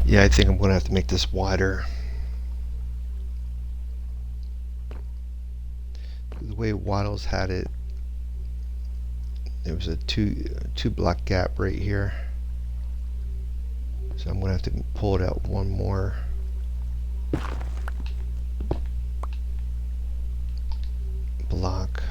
Yeah, I think I'm going to have to make this wider. The way Waddles had it, there was a two block gap right here. So I'm going to have to pull it out one more. Block.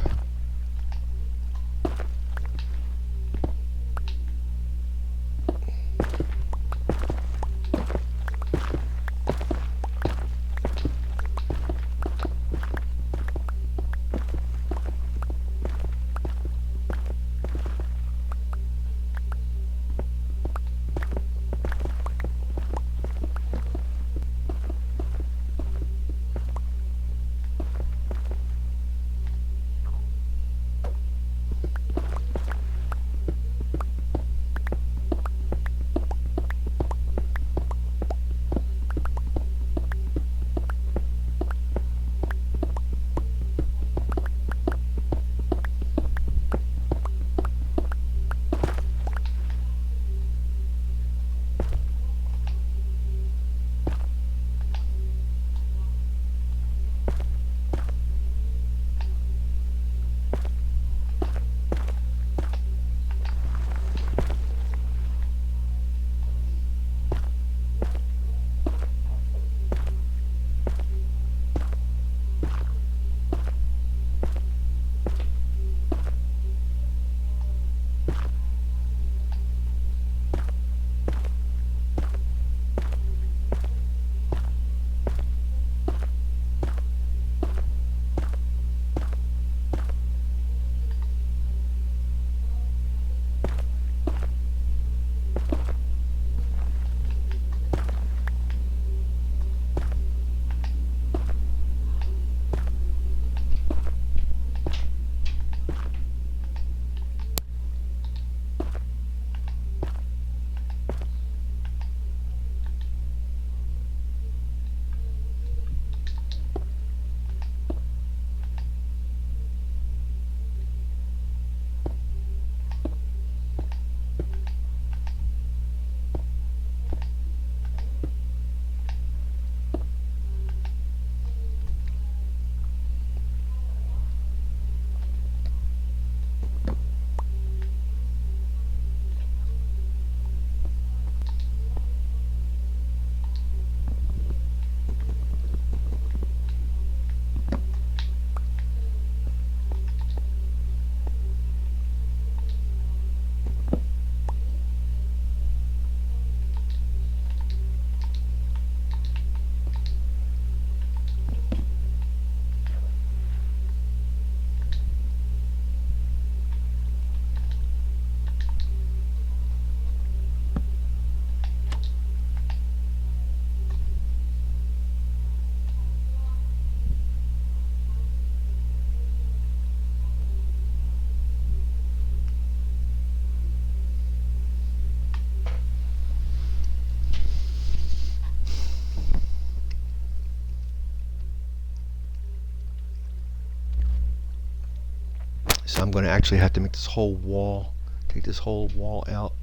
So I'm going to actually have to make this whole wall, take this whole wall out,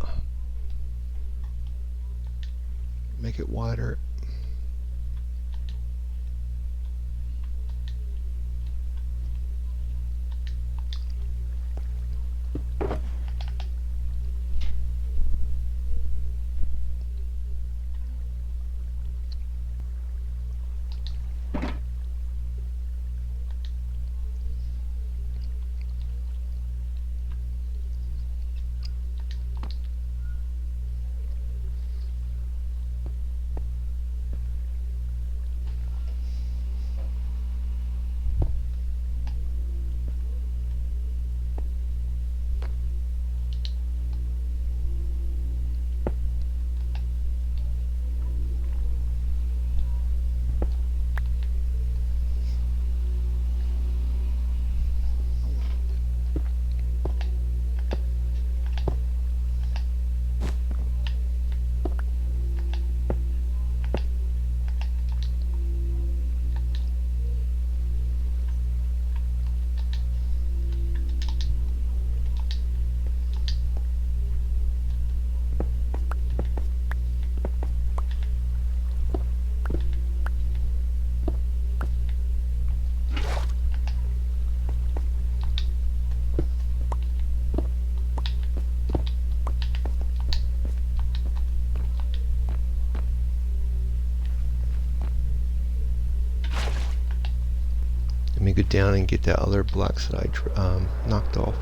make it wider. Let me go down and get that other blocks that I knocked off.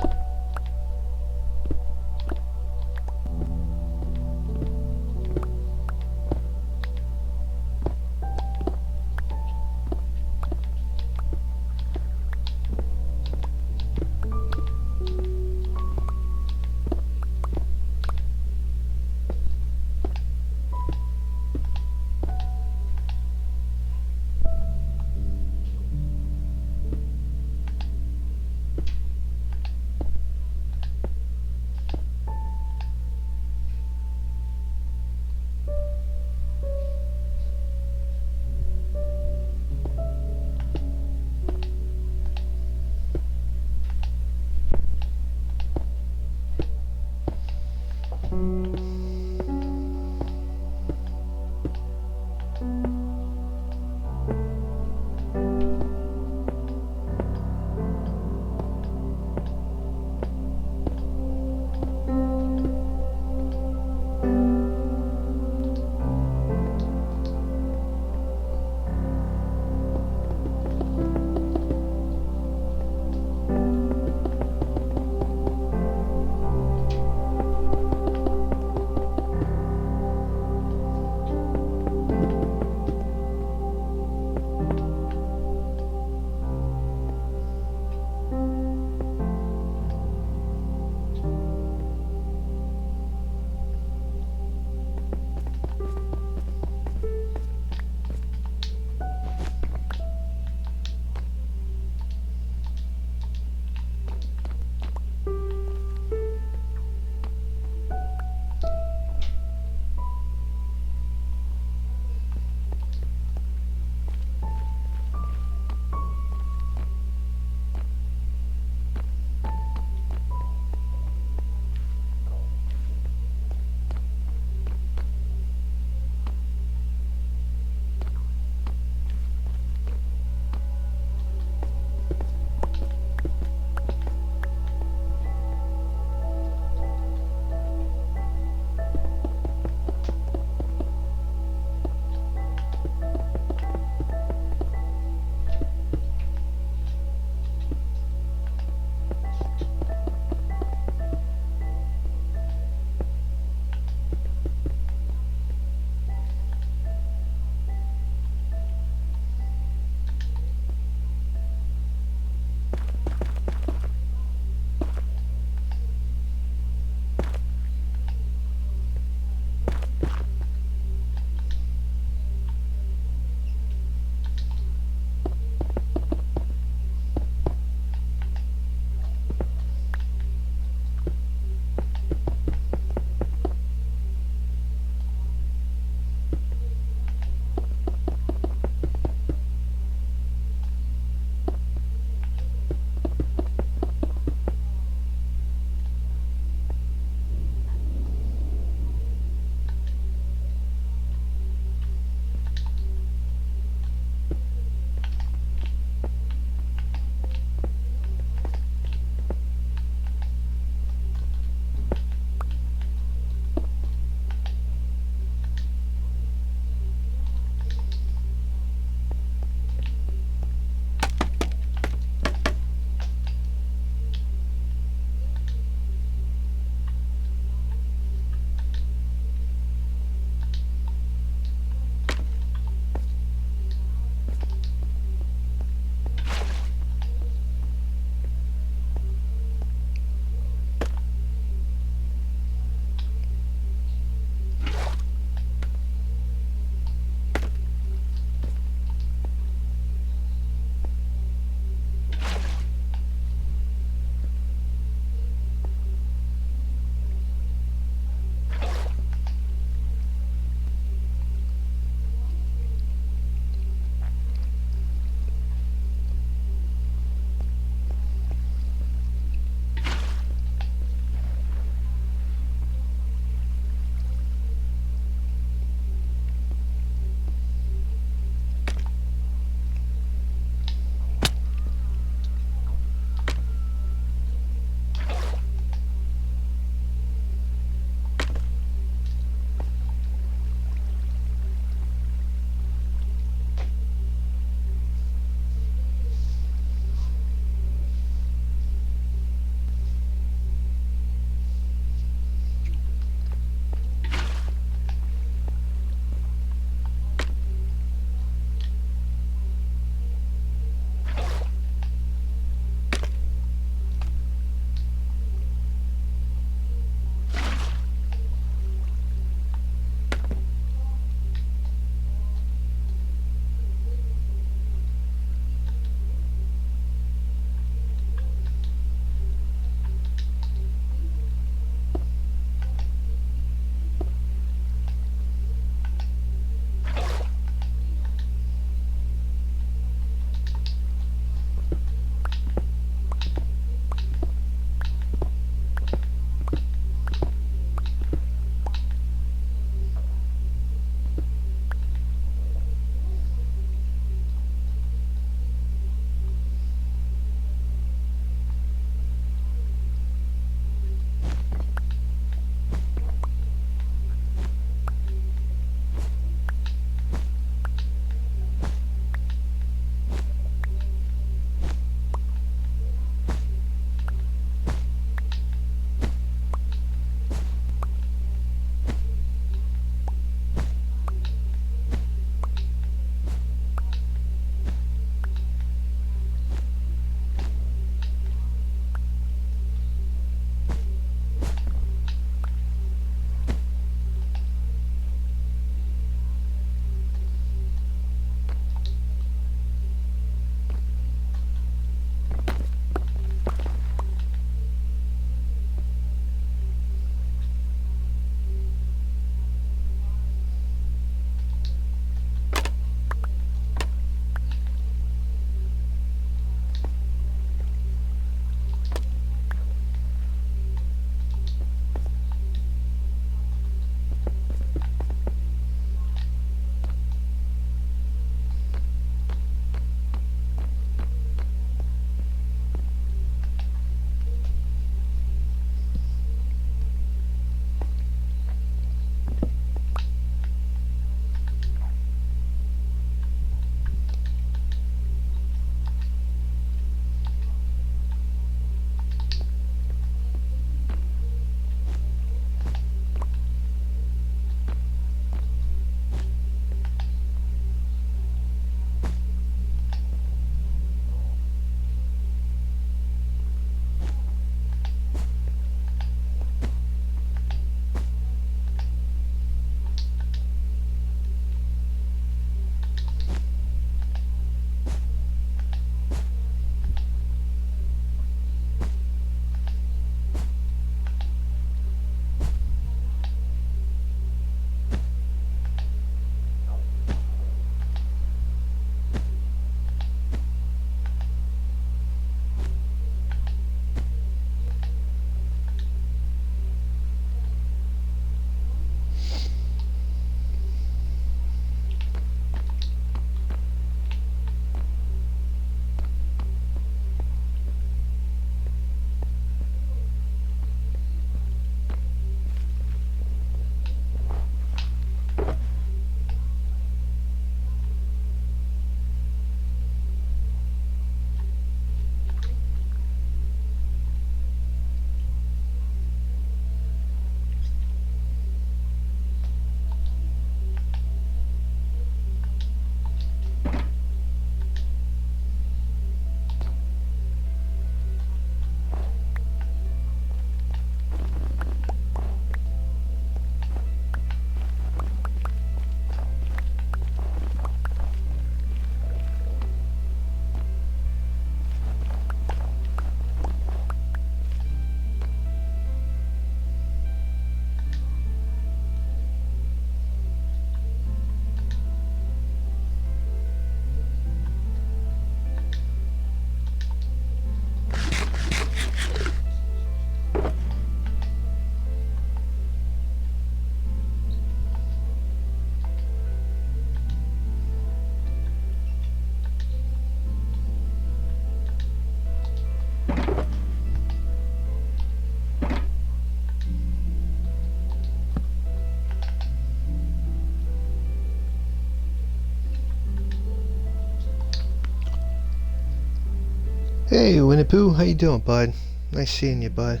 Hey, Winnie Pooh, how you doing, bud? Nice seeing you, bud.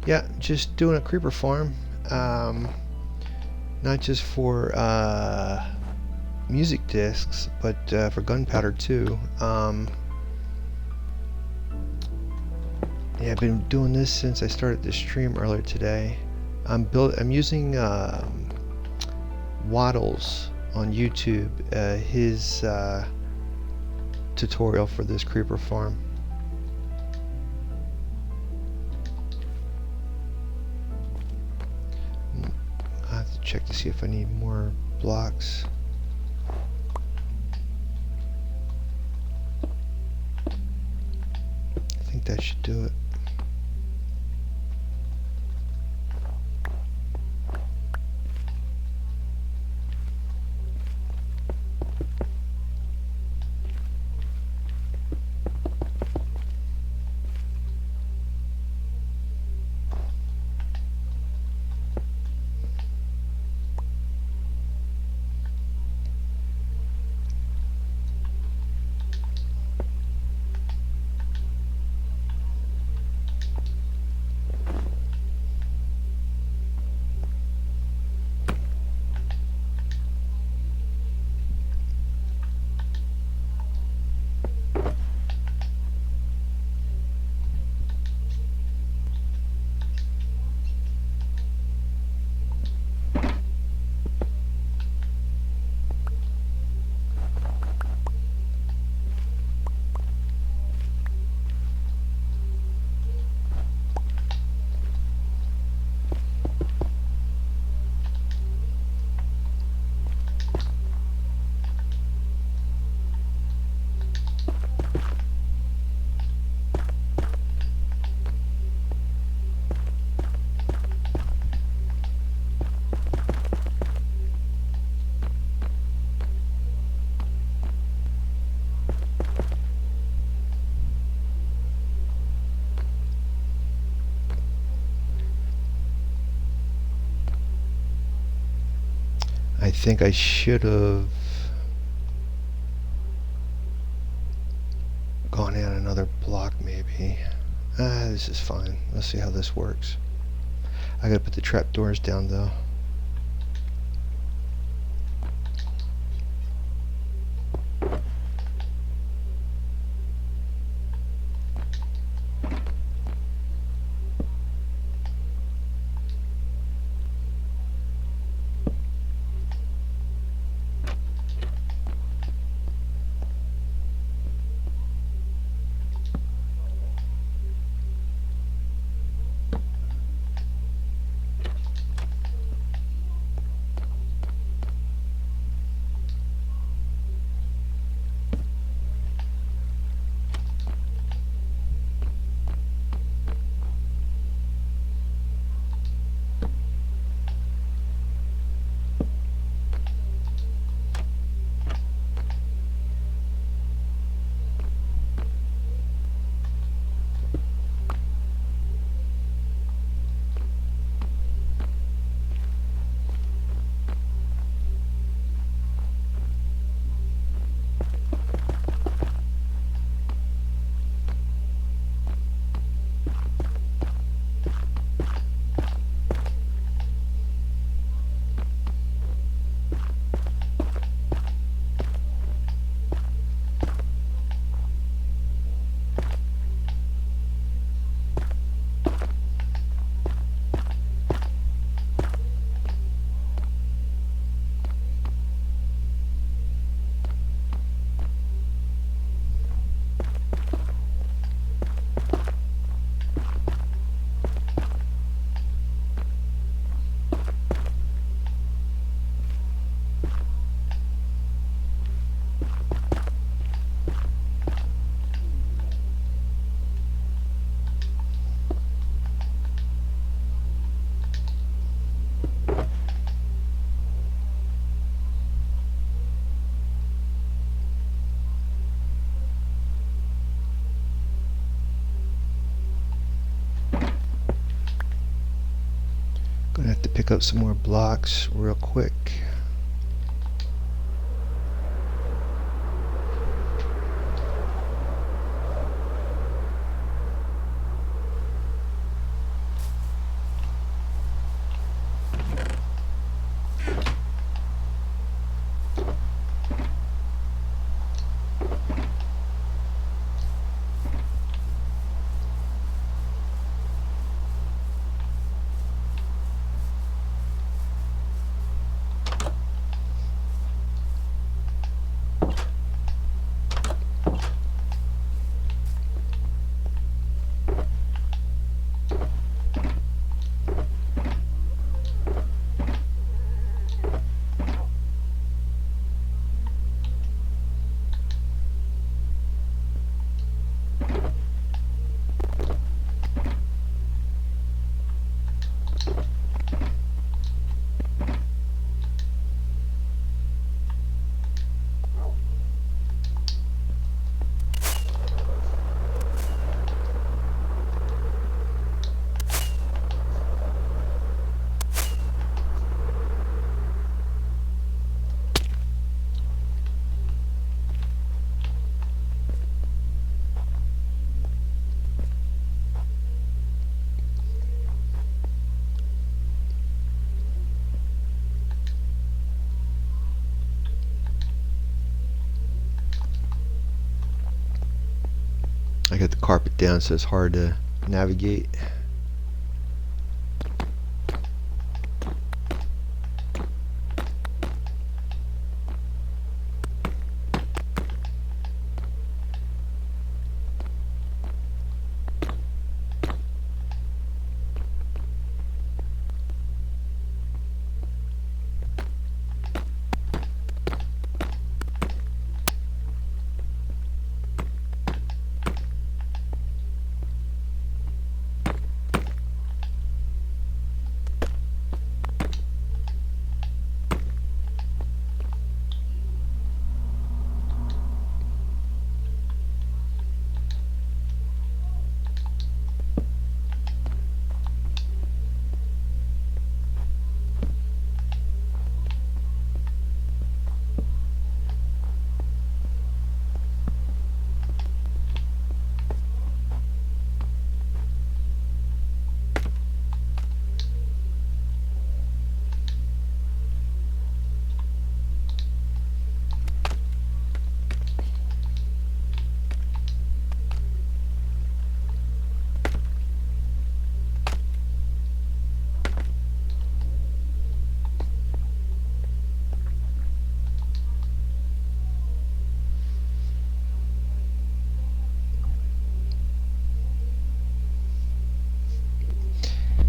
Yeah, just doing a creeper farm. Not just for music discs, but for gunpowder too. Yeah, I've been doing this since I started this stream earlier today. I'm using Waddles on YouTube. His tutorial for this creeper farm. I have to check to see if I need more blocks. I think that should do it. I think I should have gone in another block maybe. This is fine. Let's see how this works. I gotta put the trapdoors down though. Gonna have to pick up some more blocks real quick. I got the carpet down so it's hard to navigate.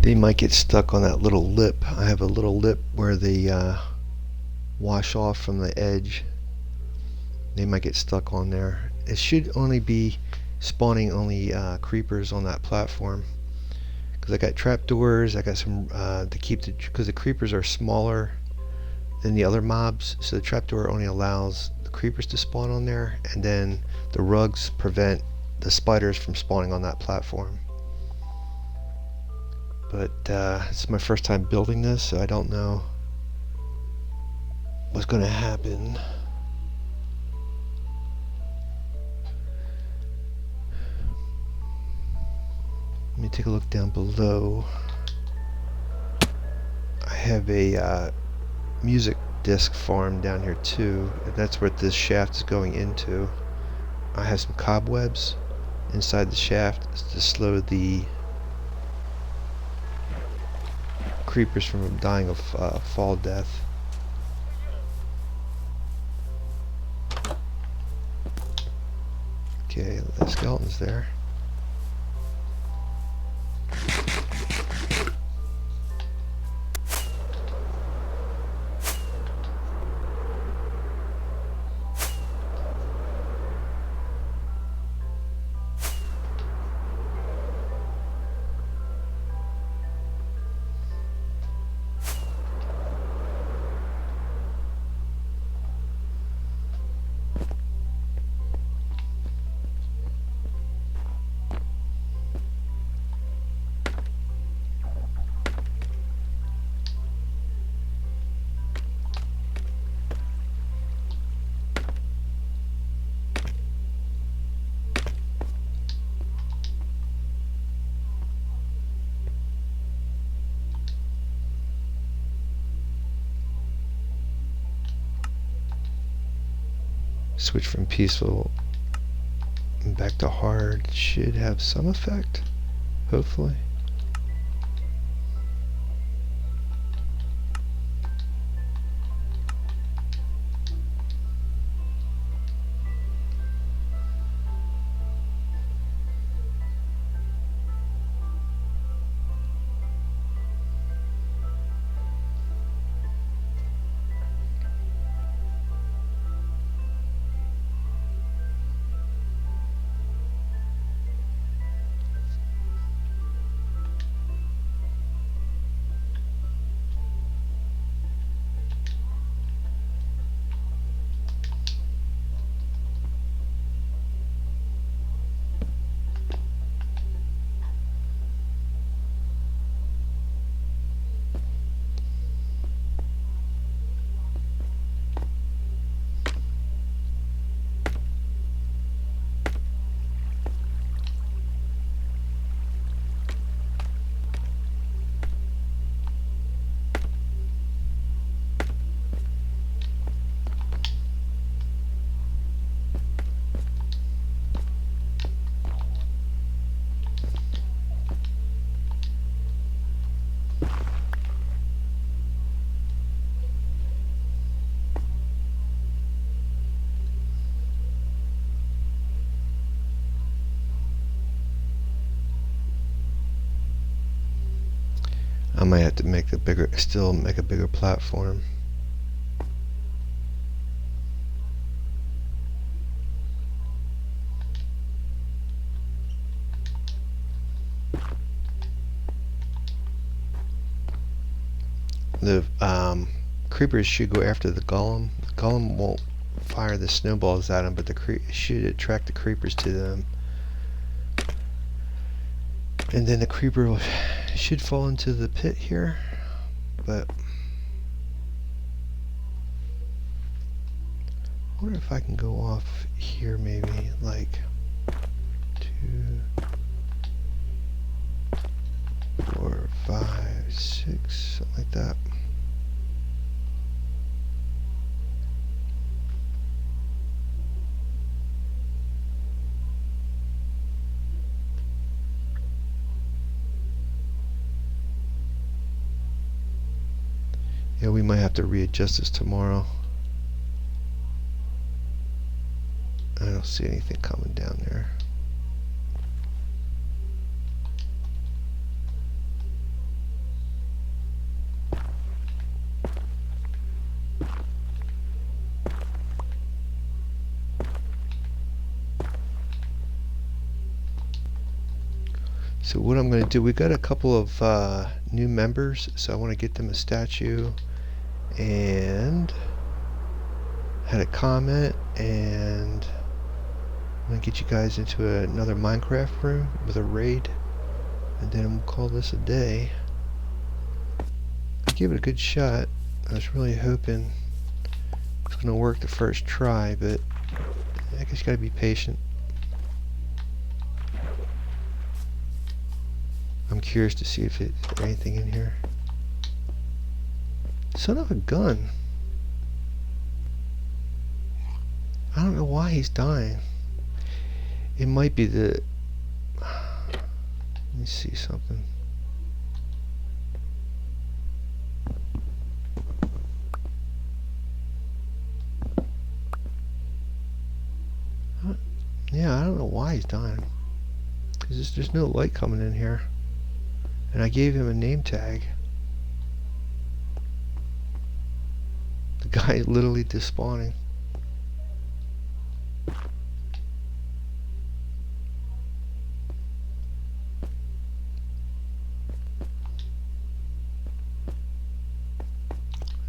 They might get stuck on that little lip. I have a little lip where they wash off from the edge. They might get stuck on there. It should only be spawning only creepers on that platform. Because I got trapdoors, I got some to keep the, because the creepers are smaller than the other mobs, so the trapdoor only allows the creepers to spawn on there, and then the rugs prevent the spiders from spawning on that platform. But it's my first time building this, so I don't know what's going to happen. Let me take a look down below. I have a music disc farm down here too, and that's what this shaft is going into. I have some cobwebs inside the shaft to slow the creepers from dying of fall death. Okay, the skeleton's there. Switch from peaceful back to hard should have some effect, hopefully. have to make a bigger, still make a bigger platform. The creepers should go after the golem. The golem won't fire the snowballs at them, but the should attract the creepers to them. And then the creeper should fall into the pit here, but I wonder if I can go off here maybe, like 2, 4, 5, 6, something like that. Yeah, we might have to readjust this tomorrow. I don't see anything coming down there. So what I'm going to do, we got a couple of new members, so I want to get them a statue, and had a comment, and I'm going to get you guys into another Minecraft room with a raid, and then we'll call this a day. I give it a good shot. I was really hoping it's going to work the first try, but I guess you got to be patient. I'm curious to see if there's anything in here. Son of a gun. I don't know why he's dying. It might be the... Let me see something. Yeah, I don't know why he's dying. Because there's no light coming in here. And I gave him a name tag. The guy literally despawning. And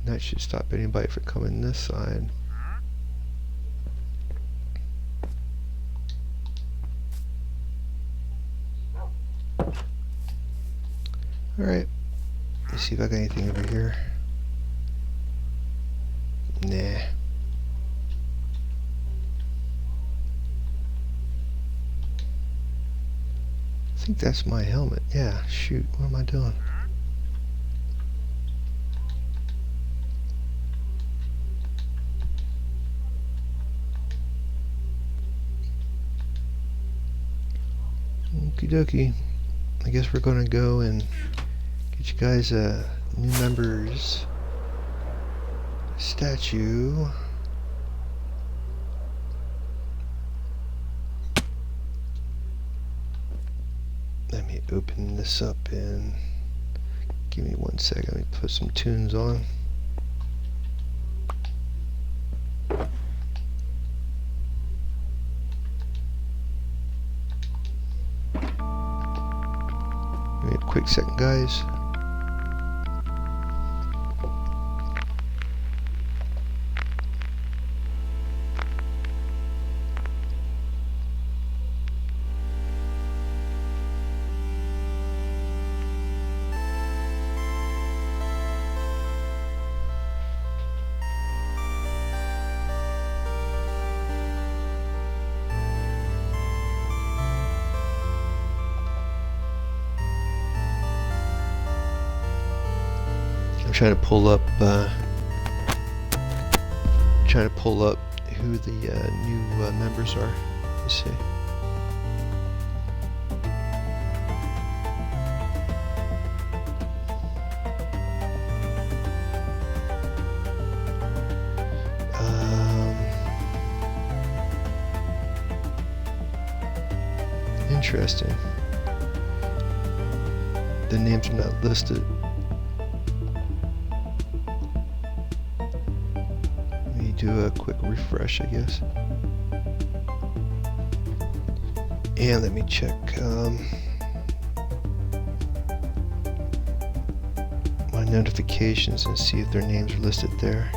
that should stop anybody from coming this side. Alright, let's see if I got anything over here. Nah. I think that's my helmet. Yeah, shoot, what am I doing? Okie dokie. I guess we're gonna go and get you guys a new members statue. Let me open this up and give me 1 second. Let me put some tunes on. Give me a quick second, guys. I'm trying to pull up who the new members are. Let's see. Interesting. The names are not listed. do a quick refresh, I guess. And let me check my notifications and see if their names are listed there.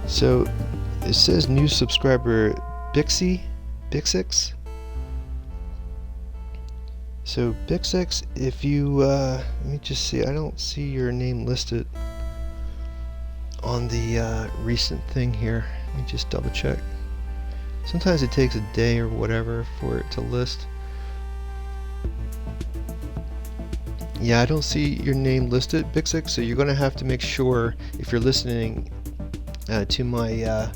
So it says new subscriber Bixix. So Bixix, if you let me just see, I don't see your name listed on the recent thing here. Let me just double check. Sometimes it takes a day or whatever for it to list. Yeah, I don't see your name listed, Bixix, so you're going to have to make sure, if you're listening to my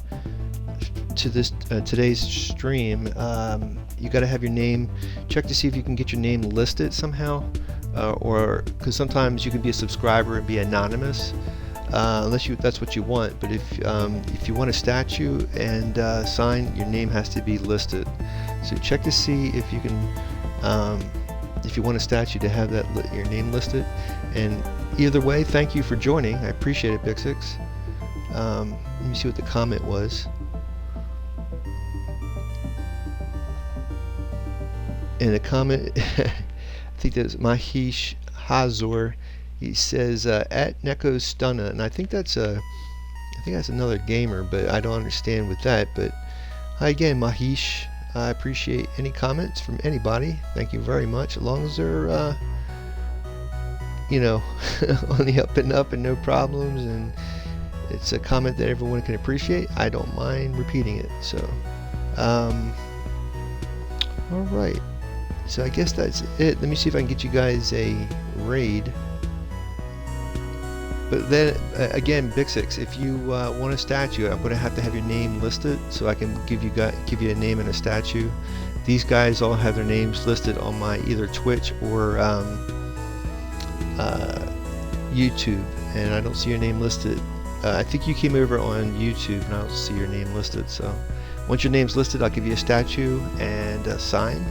to this today's stream, you got to have your name, check to see if you can get your name listed somehow, or because sometimes you can be a subscriber and be anonymous, unless that's what you want. But if you want a statue and sign, your name has to be listed. So check to see if you can, if you want a statue to have that your name listed. And either way, thank you for joining. I appreciate it, Bixix. Let me see what the comment was. And the comment, I think that's Mahish Hazor. He says at Neko Stunna, and I think that's another gamer, but I don't understand with that. But hi again, Mahish. I appreciate any comments from anybody. Thank you very much. As long as they're you know, on the up and up and no problems, and it's a comment that everyone can appreciate, I don't mind repeating it. So all right, so I guess that's it. Let me see if I can get you guys a raid. But then again, Bixix, if you want a statue, I'm going to have your name listed so I can give you a name and a statue. These guys all have their names listed on my either Twitch or YouTube, and I don't see your name listed. I think you came over on YouTube, and I don't see your name listed. So once your name's listed, I'll give you a statue and a sign.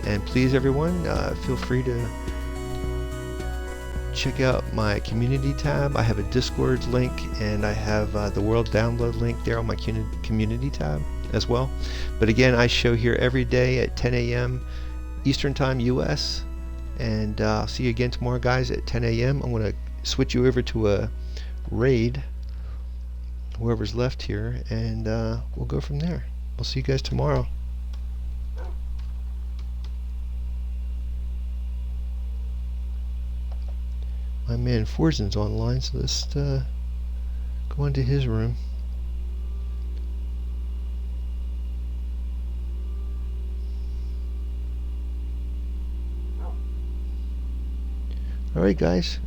And please, everyone, feel free to check out my community tab. I have a Discord link, and I have the world download link there on my community tab as well. But again, I show here every day at 10 a.m. Eastern Time, US. And I'll see you again tomorrow, guys, at 10 a.m. I'm going to switch you over to a raid, whoever's left here, and we'll go from there. We'll see you guys tomorrow. My man Forzen's online, so let's go into his room. Alright, guys,